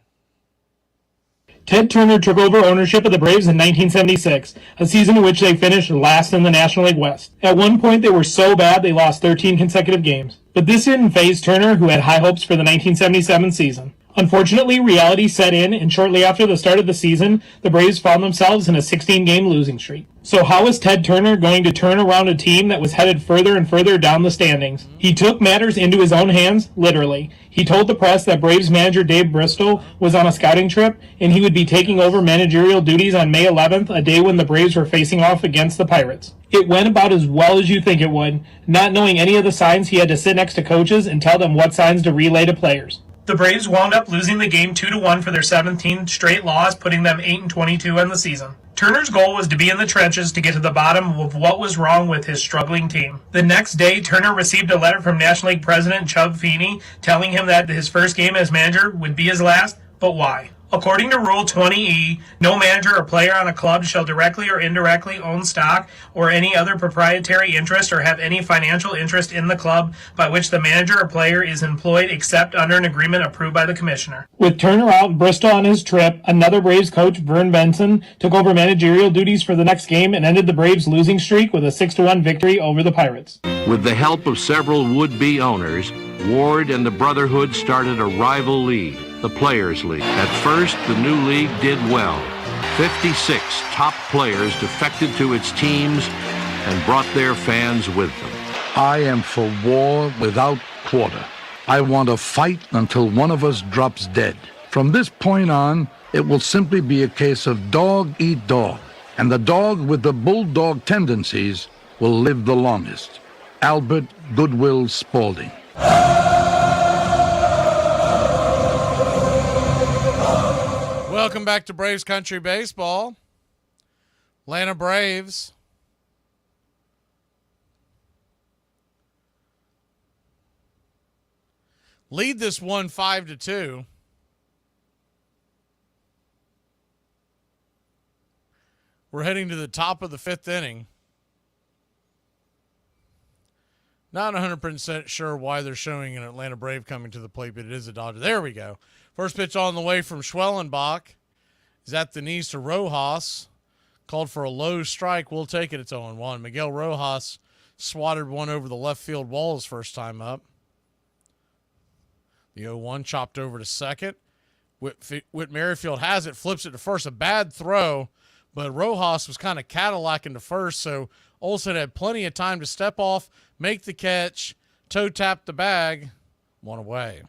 Ted Turner took over ownership of the Braves in 1976, a season in which they finished last in the National League West. At one point, they were so bad they lost 13 consecutive games. But this didn't faze Turner, who had high hopes for the 1977 season. Unfortunately, reality set in, and shortly after the start of the season, the Braves found themselves in a 16-game losing streak. So how is Ted Turner going to turn around a team that was headed further and further down the standings? He took matters into his own hands, literally. He told the press that Braves manager Dave Bristol was on a scouting trip, and he would be taking over managerial duties on May 11th, a day when the Braves were facing off against the Pirates. It went about as well as you think it would. Not knowing any of the signs, he had to sit next to coaches and tell them what signs to relay to players. The Braves wound up losing the game 2-1 for their 17th straight loss, putting them 8-22 in the season. Turner's goal was to be in the trenches to get to the bottom of what was wrong with his struggling team. The next day, Turner received a letter from National League President Chub Feeney telling him that his first game as manager would be his last, but why? According to Rule 20E, no manager or player on a club shall directly or indirectly own stock or any other proprietary interest or have any financial interest in the club by which the manager or player is employed except under an agreement approved by the commissioner. With Turner out and Bristol on his trip, another Braves coach, Vern Benson, took over managerial duties for the next game and ended the Braves' losing streak with a 6-1 victory over the Pirates. With the help of several would-be owners, Ward and the Brotherhood started a rival league, the Players League. At first, the new league did well. 56 top players defected to its teams and brought their fans with them. I am for war without quarter. I want to fight until one of us drops dead. From this point on, it will simply be a case of dog eat dog, and the dog with the bulldog tendencies will live the longest. Albert Goodwill Spaulding. Welcome back to Braves Country Baseball. Atlanta Braves lead this one 5-2. We're heading to the top of the fifth inning. Not 100% sure why they're showing an Atlanta Brave coming to the plate, but it is a Dodger. There we go. First pitch on the way from Schwellenbach is at the knees to Rojas. Called for a low strike. We'll take it. It's 0-1. Miguel Rojas swatted one over the left field wall his first time up. The 0-1 chopped over to second. Whit Merrifield has it, flips it to first. A bad throw, but Rojas was kind of Cadillacing to first, so Olsen had plenty of time to step off, make the catch, toe tap the bag, one away.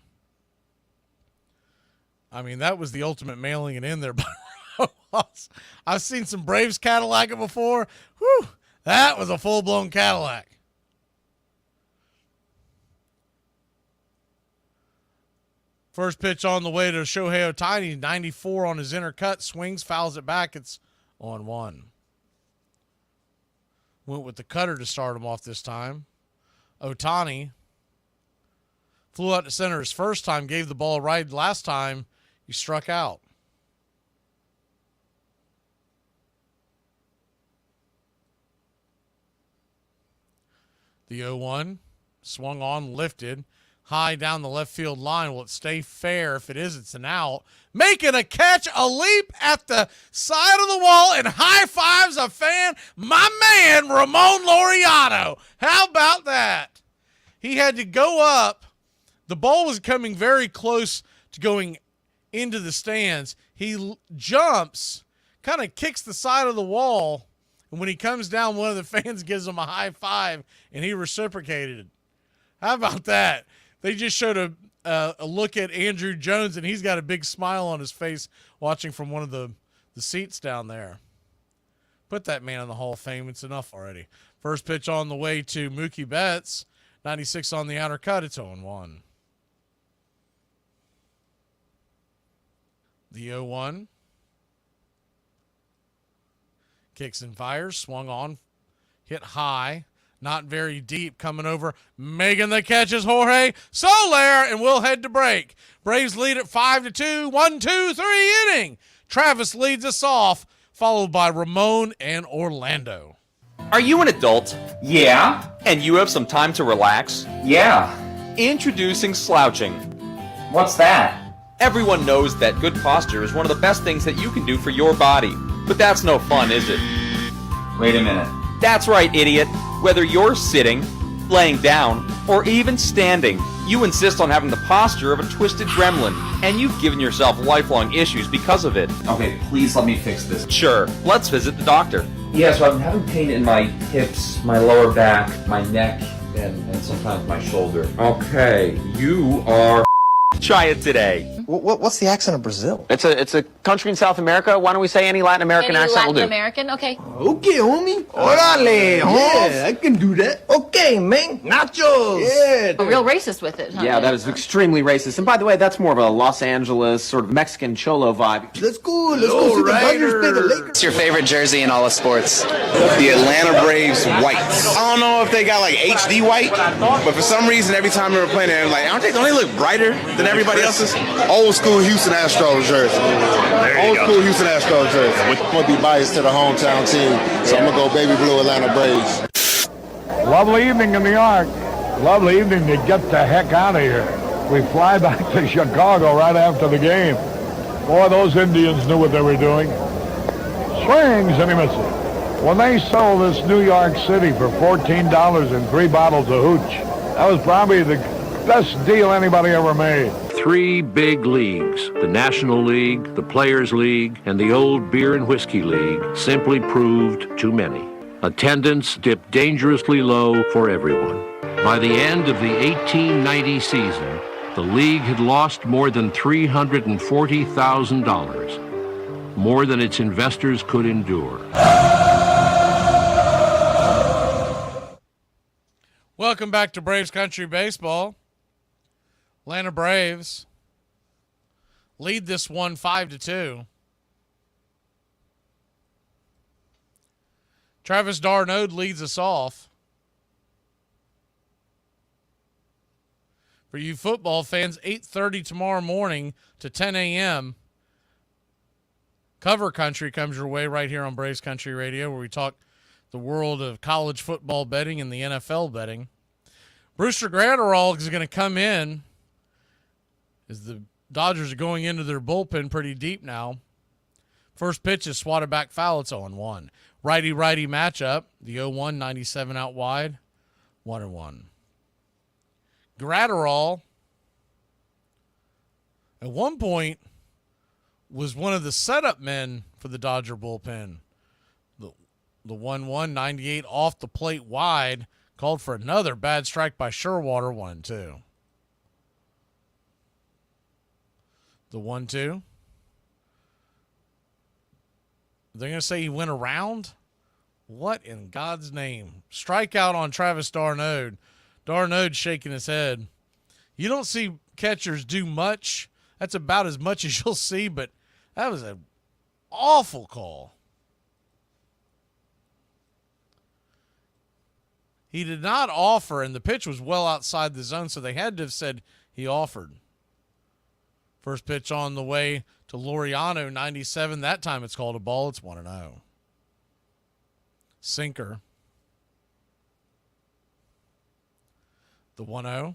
I mean, that was the ultimate mailing it in there by Rojas. I've seen some Braves Cadillacing before. Whew, that was a full-blown Cadillac. First pitch on the way to Shohei Ohtani, 94 on his inner cut, swings, fouls it back. It's 0-1. Went with the cutter to start him off this time. Ohtani flew out to center his first time, gave the ball a ride last time. He struck out. The 0-1 swung on, lifted. High down the left field line. Will it stay fair? If it is, it's an out. Making a catch, a leap at the side of the wall, and high fives a fan. My man, Ramon Laureano. How about that? He had to go up. The ball was coming very close to going into the stands. He jumps, kind of kicks the side of the wall, and when he comes down, one of the fans gives him a high five, and he reciprocated. How about that? They just showed a look at Andrew Jones, and he's got a big smile on his face watching from one of the seats down there. Put that man in the Hall of Fame. It's enough already. First pitch on the way to Mookie Betts. 96 on the outer cut. It's 0-1. The 0-1. Kicks and fires. Swung on. Hit high. Not very deep, coming over, making the catches, Jorge Soler, and we'll head to break. Braves lead at 5-2, 1-2-3 inning. Travis leads us off, followed by Ramon and Orlando. Are you an adult? Yeah. And you have some time to relax? Yeah. Introducing slouching. What's that? Everyone knows that good posture is one of the best things that you can do for your body. But that's no fun, is it? Wait a minute. That's right, idiot. Whether you're sitting, laying down, or even standing. You insist on having the posture of a twisted gremlin, and you've given yourself lifelong issues because of it. Okay, please let me fix this. Sure, let's visit the doctor. Yeah, so I'm having pain in my hips, my lower back, my neck, and sometimes my shoulder. Okay, you are... Try it today. What's the accent of Brazil? It's a country in South America. Why don't we say any Latin American accent will do? American, okay. Okay, homie. Orale, yeah, I can do that. Okay, man. Nachos. Yeah. A real racist with it, huh? Yeah, that is extremely racist. And by the way, that's more of a Los Angeles sort of Mexican cholo vibe. Let's go. Let's go see the Dodgers play the Lakers. What's your favorite jersey in all of sports? The Atlanta Braves whites. I don't know if they got like HD white, but for some reason every time they were playing, they're like, don't they look brighter than everybody else's? Old school Houston Astros jersey. Old school Houston Astros jersey. I'm going to be biased to the hometown team, so I'm going to go baby blue Atlanta Braves. Lovely evening in New York. Lovely evening to get the heck out of here. We fly back to Chicago right after the game. Boy, those Indians knew what they were doing. Swings and he misses. When they sold this New York City for $14 and 3 bottles of hooch, that was probably the best deal anybody ever made. 3 big leagues, the National League, the Players League, and the Old Beer and Whiskey League, simply proved too many. Attendance dipped dangerously low for everyone. By the end of the 1890 season, the league had lost more than $340,000, more than its investors could endure. Welcome back to Braves Country Baseball. Atlanta Braves lead this one 5-2. Travis d'Arnaud leads us off. For you football fans, 8:30 tomorrow morning to 10 a.m., Cover Country comes your way right here on Braves Country Radio, where we talk the world of college football betting and the NFL betting. Brewster Gratterall is going to come in as the Dodgers are going into their bullpen pretty deep now. First pitch is swatted back foul. It's 0-1. Righty-righty matchup. The 0-1, 97 out wide. 1-1. Gratterall, at one point, was one of the setup men for the Dodger bullpen. The 1-1, 98 off the plate wide. Called for another bad strike by Sherwater, 1-2. The 1-2. They're going to say he went around? What in God's name? Strikeout on Travis d'Arnaud. D'Arnaud shaking his head. You don't see catchers do much. That's about as much as you'll see, but that was an awful call. He did not offer, and the pitch was well outside the zone, so they had to have said he offered. First pitch on the way to Laureano, 97. That time it's called a ball. It's 1-0. Sinker. The 1-0.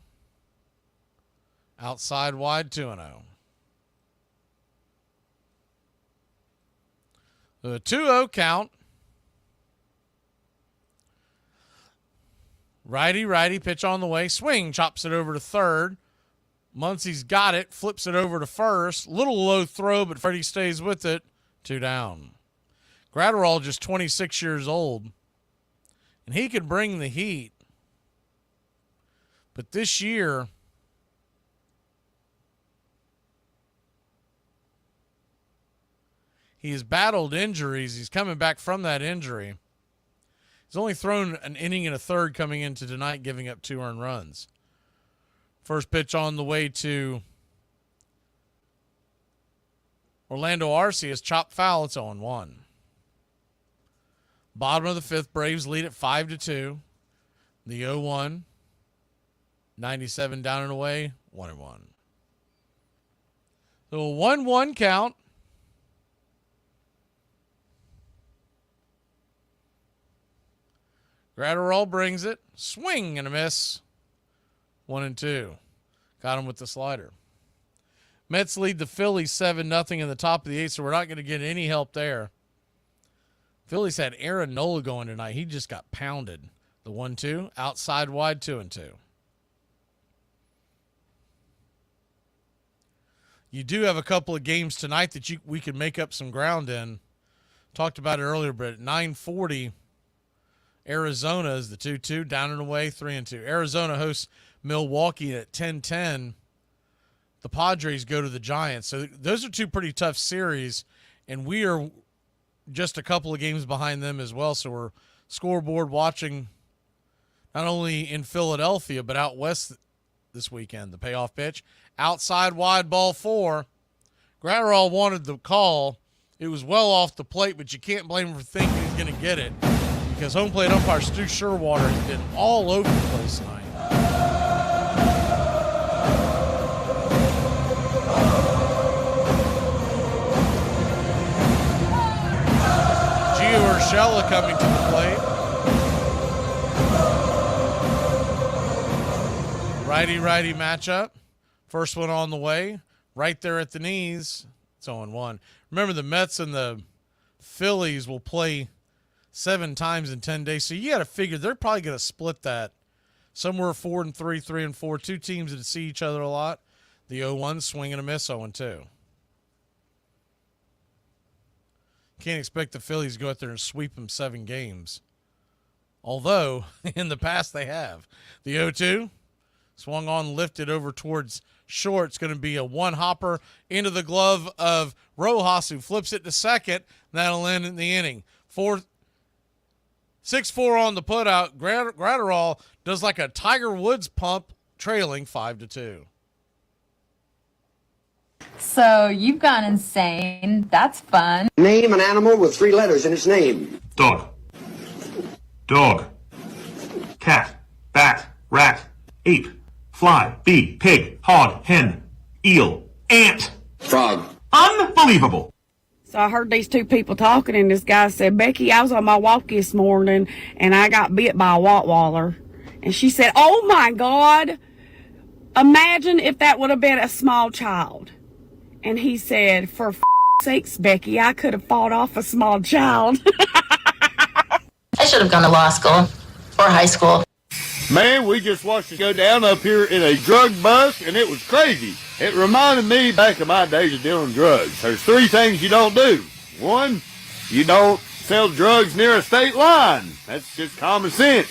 Outside wide, 2-0. The 2-0 count. Righty, pitch on the way. Swing, chops it over to third. Muncie's got it, flips it over to first. Little low throw, but Freddie stays with it. 2 down. Gratterall just 26 years old, and he could bring the heat. But this year, he has battled injuries. He's coming back from that injury. He's only thrown an inning and a third coming into tonight, giving up 2 earned runs. First pitch on the way to Orlando Arcius. Chopped foul. It's 0-1. Bottom of the 5th, Braves lead at 5-2. The 0-1. 97 down and away. 1-1. So a 1-1 count. Gratterall brings it. Swing and a miss. 1-2. Got him with the slider. Mets lead the Phillies 7-0 in the top of the 8th, so we're not going to get any help there. Phillies had Aaron Nola going tonight. He just got pounded. The 1-2, outside wide, 2-2. You do have a couple of games tonight that we can make up some ground in. Talked about it earlier, but at 9:40, Arizona is the 2-2, down and away, 3-2. Arizona hosts Milwaukee at 10:10. The Padres go to the Giants. So those are two pretty tough series, and we are just a couple of games behind them as well. So we're scoreboard watching not only in Philadelphia, but out west this weekend. The payoff pitch, outside wide, ball 4. Gratterall wanted the call. It was well off the plate, but you can't blame him for thinking he's going to get it because home plate umpire Stu Sherwater has been all over the place tonight. Gio Urshela coming to the plate. Righty-righty matchup. First one on the way. Right there at the knees. It's 0-1. Remember, the Mets and the Phillies will play 7 times in 10 days. So you got to figure they're probably going to split that somewhere 4-3, 3-4. Two teams that see each other a lot. The 0-1, swing and a miss, 0-2. Can't expect the Phillies to go out there and sweep them 7 games. Although, in the past they have. The 0-2, swung on, lifted over towards short. It's going to be a one-hopper into the glove of Rojas, who flips it to second. That'll end in the inning. 6-4 on the putout. Gratterall does like a Tiger Woods pump, trailing 5-2. So you've gone insane. That's fun. Name an animal with 3 letters in its name. Dog. Dog. Cat. Bat. Rat. Ape. Fly. Bee. Pig. Hog. Hen. Eel. Ant. Frog. Unbelievable. So I heard these 2 people talking, and this guy said, Becky, I was on my walk this morning, and I got bit by a Rottweiler. And she said, oh, my God, imagine if that would have been a small child. And he said, for sakes, Becky, I could have fought off a small child. I should have gone to law school or high school. Man, we just watched it go down up here in a drug bust, and it was crazy. It reminded me back of my days of dealing drugs. There's 3 things you don't do. 1, you don't sell drugs near a state line. That's just common sense.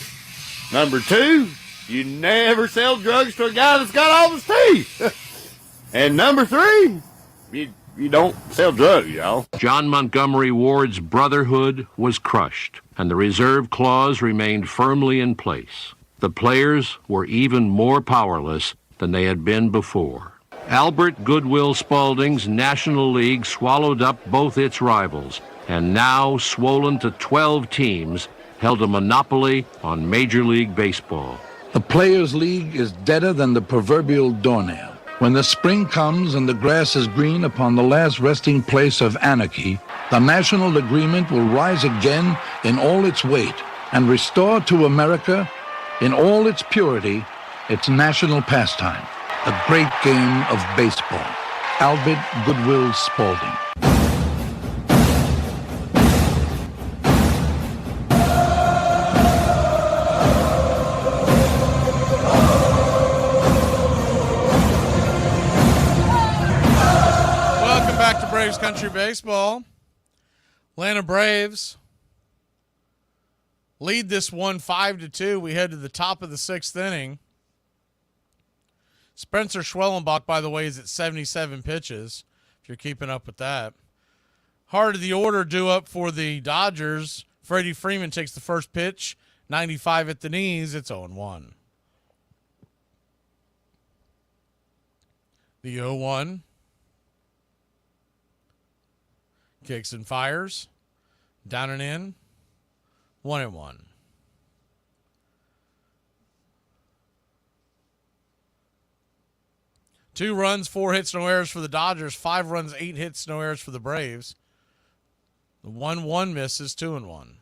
Number 2, you never sell drugs to a guy that's got all his teeth. And number 3, you don't sell drugs, y'all. John Montgomery Ward's brotherhood was crushed, and the reserve clause remained firmly in place. The players were even more powerless than they had been before. Albert Goodwill Spaulding's National League swallowed up both its rivals, and now, swollen to 12 teams, held a monopoly on Major League Baseball. The Players' League is deader than the proverbial doornail. When the spring comes and the grass is green upon the last resting place of anarchy, the national agreement will rise again in all its weight and restore to America, in all its purity, its national pastime, a great game of baseball. Albert Goodwill Spaulding. Welcome back to Braves Country Baseball. Atlanta Braves lead this one 5-2. We head to the top of the 6th inning. Spencer Schwellenbach, by the way, is at 77 pitches, if you're keeping up with that. Heart of the order due up for the Dodgers. Freddie Freeman takes the first pitch, 95 at the knees. It's 0-1. The 0-1. Kicks and fires. Down and in. 1-1. Two runs, 4 hits, no errors for the Dodgers. 5 runs, 8 hits, no errors for the Braves. The 1-1 misses, 2-1.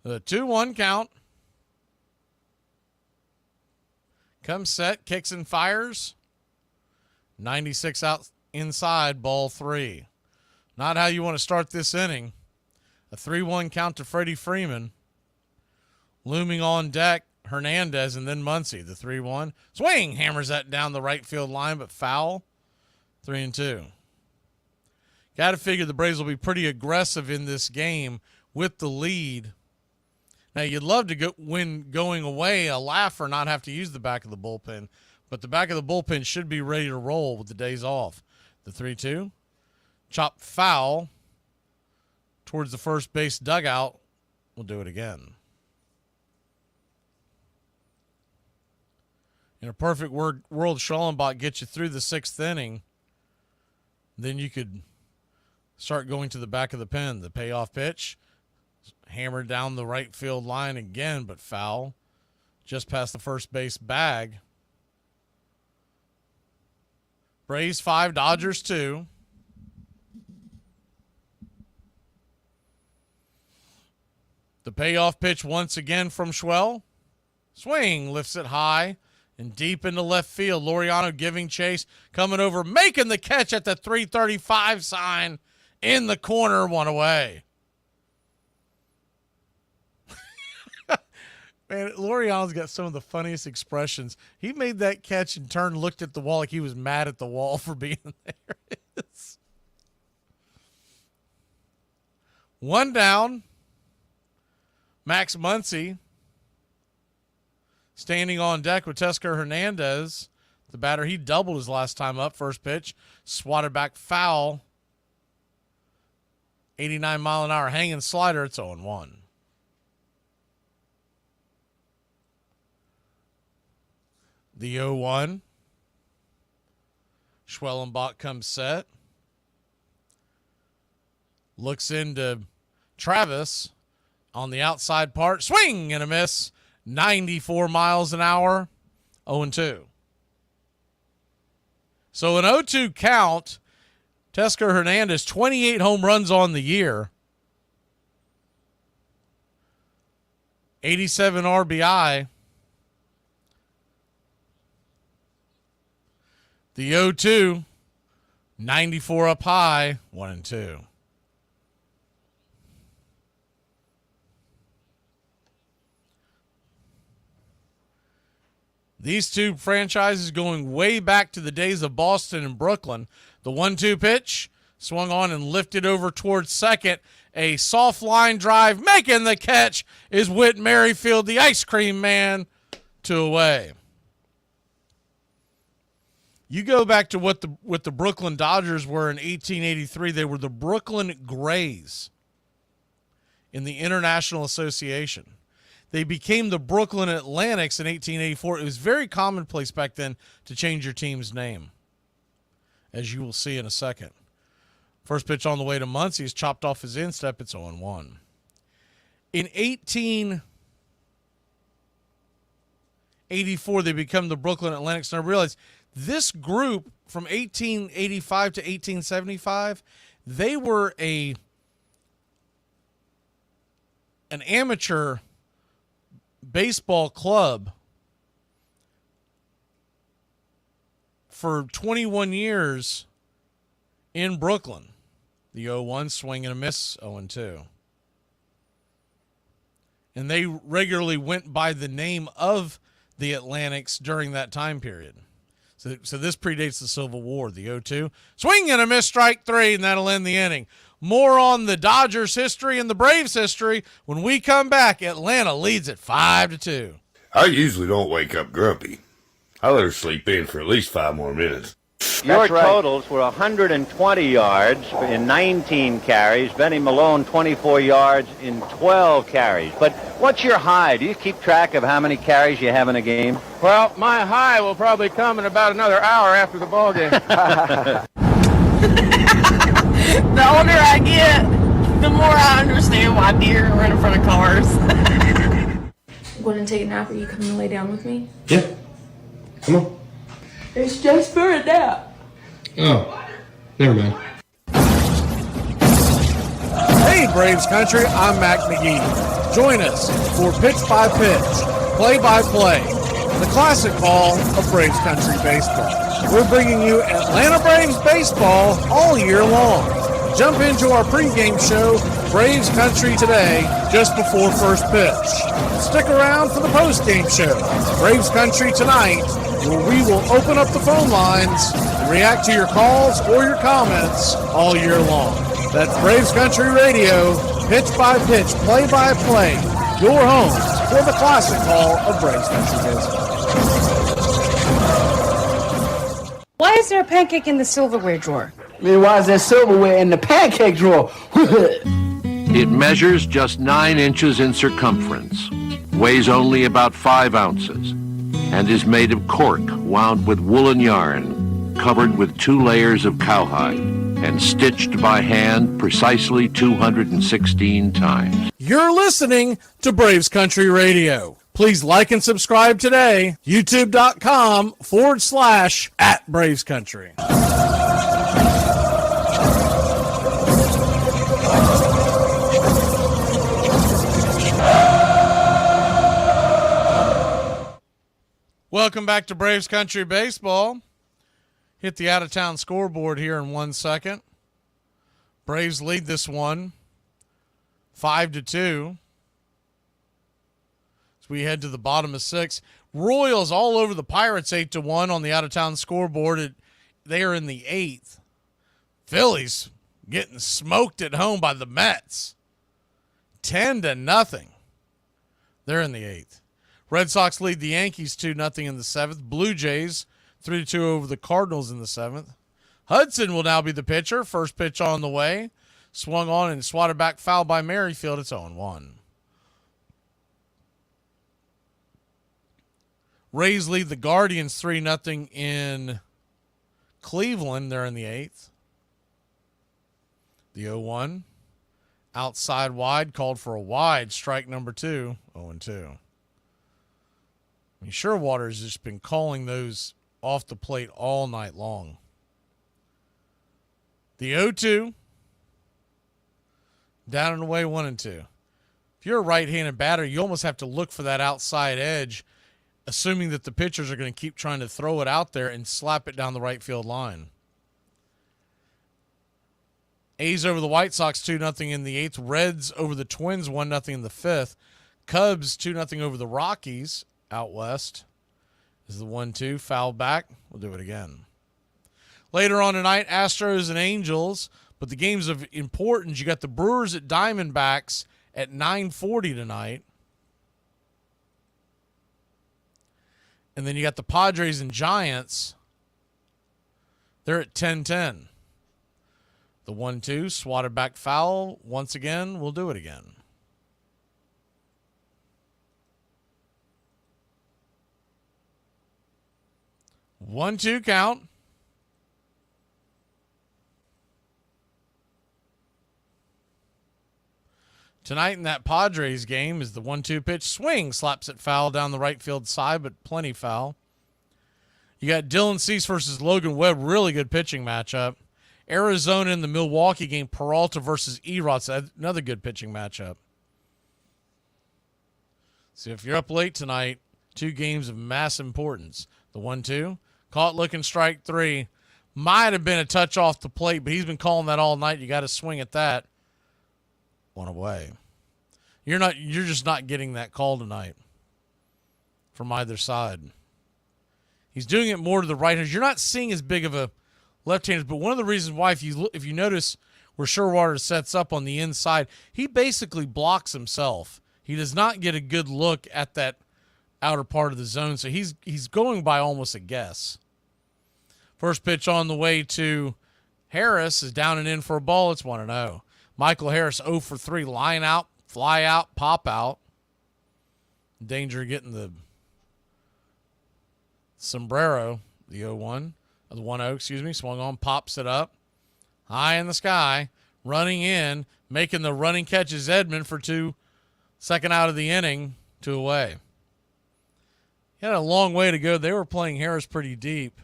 The 2-1 count. Comes set, kicks and fires. 96 out inside, ball 3. Not how you want to start this inning. A 3-1 count to Freddie Freeman. Looming on deck, Hernandez and then Muncy. The 3-1. Swing! Hammers that down the right field line, but foul. 3-2. Got to figure the Braves will be pretty aggressive in this game with the lead. Now, you'd love to win going away, a laugh, or not have to use the back of the bullpen. But the back of the bullpen should be ready to roll with the days off. The 3-2. Chop foul towards the first base dugout. We'll do it again. In a perfect world, Schallenbach gets you through the 6th inning. Then you could start going to the back of the pen. The payoff pitch. Hammered down the right field line again, but foul. Just past the first base bag. Braves 5, Dodgers 2. The payoff pitch once again from Schwell. Swing, lifts it high and deep into left field. Laureano giving chase, coming over, making the catch at the 335 sign in the corner, 1 away. Man, Laureano's got some of the funniest expressions. He made that catch and turned, looked at the wall like he was mad at the wall for being there. 1 down. Max Muncy standing on deck with Teoscar Hernandez. The batter, he doubled his last time up. First pitch, swatted back foul. 89-mile-an-hour hanging slider. It's 0-1. The 0-1. Schallenbach comes set. Looks into Travis on the outside part. Swing and a miss. 94 miles an hour. 0-2. So an 0-2 count. Teoscar Hernandez, 28 home runs on the year. 87 RBI. The 0-2, 94 up high, 1-2. These two franchises going way back to the days of Boston and Brooklyn. The 1-2 pitch, swung on and lifted over towards second. A soft line drive, making the catch is Whit Merrifield, the ice cream man, 2 away. You go back to what the Brooklyn Dodgers were in 1883. They were the Brooklyn Grays in the International Association. They became the Brooklyn Atlantics in 1884. It was very commonplace back then to change your team's name, as you will see in a second. First pitch on the way to Muncy is chopped off his instep. It's 0-1. In 1884, they become the Brooklyn Atlantics. And I realized this group from 1885 to 1875, they were an amateur baseball club for 21 years in Brooklyn. The 0-1, swing and a miss, 0-2. And they regularly went by the name of the Atlantics during that time period. So this predates the Civil War. The 0-2, swing and a miss, strike 3, and that'll end the inning. More on the Dodgers history and the Braves history when we come back. Atlanta leads at 5-2. I usually don't wake up grumpy. I let her sleep in for at least 5 more minutes. Your totals were 120 yards in 19 carries. Benny Malone, 24 yards in 12 carries. But what's your high? Do you keep track of how many carries you have in a game? Well, my high will probably come in about another hour after the ball game. The older I get, the more I understand why deer run in front of cars. Want to take a nap, or you coming to lay down with me? Yeah. Come on. It's just for a nap. Oh, never mind. Hey, Braves Country, I'm Mac Magee. Join us for Pitch by Pitch, Play by Play, the classic call of Braves Country Baseball. We're bringing you Atlanta Braves baseball all year long. Jump into our pregame show, Braves Country Today, just before first pitch. Stick around for the postgame show, Braves Country Tonight, where we will open up the phone lines and react to your calls or your comments all year long. That's Braves Country Radio, pitch by pitch, play by play, your home for the classic call of Braves Country Baseball. Why is there a pancake in the silverware drawer? I mean, why is there silverware in the pancake drawer? It measures just 9 inches in circumference, weighs only about 5 ounces, and is made of cork wound with woolen yarn, covered with 2 layers of cowhide, and stitched by hand precisely 216 times. You're listening to Braves Country Radio. Please like and subscribe today. YouTube.com/@BravesCountry. Welcome back to Braves Country Baseball. Hit the out-of-town scoreboard here in 1 second. Braves lead this one 5-2. As we head to the bottom of 6. Royals all over the Pirates 8-1 on the out-of-town scoreboard. They are in the 8th. Phillies getting smoked at home by the Mets. 10-0. They're in the 8th. Red Sox lead the Yankees 2-0 in the 7th. Blue Jays 3-2 over the Cardinals in the 7th. Hudson will now be the pitcher. First pitch on the way. Swung on and swatted back foul by Merrifield. It's 0-1. Rays lead the Guardians 3-0 in Cleveland. They're in the 8th. The 0-1. Outside wide, called for a wide. Strike number 2. 0-2. I mean, Sherwater's just been calling those off the plate all night long. The 0-2. Down and away 1-2. If you're a right-handed batter, you almost have to look for that outside edge, assuming that the pitchers are going to keep trying to throw it out there and slap it down the right field line. A's over the White Sox 2-0 in the 8th. Reds over the Twins 1-0 in the 5th. Cubs 2-0 over the Rockies out west. This is the 1-2. Foul back. We'll do it again. Later on tonight, Astros and Angels. But the games of importance, you got the Brewers at Diamondbacks at 9:40 tonight. And then you got the Padres and Giants. They're at 10:10. The 1-2, swatted back foul. Once again, we'll do it again. One-two count. Tonight in that Padres game is the 1-2 pitch. Swing, slaps it foul down the right field side, but plenty foul. You got Dylan Cease versus Logan Webb. Really good pitching matchup. Arizona in the Milwaukee game. Peralta versus Erots. Another good pitching matchup. So if you're up late tonight, 2 games of mass importance. The 1-2. Caught looking strike 3. Might have been a touch off the plate, but he's been calling that all night. You got to swing at that. 1 away. You're just not getting that call tonight from either side. He's doing it more to the right hand. You're not seeing as big of a left-handed, but one of the reasons why, if you notice where Sherwater sets up on the inside, he basically blocks himself. He does not get a good look at that outer part of the zone, so he's going by almost a guess. First pitch on the way to Harris is down and in for a ball. It's 1-0. Michael Harris 0 for 3. Line out, fly out, pop out. Danger of getting the sombrero, the 0-1. The 1-0, swung on, pops it up. High in the sky, running in, making the running catches Edmund for 2. Second out of the inning, 2 away. He had a long way to go. They were playing Harris pretty deep.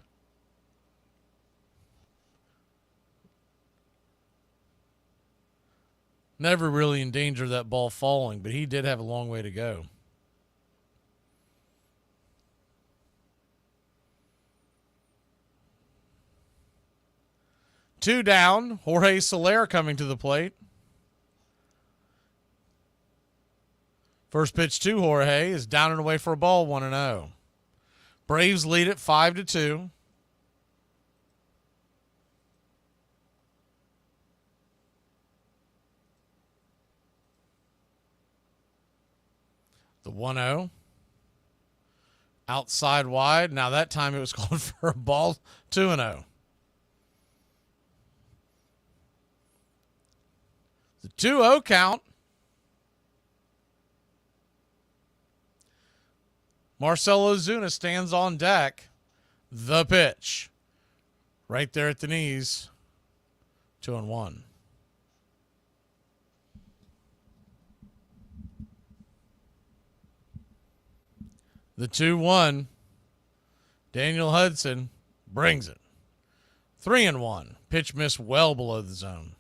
Never really in danger of that ball falling, but he did have a long way to go. 2 down. Jorge Soler coming to the plate. First pitch to Jorge is down and away for a ball, 1-0. Braves lead it 5-2. The 1-0. Outside wide. Now that time it was called for a ball, 2-0. The 2-0 count. Marcell Ozuna stands on deck. The pitch. Right there at the knees. 2-1. The 2-1. Daniel Hudson brings it. 3-1. Pitch missed well below the zone.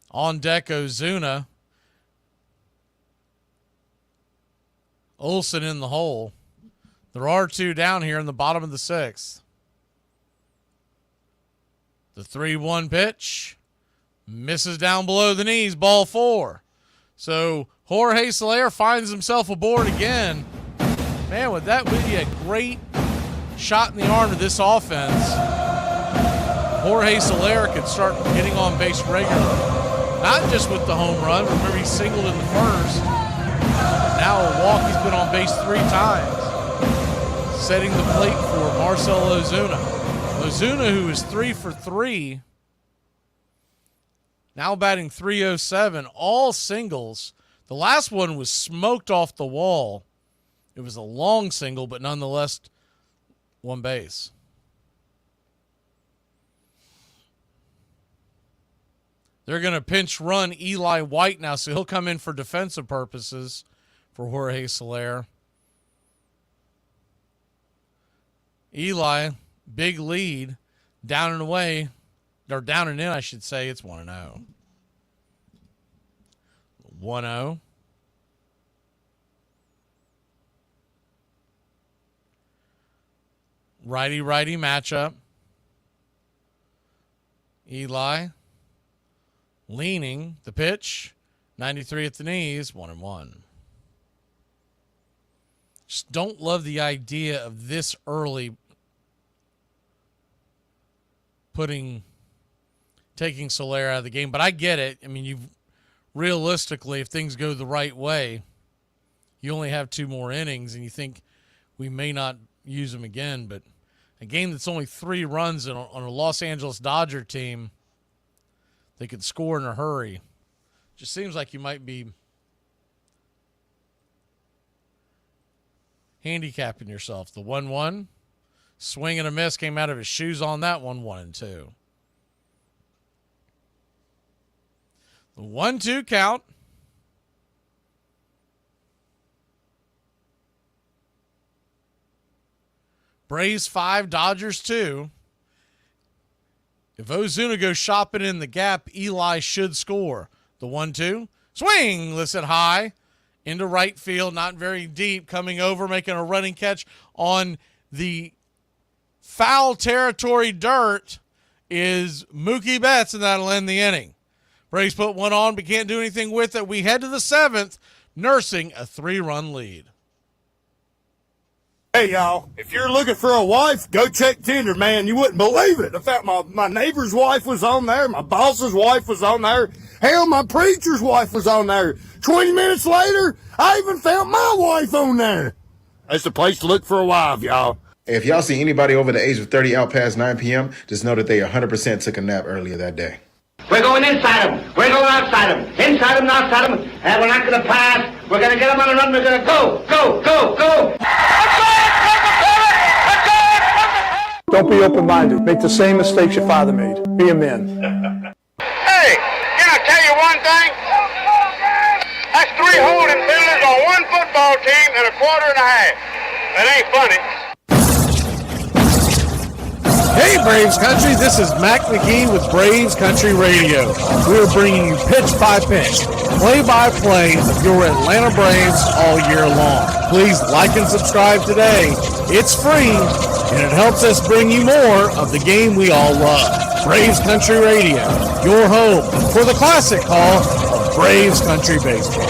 On deck, Ozuna. Olsen in the hole. There are 2 down here in the bottom of the 6th. The 3-1 pitch misses down below the knees. Ball 4. So Jorge Soler finds himself aboard again. Man, would that be a great shot in the arm to this offense? Jorge Soler could start getting on base regularly. Not just with the home run. Remember, he singled in the first. Now a walk. He's been on base 3 times. Setting the plate for Marcell Ozuna. Ozuna, who is 3 for 3. Now batting .307. All singles. The last one was smoked off the wall. It was a long single, but nonetheless, 1 base. They're going to pinch run Eli White now, so he'll come in for defensive purposes for Jorge Soler. Eli, big lead, down and away, or down and in, I should say. It's 1-0. 1-0. Righty-righty matchup. Eli leaning. The pitch. 93 at the knees. 1-1. Just don't love the idea of this early taking Soler out of the game. But I get it. I mean, realistically, if things go the right way, you only have 2 more innings, and you think we may not use them again. But a game that's only 3 runs on a Los Angeles Dodger team, they could score in a hurry. Just seems like you might be handicapping yourself. The 1-1, swing and a miss, came out of his shoes on that one. 1-2. The 1-2 count. Braves 5, Dodgers 2. If Ozuna goes shopping in the gap, Eli should score. The 1-2. Swing, lifts it high. Into right field, not very deep. Coming over, making a running catch on the foul territory dirt is Mookie Betts, and that'll end the inning. Braves put 1 on, but can't do anything with it. We head to the 7th, nursing a 3-run lead. Hey, y'all, if you're looking for a wife, go check Tinder, man. You wouldn't believe it. In fact, my neighbor's wife was on there. My boss's wife was on there. Hell, my preacher's wife was on there. 20 minutes later, I even found my wife on there. That's the place to look for a wife, y'all. If y'all see anybody over the age of 30 out past 9 p.m., just know that they 100% took a nap earlier that day. We're going inside them. We're going outside them. Inside them and outside them. And we're not going to pass. We're going to get them on a run. We're going to go, go, go, go. Don't be open-minded. Make the same mistakes your father made. Be a man. Hey, can I tell you one thing? That's 3 holding fielders on 1 football team and a quarter and a half. That ain't funny. Hey, Braves Country, this is Mac Magee with Braves Country Radio. We're bringing you pitch by pitch, play-by-play of your Atlanta Braves all year long. Please like and subscribe today. It's free. and it helps us bring you more of the game we all love. Braves Country Radio, your home for the classic call of Braves Country Baseball.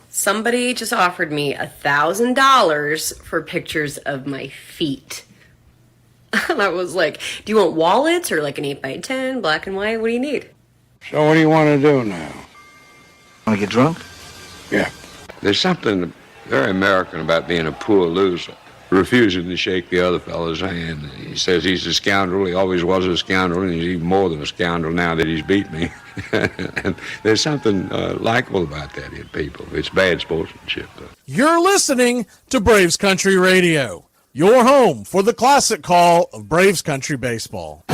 Somebody just offered me $1,000 for pictures of my feet. And I was like, do you want wallets or like an 8x10, black and white? What do you need? So what do you want to do now? Want to get drunk? Yeah. There's something very American about being a poor loser, refusing to shake the other fellow's hand. He says he's a scoundrel. He always was a scoundrel, and he's even more than a scoundrel now that he's beat me. And there's something likable about that in people. It's bad sportsmanship, though. You're listening to Braves Country Radio, your home for the classic call of Braves Country Baseball.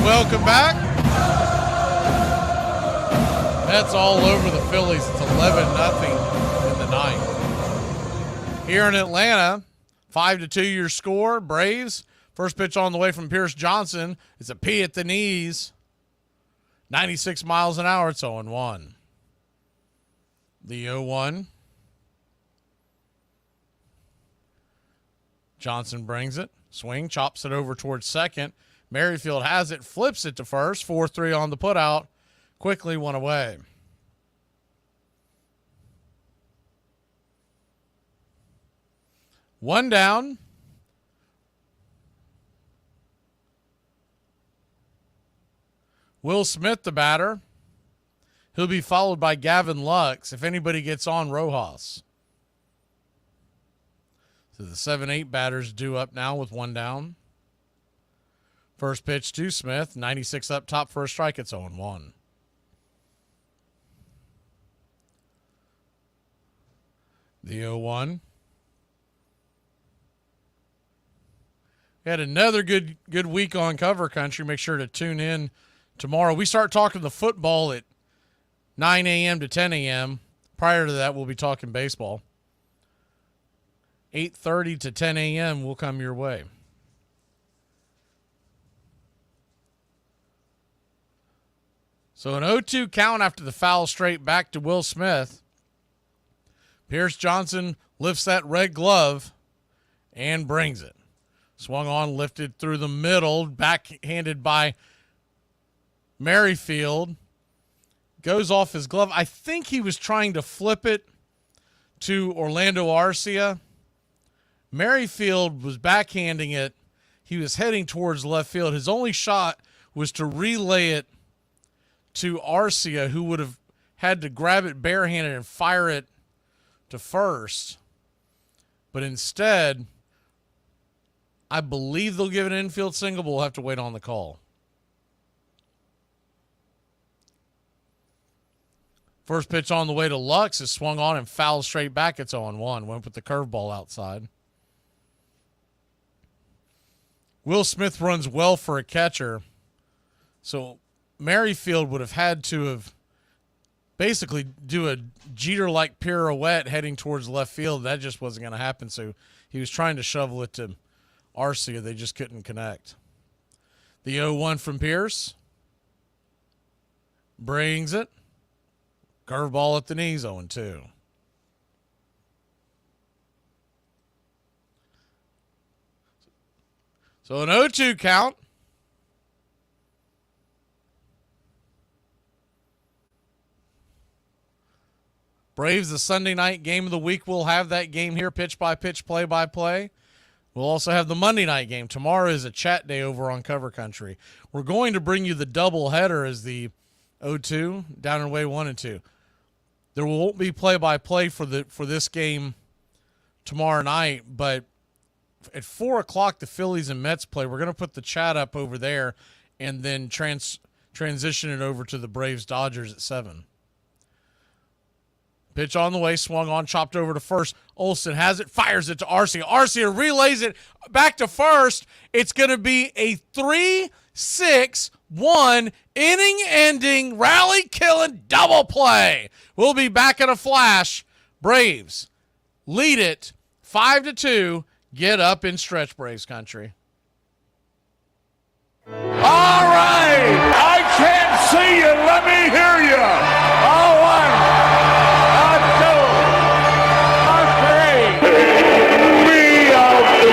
Welcome back. That's all over the Phillies. It's 11-0 in the ninth. Here in Atlanta, 5-2 your score. Braves. First pitch on the way from Pierce Johnson. It's a P at the knees. 96 miles an hour. It's 0-1. The 0-1. Johnson brings it. Swing. Chops it over towards second. Merrifield has it, flips it to first, 4-3 on the putout, quickly one away. One down. Will Smith, the batter. He'll be followed by Gavin Lux if anybody gets on Rojas. So the 7-8 batters due up now with one down. First pitch to Smith, 96 up top for a strike. It's 0-1. The 0-1. We had another good week on Cover Country. Make sure to tune in tomorrow. We start talking the football at 9 a.m. to 10 a.m. Prior to that, we'll be talking baseball. 8:30 to 10 a.m. will come your way. So an 0-2 count after the foul straight back to Will Smith. Pierce Johnson lifts that red glove and brings it. Swung on, lifted through the middle, backhanded by Merrifield. Goes off his glove. I think he was trying to flip it to Orlando Arcia. Merrifield was backhanding it. He was heading towards left field. His only shot was to relay it to Arcia, who would have had to grab it barehanded and fire it to first. But instead, I believe they'll give an infield single, but we'll have to wait on the call. First pitch on the way to Lux is swung on and fouled straight back. It's 0-1. Went with the curveball outside. Will Smith runs well for a catcher. So Merrifield would have had to have basically do a Jeter-like pirouette heading towards left field. That just wasn't going to happen. So he was trying to shovel it to Arcia. They just couldn't connect. The 0-1 from Pierce. Brings it. Curveball at the knees, 0-2. So an 0-2 count. Braves, the Sunday night game of the week. We'll have that game here, pitch-by-pitch, play-by-play. We'll also have the Monday night game. Tomorrow is a chat day over on Cover Country. We're going to bring you the doubleheader as the 0-2, down and away 1 and 2. There won't be play-by-play for this game tomorrow night, but at 4 o'clock, the Phillies and Mets play. We're going to put the chat up over there and then transition it over to the Braves-Dodgers at 7. Pitch on the way, swung on, chopped over to first. Olsen has it, fires it to Arcia. Arcia relays it back to first. It's going to be a 3-6 1 inning-ending, rally-killing double play. We'll be back in a flash. Braves lead it 5-2. Get up and stretch, Braves country. All right. I can't see you. Let me hear you. All one, a two, a three. We out to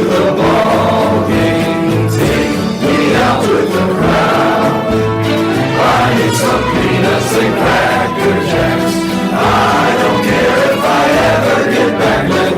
the ball game. We out to the find me something up. Crack the jack. I don't care if I have to get back over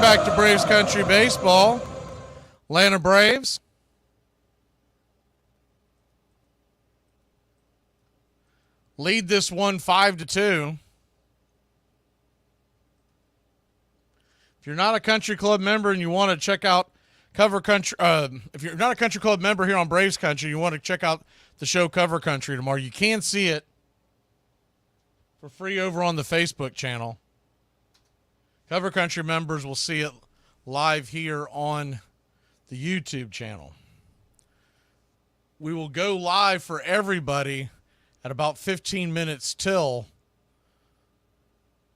Back to Braves Country Baseball. Atlanta Braves lead this one 5-2. If you're not a country club member and you want to check out Cover Country, if you're not a country club member here on Braves Country, you want to check out the show Cover Country tomorrow, you can see it for free over on the Facebook channel. Cover Country members will see it live here on the YouTube channel. We will go live for everybody at about 15 minutes till,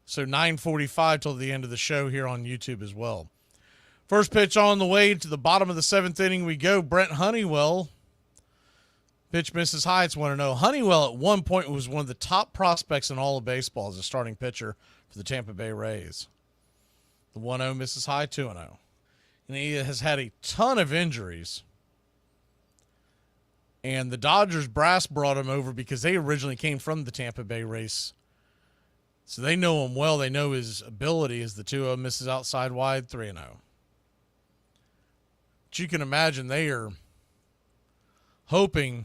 so 9:45 till the end of the show here on YouTube as well. First pitch on the way to the bottom of the 7th inning we go. Brent Honeywell. Pitch misses high. It's 1-0. Honeywell at one point was one of the top prospects in all of baseball as a starting pitcher for the Tampa Bay Rays. The 1-0 misses high, 2-0. And he has had a ton of injuries. And the Dodgers brass brought him over because they originally came from the Tampa Bay Rays. So they know him well. They know his ability as the 2-0 misses outside wide, 3-0. But you can imagine they are hoping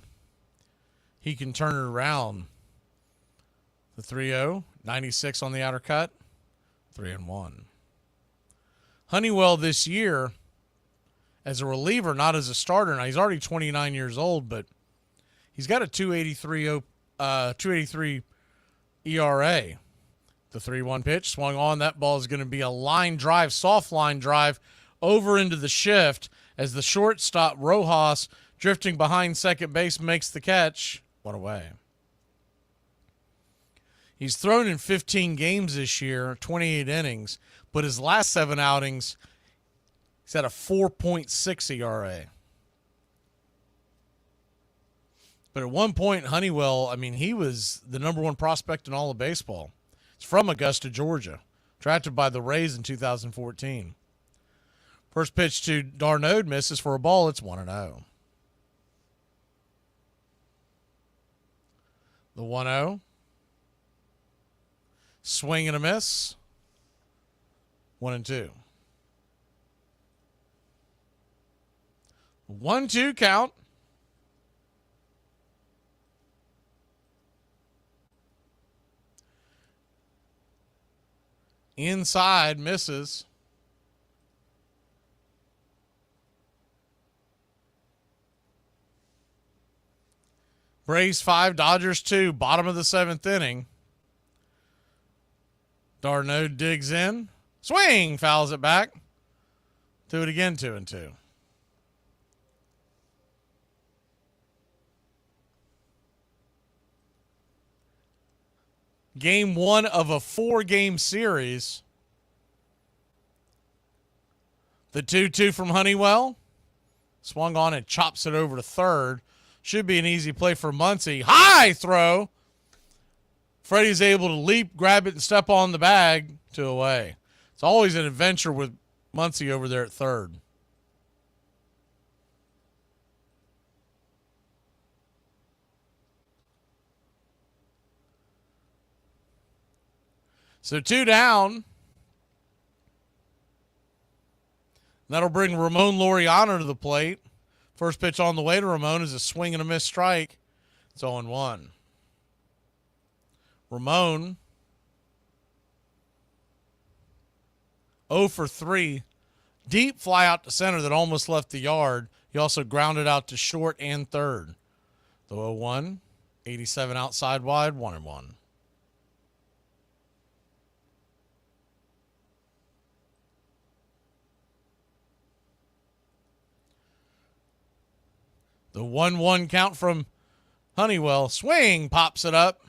he can turn it around. The 3-0, 96 on the outer cut, 3-1. Honeywell this year, as a reliever, not as a starter. Now, he's already 29 years old, but he's got a 2.83 ERA. The 3-1 pitch swung on. That ball is going to be a line drive, soft line drive, over into the shift as the shortstop, Rojas, drifting behind second base, makes the catch. One away. He's thrown in 15 games this year, 28 innings. But his last 7 outings, he's at a 4.6 ERA. But at one point, Honeywell, I mean, he was the number 1 prospect in all of baseball. He's from Augusta, Georgia, drafted by the Rays in 2014. First pitch to Darnode misses for a ball. It's 1-0. The 1-0. Swing and a miss. 1-2. 1-2 count. Inside, misses. Braves 5, Dodgers 2, bottom of the 7th inning. Darno digs in. Swing, fouls it back. Do it again, 2-2. Game 1 of a 4-game series. The 2-2 from Honeywell. Swung on and chops it over to third. Should be an easy play for Muncy. High throw. Freddie's able to leap, grab it, and step on the bag. 2 away. It's always an adventure with Muncy over there at third. So 2 down. That'll bring Ramon Laureano to the plate. First pitch on the way to Ramon is a swing and a miss strike. It's 0-1. Ramon 0 for 3. Deep fly out to center that almost left the yard. He also grounded out to short and third. The 0-1. 87 outside wide, 1-1. The 1-1 count from Honeywell. Swing, pops it up.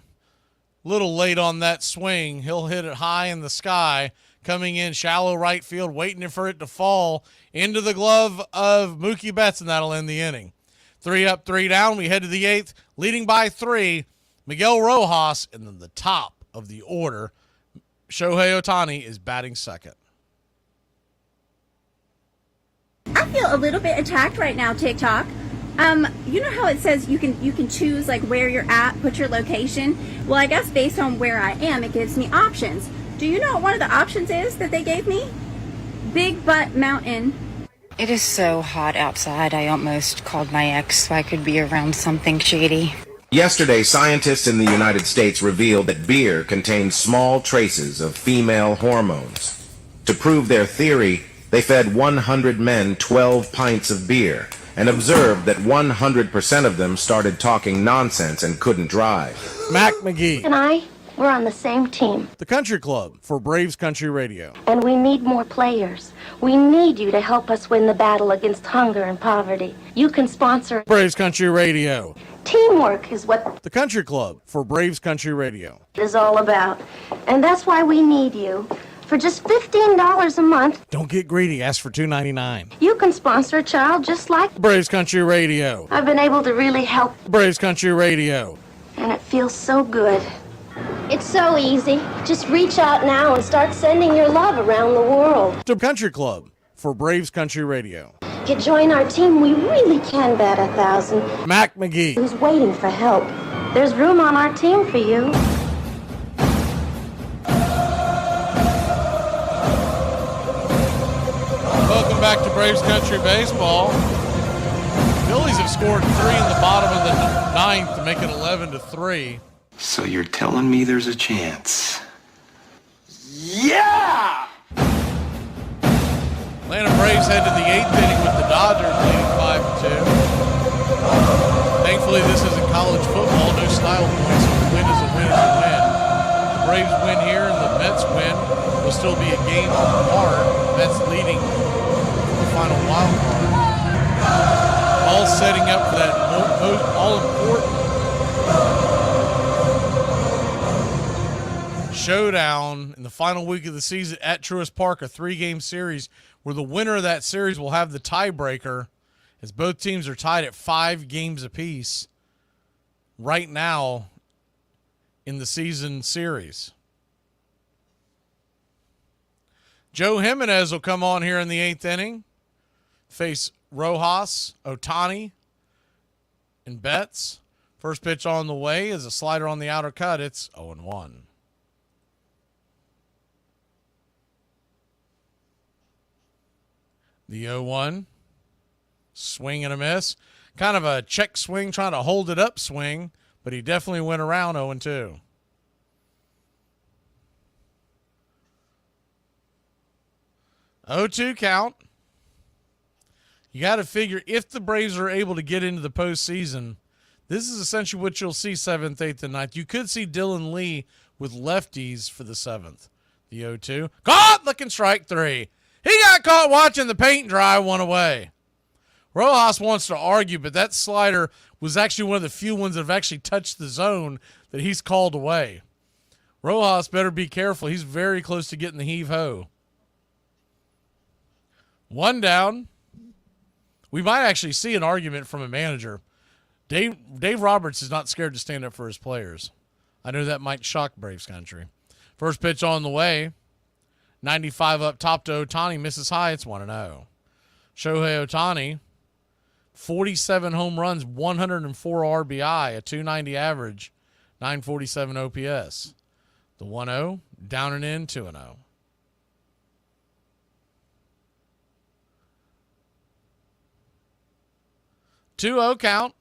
Little late on that swing. He'll hit it high in the sky. Coming in shallow right field, waiting for it to fall into the glove of Mookie Betts, and that'll end the inning. 3 up, 3 down. We head to the 8th, leading by 3. Miguel Rojas, and then the top of the order, Shohei Ohtani, is batting second. I feel a little bit attacked right now, TikTok. You know how it says you can choose like where you're at, put your location? Well, I guess based on where I am, it gives me options. Do you know what one of the options is that they gave me? Big Butt Mountain. It is so hot outside, I almost called my ex so I could be around something shady. Yesterday, scientists in the United States revealed that beer contains small traces of female hormones. To prove their theory, they fed 100 men 12 pints of beer and observed that 100% of them started talking nonsense and couldn't drive. Mac Magee and I, we're on the same team. The Country Club for Braves Country Radio. And we need more players. We need you to help us win the battle against hunger and poverty. You can sponsor Braves Country Radio. Teamwork is what the Country Club for Braves Country Radio is all about. And that's why we need you. For just $15 a month. Don't get greedy. Ask for $2.99. You can sponsor a child just like Braves Country Radio. I've been able to really help Braves Country Radio. And it feels so good. It's so easy. Just reach out now and start sending your love around the world. The Country Club for Braves Country Radio. Join our team. We really can bat 1,000. Mac Magee. Who's waiting for help. There's room on our team for you. Welcome back to Braves Country Baseball. Phillies have scored 3 in the bottom of the 9th to make it 11-3. So you're telling me there's a chance? Yeah! Atlanta Braves head to the 8th inning with the Dodgers leading 5-2. Thankfully, this isn't college football. No style points. So a win is a win is a win. The Braves win here and the Mets win. Will still be a game apart. Mets leading the final wild card. All setting up for that all-important showdown in the final week of the season at Truist Park, a 3-game series where the winner of that series will have the tiebreaker, as both teams are tied at 5 games apiece right now in the season series. Joe Jimenez will come on here in the 8th inning, face Rojas, Ohtani, and Betts. First pitch on the way is a slider on the outer cut. It's 0-1. The 0-1, swing and a miss. Kind of a check swing, trying to hold it up swing, but he definitely went around 0-2. (0-2) count. You got to figure if the Braves are able to get into the postseason, This is essentially what you'll see 7th, 8th, and 9th. You could see Dylan Lee with lefties for the 7th. The 0-2. Caught looking strike 3. He got caught watching the paint dry, one away. Rojas wants to argue, but that slider was actually one of the few ones that have actually touched the zone that he's called away. Rojas better be careful. He's very close to getting the heave-ho. 1 down. We might actually see an argument from a manager. Dave Roberts is not scared to stand up for his players. I know that might shock Braves country. First pitch on the way. 95 up top to Ohtani. Misses high. It's 1-0. Shohei Ohtani, 47 home runs, 104 RBI, a 290 average, 947 OPS. The 1-0, down and in, 2-0. 2-0 count.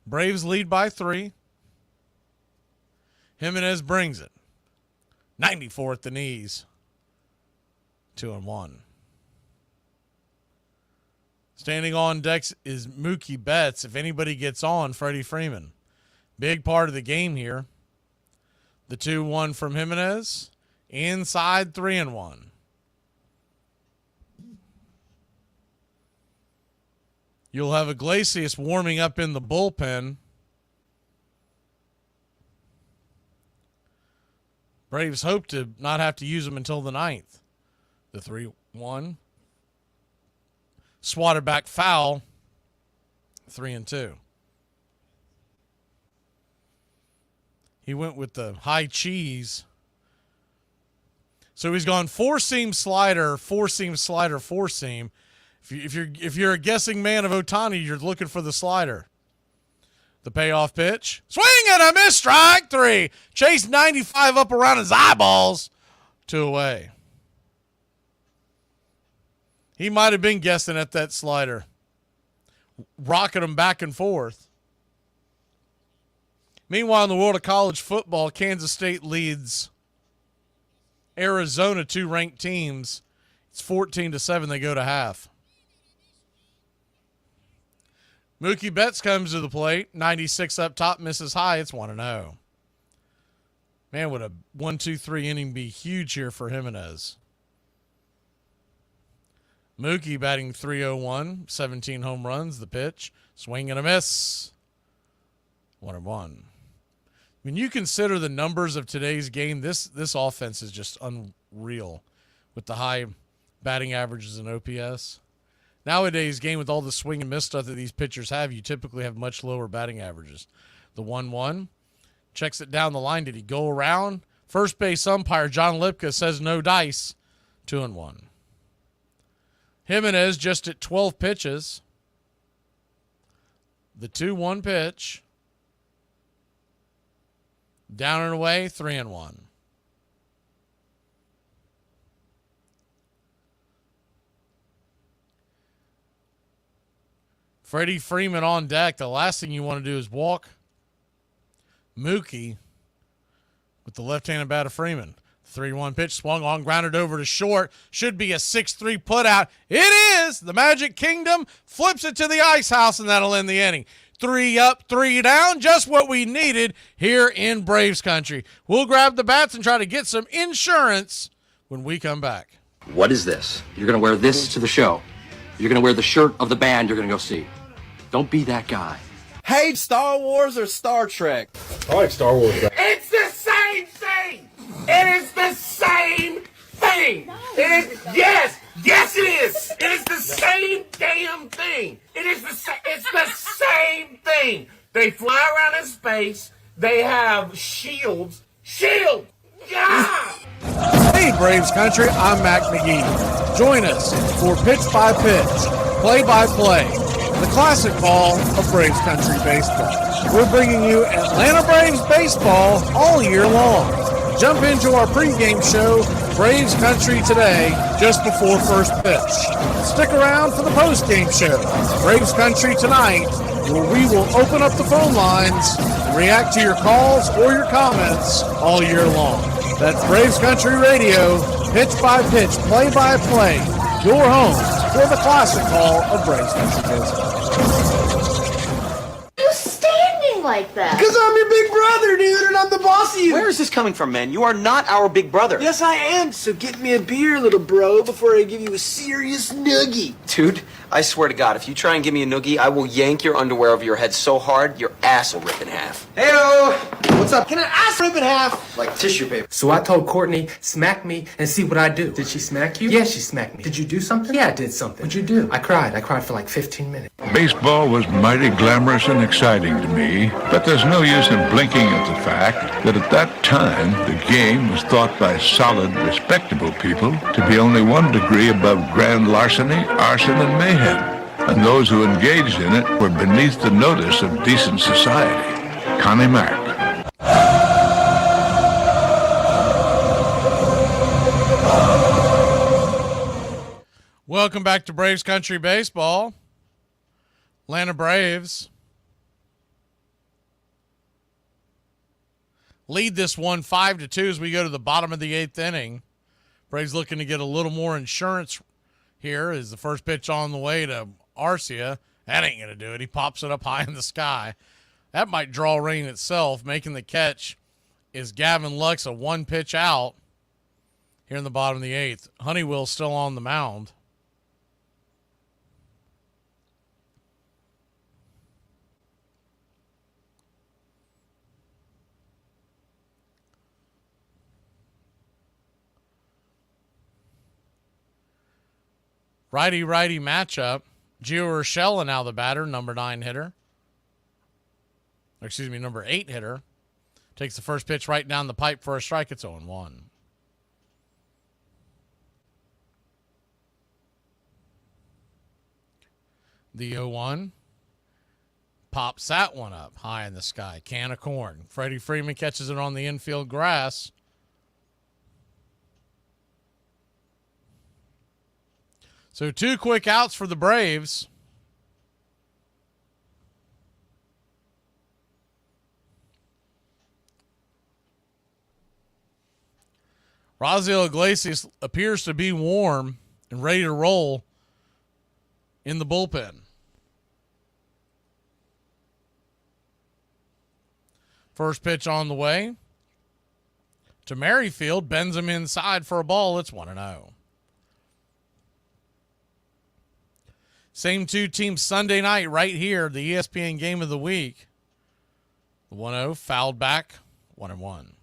Braves lead by 3. Jimenez brings it. 94 at the knees. 2-1. Standing on deck is Mookie Betts. If anybody gets on, Freddie Freeman. Big part of the game here. The 2-1 from Jimenez. Inside 3-1. You'll have Iglesias warming up in the bullpen. Braves hope to not have to use him until the 9th. The 3-1. Swatted back foul. 3-2. He went with the high cheese. So he's gone 4-seam slider, 4-seam slider, 4-seam. If you're a guessing man of Ohtani, you're looking for the slider. The payoff pitch. Swing and a miss. Strike 3. Chase 95 up around his eyeballs. 2 away. He might have been guessing at that slider. Rocking him back and forth. Meanwhile, in the world of college football, Kansas State leads Arizona, 2 ranked teams. It's 14-7. They go to half. Mookie Betts comes to the plate. 96 up top, misses high. It's 1-0. Man, would a 1-2-3 inning be huge here for Jimenez. Mookie batting .301, 17 home runs. The pitch, swing and a miss. 1-1. When you consider the numbers of today's game, this offense is just unreal with the high batting averages and OPS. Nowadays, game with all the swing and miss stuff that these pitchers have, you typically have much lower batting averages. The 1-1 checks it down the line. Did he go around? First base umpire John Lipka says no dice. 2-1. Jimenez just at 12 pitches. The 2-1 pitch. Down and away, 3-1. Freddie Freeman on deck. The last thing you want to do is walk Mookie with the left-handed bat of Freeman. 3-1 pitch swung on, grounded over to short. Should be a 6-3 putout. It is. The Magic Kingdom flips it to the ice house, and that'll end the inning. 3 up, 3 down. Just what we needed here in Braves country. We'll grab the bats and try to get some insurance when we come back. What is this? You're going to wear this to the show. You're going to wear the shirt of the band you're going to go see. Don't be that guy. Hey, Star Wars or Star Trek? I like Star Wars. It's the same thing. It is the same thing. No. It is, yes, it is. It is the same damn thing. It's the same thing. They fly around in space. They have shields. Shield. Yeah. Hey, Braves country, I'm Mac Magee. Join us for Pitch by Pitch, play-by-play, the classic ball of Braves country baseball. We're bringing you Atlanta Braves baseball all year long. Jump into our pregame show, Braves Country Today, just before first pitch. Stick around for the postgame show, Braves Country Tonight, where we will open up the phone lines and react to your calls or your comments all year long. That's Braves Country Radio, pitch by pitch, play by play, your home for the classic call of Braves Country baseball. like that? Because I'm your big brother, dude, and I'm the boss of you. Where is this coming from, man? You are not our big brother. Yes, I am. So get me a beer, little bro, before I give you a serious noogie. Dude, I swear to God, if you try and give me a noogie, I will yank your underwear over your head so hard, your ass will rip in half. Heyo! What's up? Can an ass rip in half? Like tissue paper. So I told Courtney, smack me and see what I do. Did she smack you? Yeah, she smacked me. Did you do something? Yeah, I did something. What'd you do? I cried. I cried for like 15 minutes. Baseball was mighty glamorous and exciting to me, but there's no use in blinking at the fact that at that time, the game was thought by solid, respectable people to be only 1 degree above grand larceny, arson, and mayhem, and those who engaged in it were beneath the notice of decent society. Connie Mack. Welcome back to Braves Country Baseball. Atlanta Braves lead this one 5-2 as we go to the bottom of the 8th inning. Braves looking to get a little more insurance here as the first pitch on the way to Arcia. That ain't going to do it. He pops it up high in the sky. That might draw rain itself. Making the catch is Gavin Lux, a 1 pitch out here in the bottom of the 8th. Honeywell's still on the mound. Righty-righty matchup. Gio Urshela now the batter, number 9 hitter. Excuse me, number 8 hitter. Takes the first pitch right down the pipe for a strike. It's 0-1. The 0-1. Pops that one up high in the sky. Can of corn. Freddie Freeman catches it on the infield grass. So 2 quick outs for the Braves. Raziel Iglesias appears to be warm and ready to roll in the bullpen. First pitch on the way to Merrifield. Bends him inside for a ball. It's 1-0. Same 2 teams Sunday night right here, the ESPN game of the week. The 1-0 fouled back, 1-1.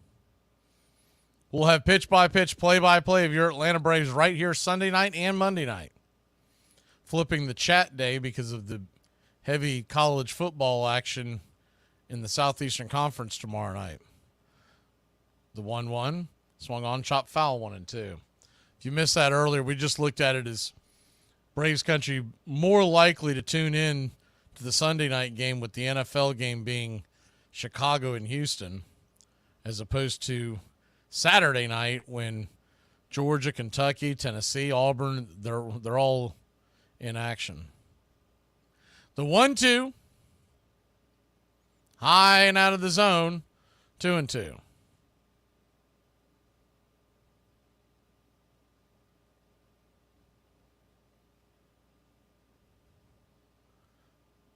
We'll have pitch-by-pitch, play-by-play of your Atlanta Braves right here Sunday night and Monday night. Flipping the chat day because of the heavy college football action in the Southeastern Conference tomorrow night. The 1-1 swung on, chopped foul 1-2. If you missed that earlier, we just looked at it as Braves country more likely to tune in to the Sunday night game, with the NFL game being Chicago and Houston, as opposed to Saturday night when Georgia, Kentucky, Tennessee, Auburn, they're all in action. The 1-2, high and out of the zone, 2-2.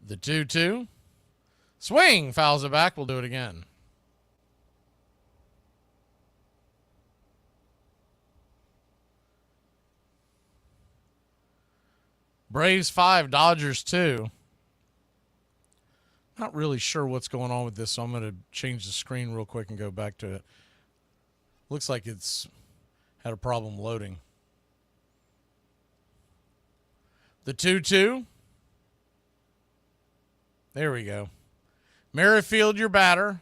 The 2-2. Swing. Fouls it back. We'll do it again. Braves 5, Dodgers 2. Not really sure what's going on with this, so I'm going to change the screen real quick and go back to it. Looks like it's had a problem loading. The 2-2. There we go. Merrifield, your batter.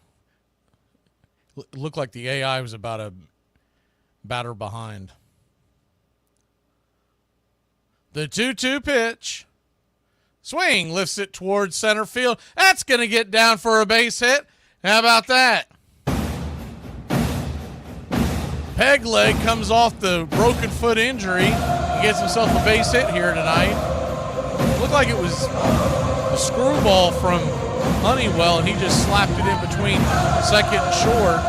Looked like the AI was about a batter behind. The 2-2 pitch. Swing, lifts it towards center field. That's going to get down for a base hit. How about that? Peg leg comes off the broken foot injury. He gets himself a base hit here tonight. Looked like it was a screwball from Honeywell, and he just slapped it in between second and short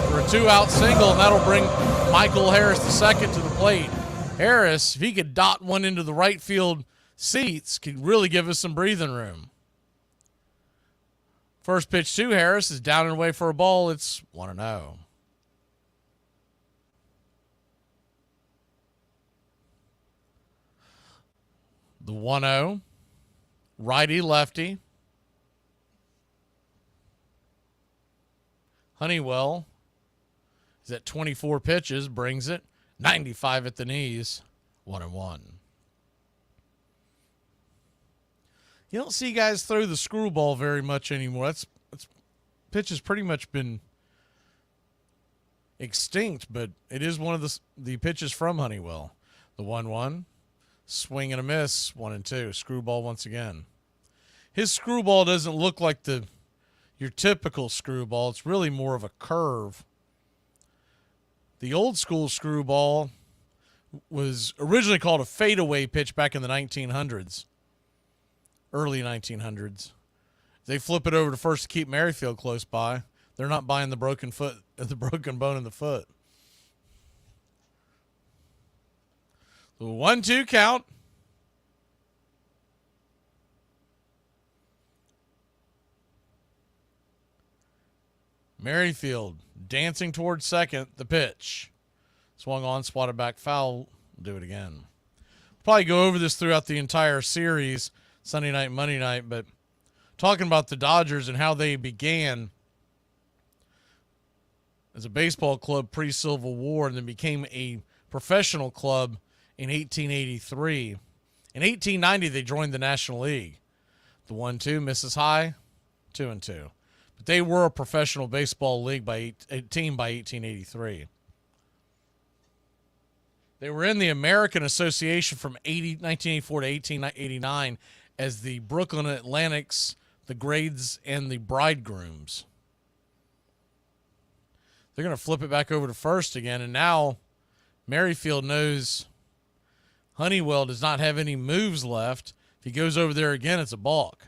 for a 2-out single, and that'll bring Michael Harris II to the plate. Harris, if he could dot one into the right field seats, could really give us some breathing room. First pitch to Harris is down and away for a ball. It's 1-0. The 1-0. Righty-lefty. Honeywell is at 24 pitches, brings it. 95 at the knees. 1-1. You don't see guys throw the screwball very much anymore. That's pitch has pretty much been extinct, but it is one of the pitches from Honeywell. The 1-1, swing and a miss, 1-2. Screwball once again. His screwball doesn't look like your typical screwball. It's really more of a curve. The old school screwball was originally called a fadeaway pitch back in the 1900s. Early 1900s. They flip it over to first to keep Merrifield close by. They're not buying the broken bone in the foot. The 1-2 count. Merrifield dancing towards second. The pitch. Swung on, swatted back foul. We'll do it again. Probably go over this throughout the entire series. Sunday night, Monday night, but talking about the Dodgers and how they began as a baseball club pre-Civil War and then became a professional club in 1883. In 1890, they joined the National League. The 1-2 misses high, 2-2. But they were a professional baseball league team by 1883. They were in the American Association from 1984 to 1889 as the Brooklyn Atlantics, the Grades, and the Bridegrooms. They're going to flip it back over to first again, and now Merrifield knows Honeywell does not have any moves left. If he goes over there again, it's a balk.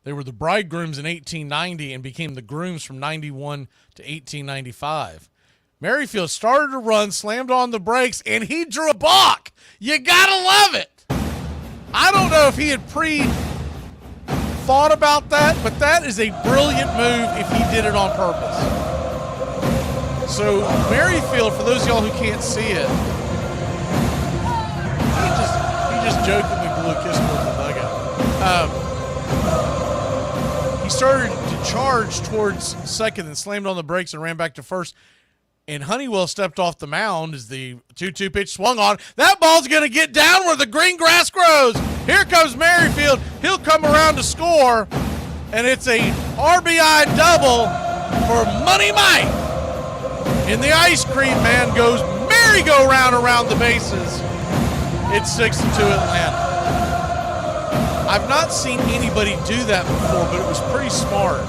They were the Bridegrooms in 1890 and became the Grooms from 91 to 1895. Merrifield started to run, slammed on the brakes, and he drew a balk. You gotta love it. I don't know if he had thought about that, but that is a brilliant move if he did it on purpose. So Merrifield, for those of y'all who can't see it, he just jokingly blew a kiss towards the dugout. He started to charge towards second and slammed on the brakes and ran back to first. And Honeywell stepped off the mound as the 2-2 pitch swung on. That ball's going to get down where the green grass grows. Here comes Merrifield. He'll come around to score. And it's a RBI double for Money Mike. And the ice cream man goes merry-go-round around the bases. It's 6-2 Atlanta. I've not seen anybody do that before, but it was pretty smart.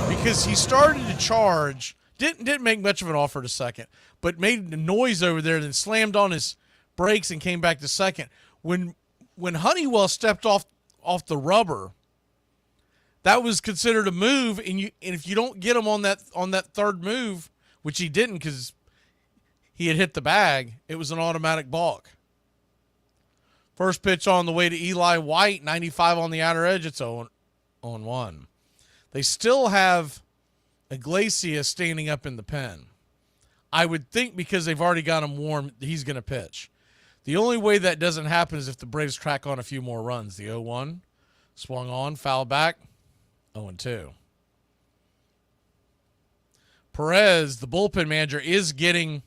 Because he started to charge. Didn't make much of an offer to second, but made a noise over there, then slammed on his brakes and came back to second. When Honeywell stepped off the rubber, that was considered a move, and if you don't get him on that third move, which he didn't because he had hit the bag, it was an automatic balk. First pitch on the way to Eli White, 95 on the outer edge. It's 0-1. They still have Iglesias standing up in the pen. I would think because they've already got him warm, he's going to pitch. The only way that doesn't happen is if the Braves track on a few more runs. The 0-1, swung on, foul back, 0-2. Perez, the bullpen manager, is getting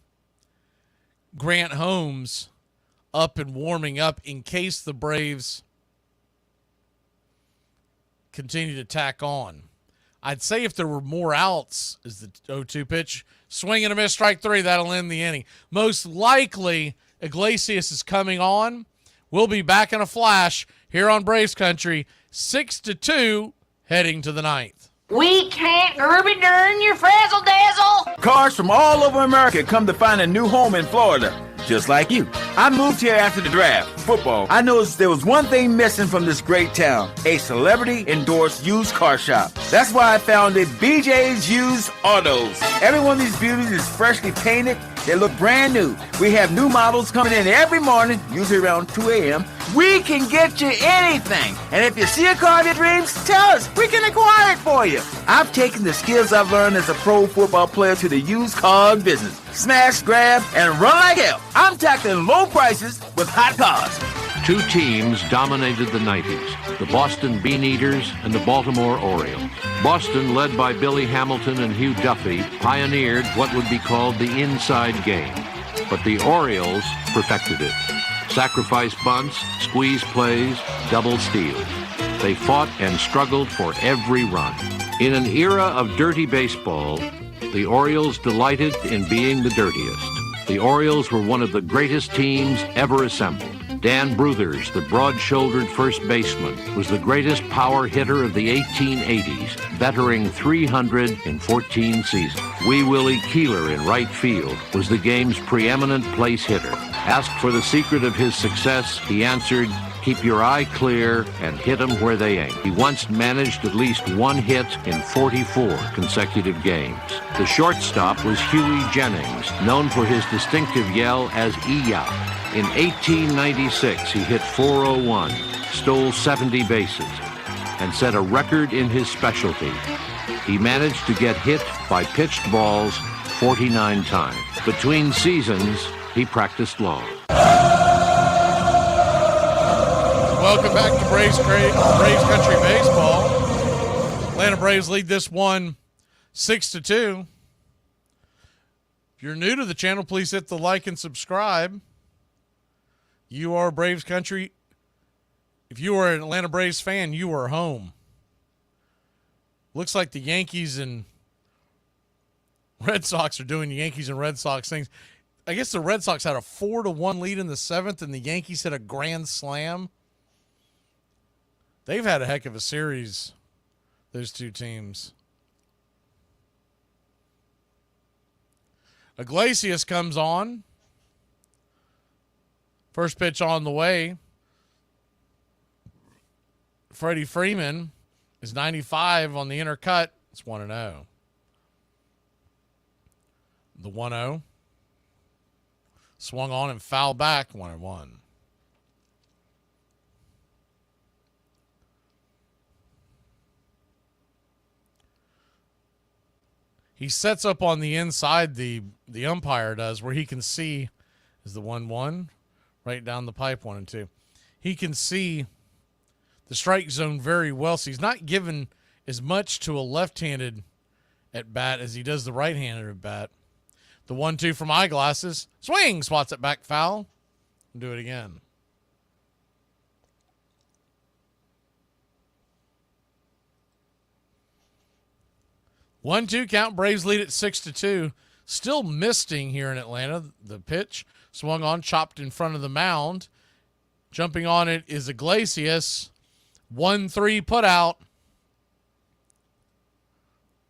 Grant Holmes up and warming up in case the Braves continue to tack on. I'd say if there were more outs, is the 0-2 pitch. Swing and a miss, strike three. That'll end the inning. Most likely, Iglesias is coming on. We'll be back in a flash here on Braves Country. 6-2, heading to the ninth. We can't Urban Dern your frazzle dazzle. Cars from all over America come to find a new home in Florida, just like you. I moved here after the draft, football. I noticed there was one thing missing from this great town, a celebrity-endorsed used car shop. That's why I founded BJ's Used Autos. Every one of these beauties is freshly painted. They look brand new. We have new models coming in every morning, usually around 2 a.m. We can get you anything. And if you see a car of your dreams, tell us. We can acquire it for you. I've taken the skills I've learned as a pro football player to the used car business. Smash, grab, and run like hell. I'm tackling low prices with hot cars. Two teams dominated the 90s, the Boston Beaneaters and the Baltimore Orioles. Boston, led by Billy Hamilton and Hugh Duffy, pioneered what would be called the inside game. But the Orioles perfected it. Sacrifice bunts, squeeze plays, double steals. They fought and struggled for every run. In an era of dirty baseball, the Orioles delighted in being the dirtiest. The Orioles were one of the greatest teams ever assembled. Dan Bruthers, the broad-shouldered first baseman, was the greatest power hitter of the 1880s, bettering 314 seasons. Wee Willie Keeler in right field was the game's preeminent place hitter. Asked for the secret of his success, he answered, "Keep your eye clear and hit 'em where they ain't." He once managed at least one hit in 44 consecutive games. The shortstop was Huey Jennings, known for his distinctive yell as "E-ya." In 1896, he hit .401, stole 70 bases, and set a record in his specialty. He managed to get hit by pitched balls 49 times. Between seasons, he practiced law. Welcome back to Braves Country Baseball. Atlanta Braves lead this one 6-2. If you're new to the channel, please hit the like and subscribe. You are Braves Country. If you are an Atlanta Braves fan, you are home. Looks like the Yankees and Red Sox are doing Yankees and Red Sox things. I guess the Red Sox had a 4-1 lead in the 7th, and the Yankees hit a grand slam. They've had a heck of a series, those two teams. Iglesias comes on. First pitch on the way. Freddie Freeman is 95 on the inner cut. It's 1-0. The 1-0. Swung on and fouled back, 1-1. He sets up on the inside, the umpire does, where he can see is the 1-1. Right down the pipe, 1-2. He can see the strike zone very well, so he's not given as much to a left-handed at bat as he does the right-handed at bat. The 1-2 from Eyeglasses. Swing! Swats it back foul. Do it again. One-two count. Braves lead at 6-2. Still misting here in Atlanta. The pitch swung on, chopped in front of the mound. Jumping on it is Iglesias. 1-3 put out.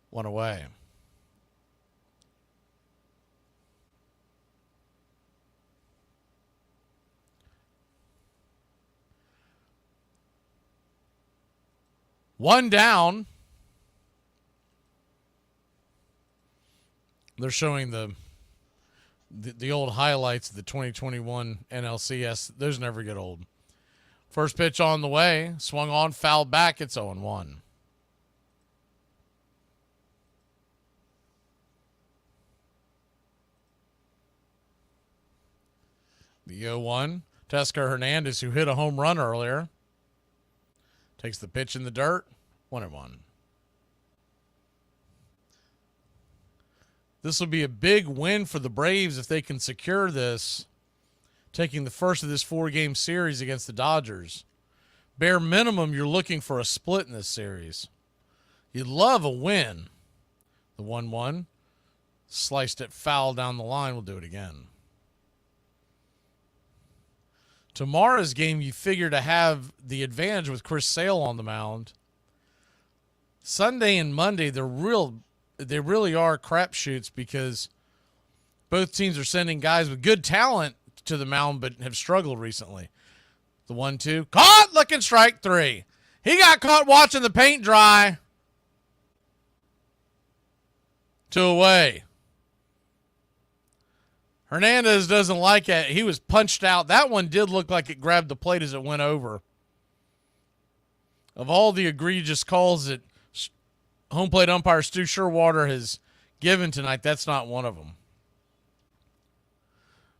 One away. One down. They're showing the old highlights of the 2021 NLCS. Those never get old. First pitch on the way. Swung on, fouled back. It's 0-1. The 0-1. Teoscar Hernandez, who hit a home run earlier, takes the pitch in the dirt. 1-1. This will be a big win for the Braves if they can secure this, taking the first of this 4-game series against the Dodgers. Bare minimum, you're looking for a split in this series. You'd love a win. The 1-1. Sliced it foul down the line. We'll do it again. Tomorrow's game, you figure to have the advantage with Chris Sale on the mound. Sunday and Monday, they really are crapshoots because both teams are sending guys with good talent to the mound but have struggled recently. The 1-2. Caught! Looking strike 3. He got caught watching the paint dry. 2 away. Hernandez doesn't like it. He was punched out. That one did look like it grabbed the plate as it went over. Of all the egregious calls that home plate umpire Stu Sherwater has given tonight, that's not one of them.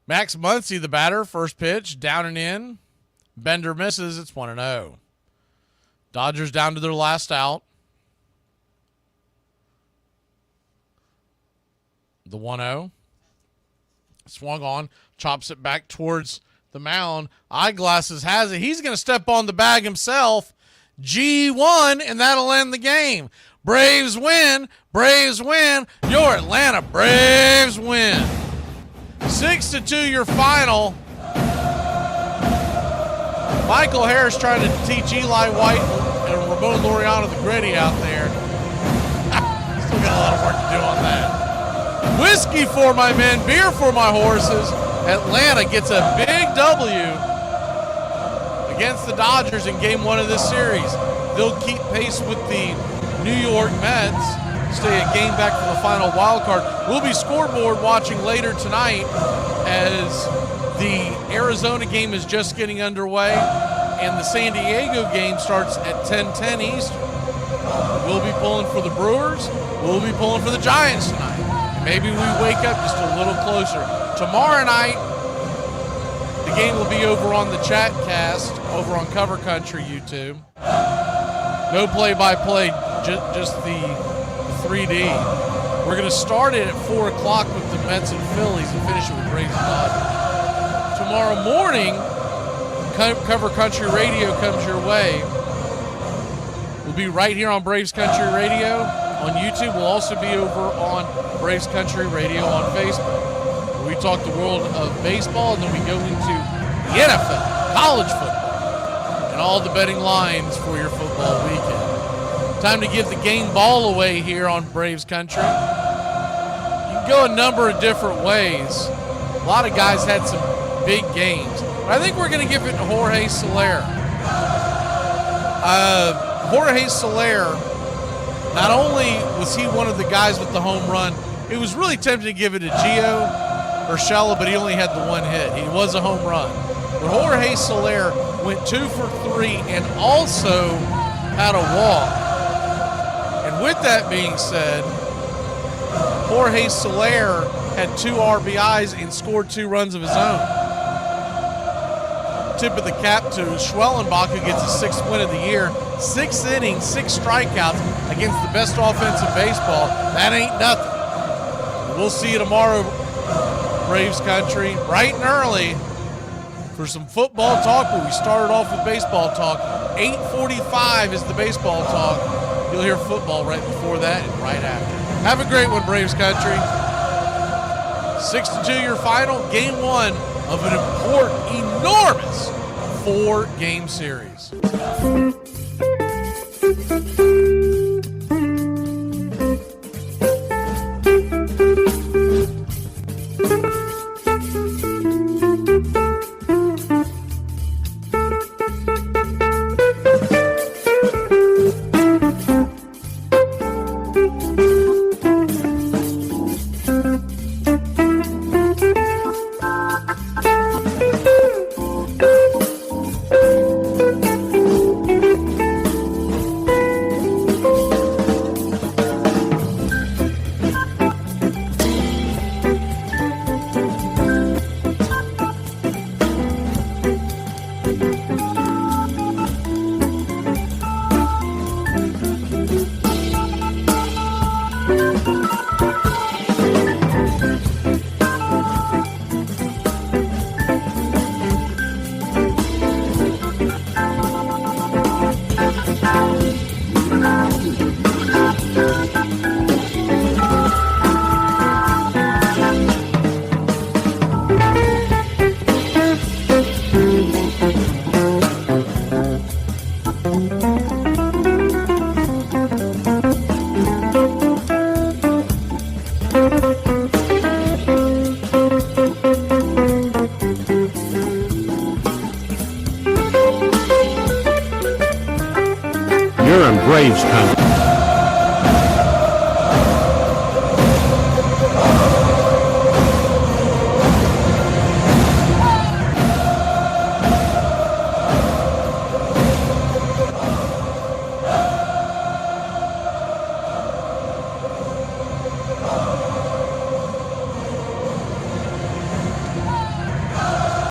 Max Muncy, the batter, first pitch, down and in. Bender misses. It's 1-0. Dodgers down to their last out. The 1-0. Swung on, chops it back towards the mound. Eyeglasses has it. He's going to step on the bag himself. G1, and that'll end the game. Braves win. Braves win. Your Atlanta Braves win. 6-2 your final. Michael Harris trying to teach Eli White and Ramon Laureano the gritty out there. Still got a lot of work to do on that. Whiskey for my men, beer for my horses. Atlanta gets a big W against the Dodgers in game 1 of this series. They'll keep pace with the New York Mets, stay a game back for the final wild card. We'll be scoreboard watching later tonight as the Arizona game is just getting underway and the San Diego game starts at 10:10 Eastern. We'll be pulling for the Brewers. We'll be pulling for the Giants tonight. Maybe we wake up just a little closer. Tomorrow night, the game will be over on the chat cast, over on Cover Country YouTube. No play-by-play, just the 3D. We're going to start it at 4 o'clock with the Mets and Phillies and finish it with Braves and Dodgers. Tomorrow morning, Cover Country Radio comes your way. We'll be right here on Braves Country Radio on YouTube. We'll also be over on Braves Country Radio on Facebook. We talk the world of baseball, and then we go into the NFL, college football, and all the betting lines for your football weekend. Time to give the game ball away here on Braves Country. You can go a number of different ways. A lot of guys had some big games. But I think we're going to give it to Jorge Soler. Jorge Soler, not only was he one of the guys with the home run, it was really tempting to give it to Gio Urshela, but he only had the one hit. He was a home run. But Jorge Soler went 2 for 3 and also had a walk. And with that being said, Jorge Soler had 2 RBIs and scored 2 runs of his own. Tip of the cap to Schwellenbach, who gets his 6th win of the year. 6 innings, 6 strikeouts against the best offense in baseball. That ain't nothing. We'll see you tomorrow, Braves Country, bright and early for some football talk, but we started off with baseball talk. 8:45 is the baseball talk. You'll hear football right before that and right after. Have a great one, Braves Country. 6-2 your final, game 1 of an important, enormous 4-game series. Braves Country.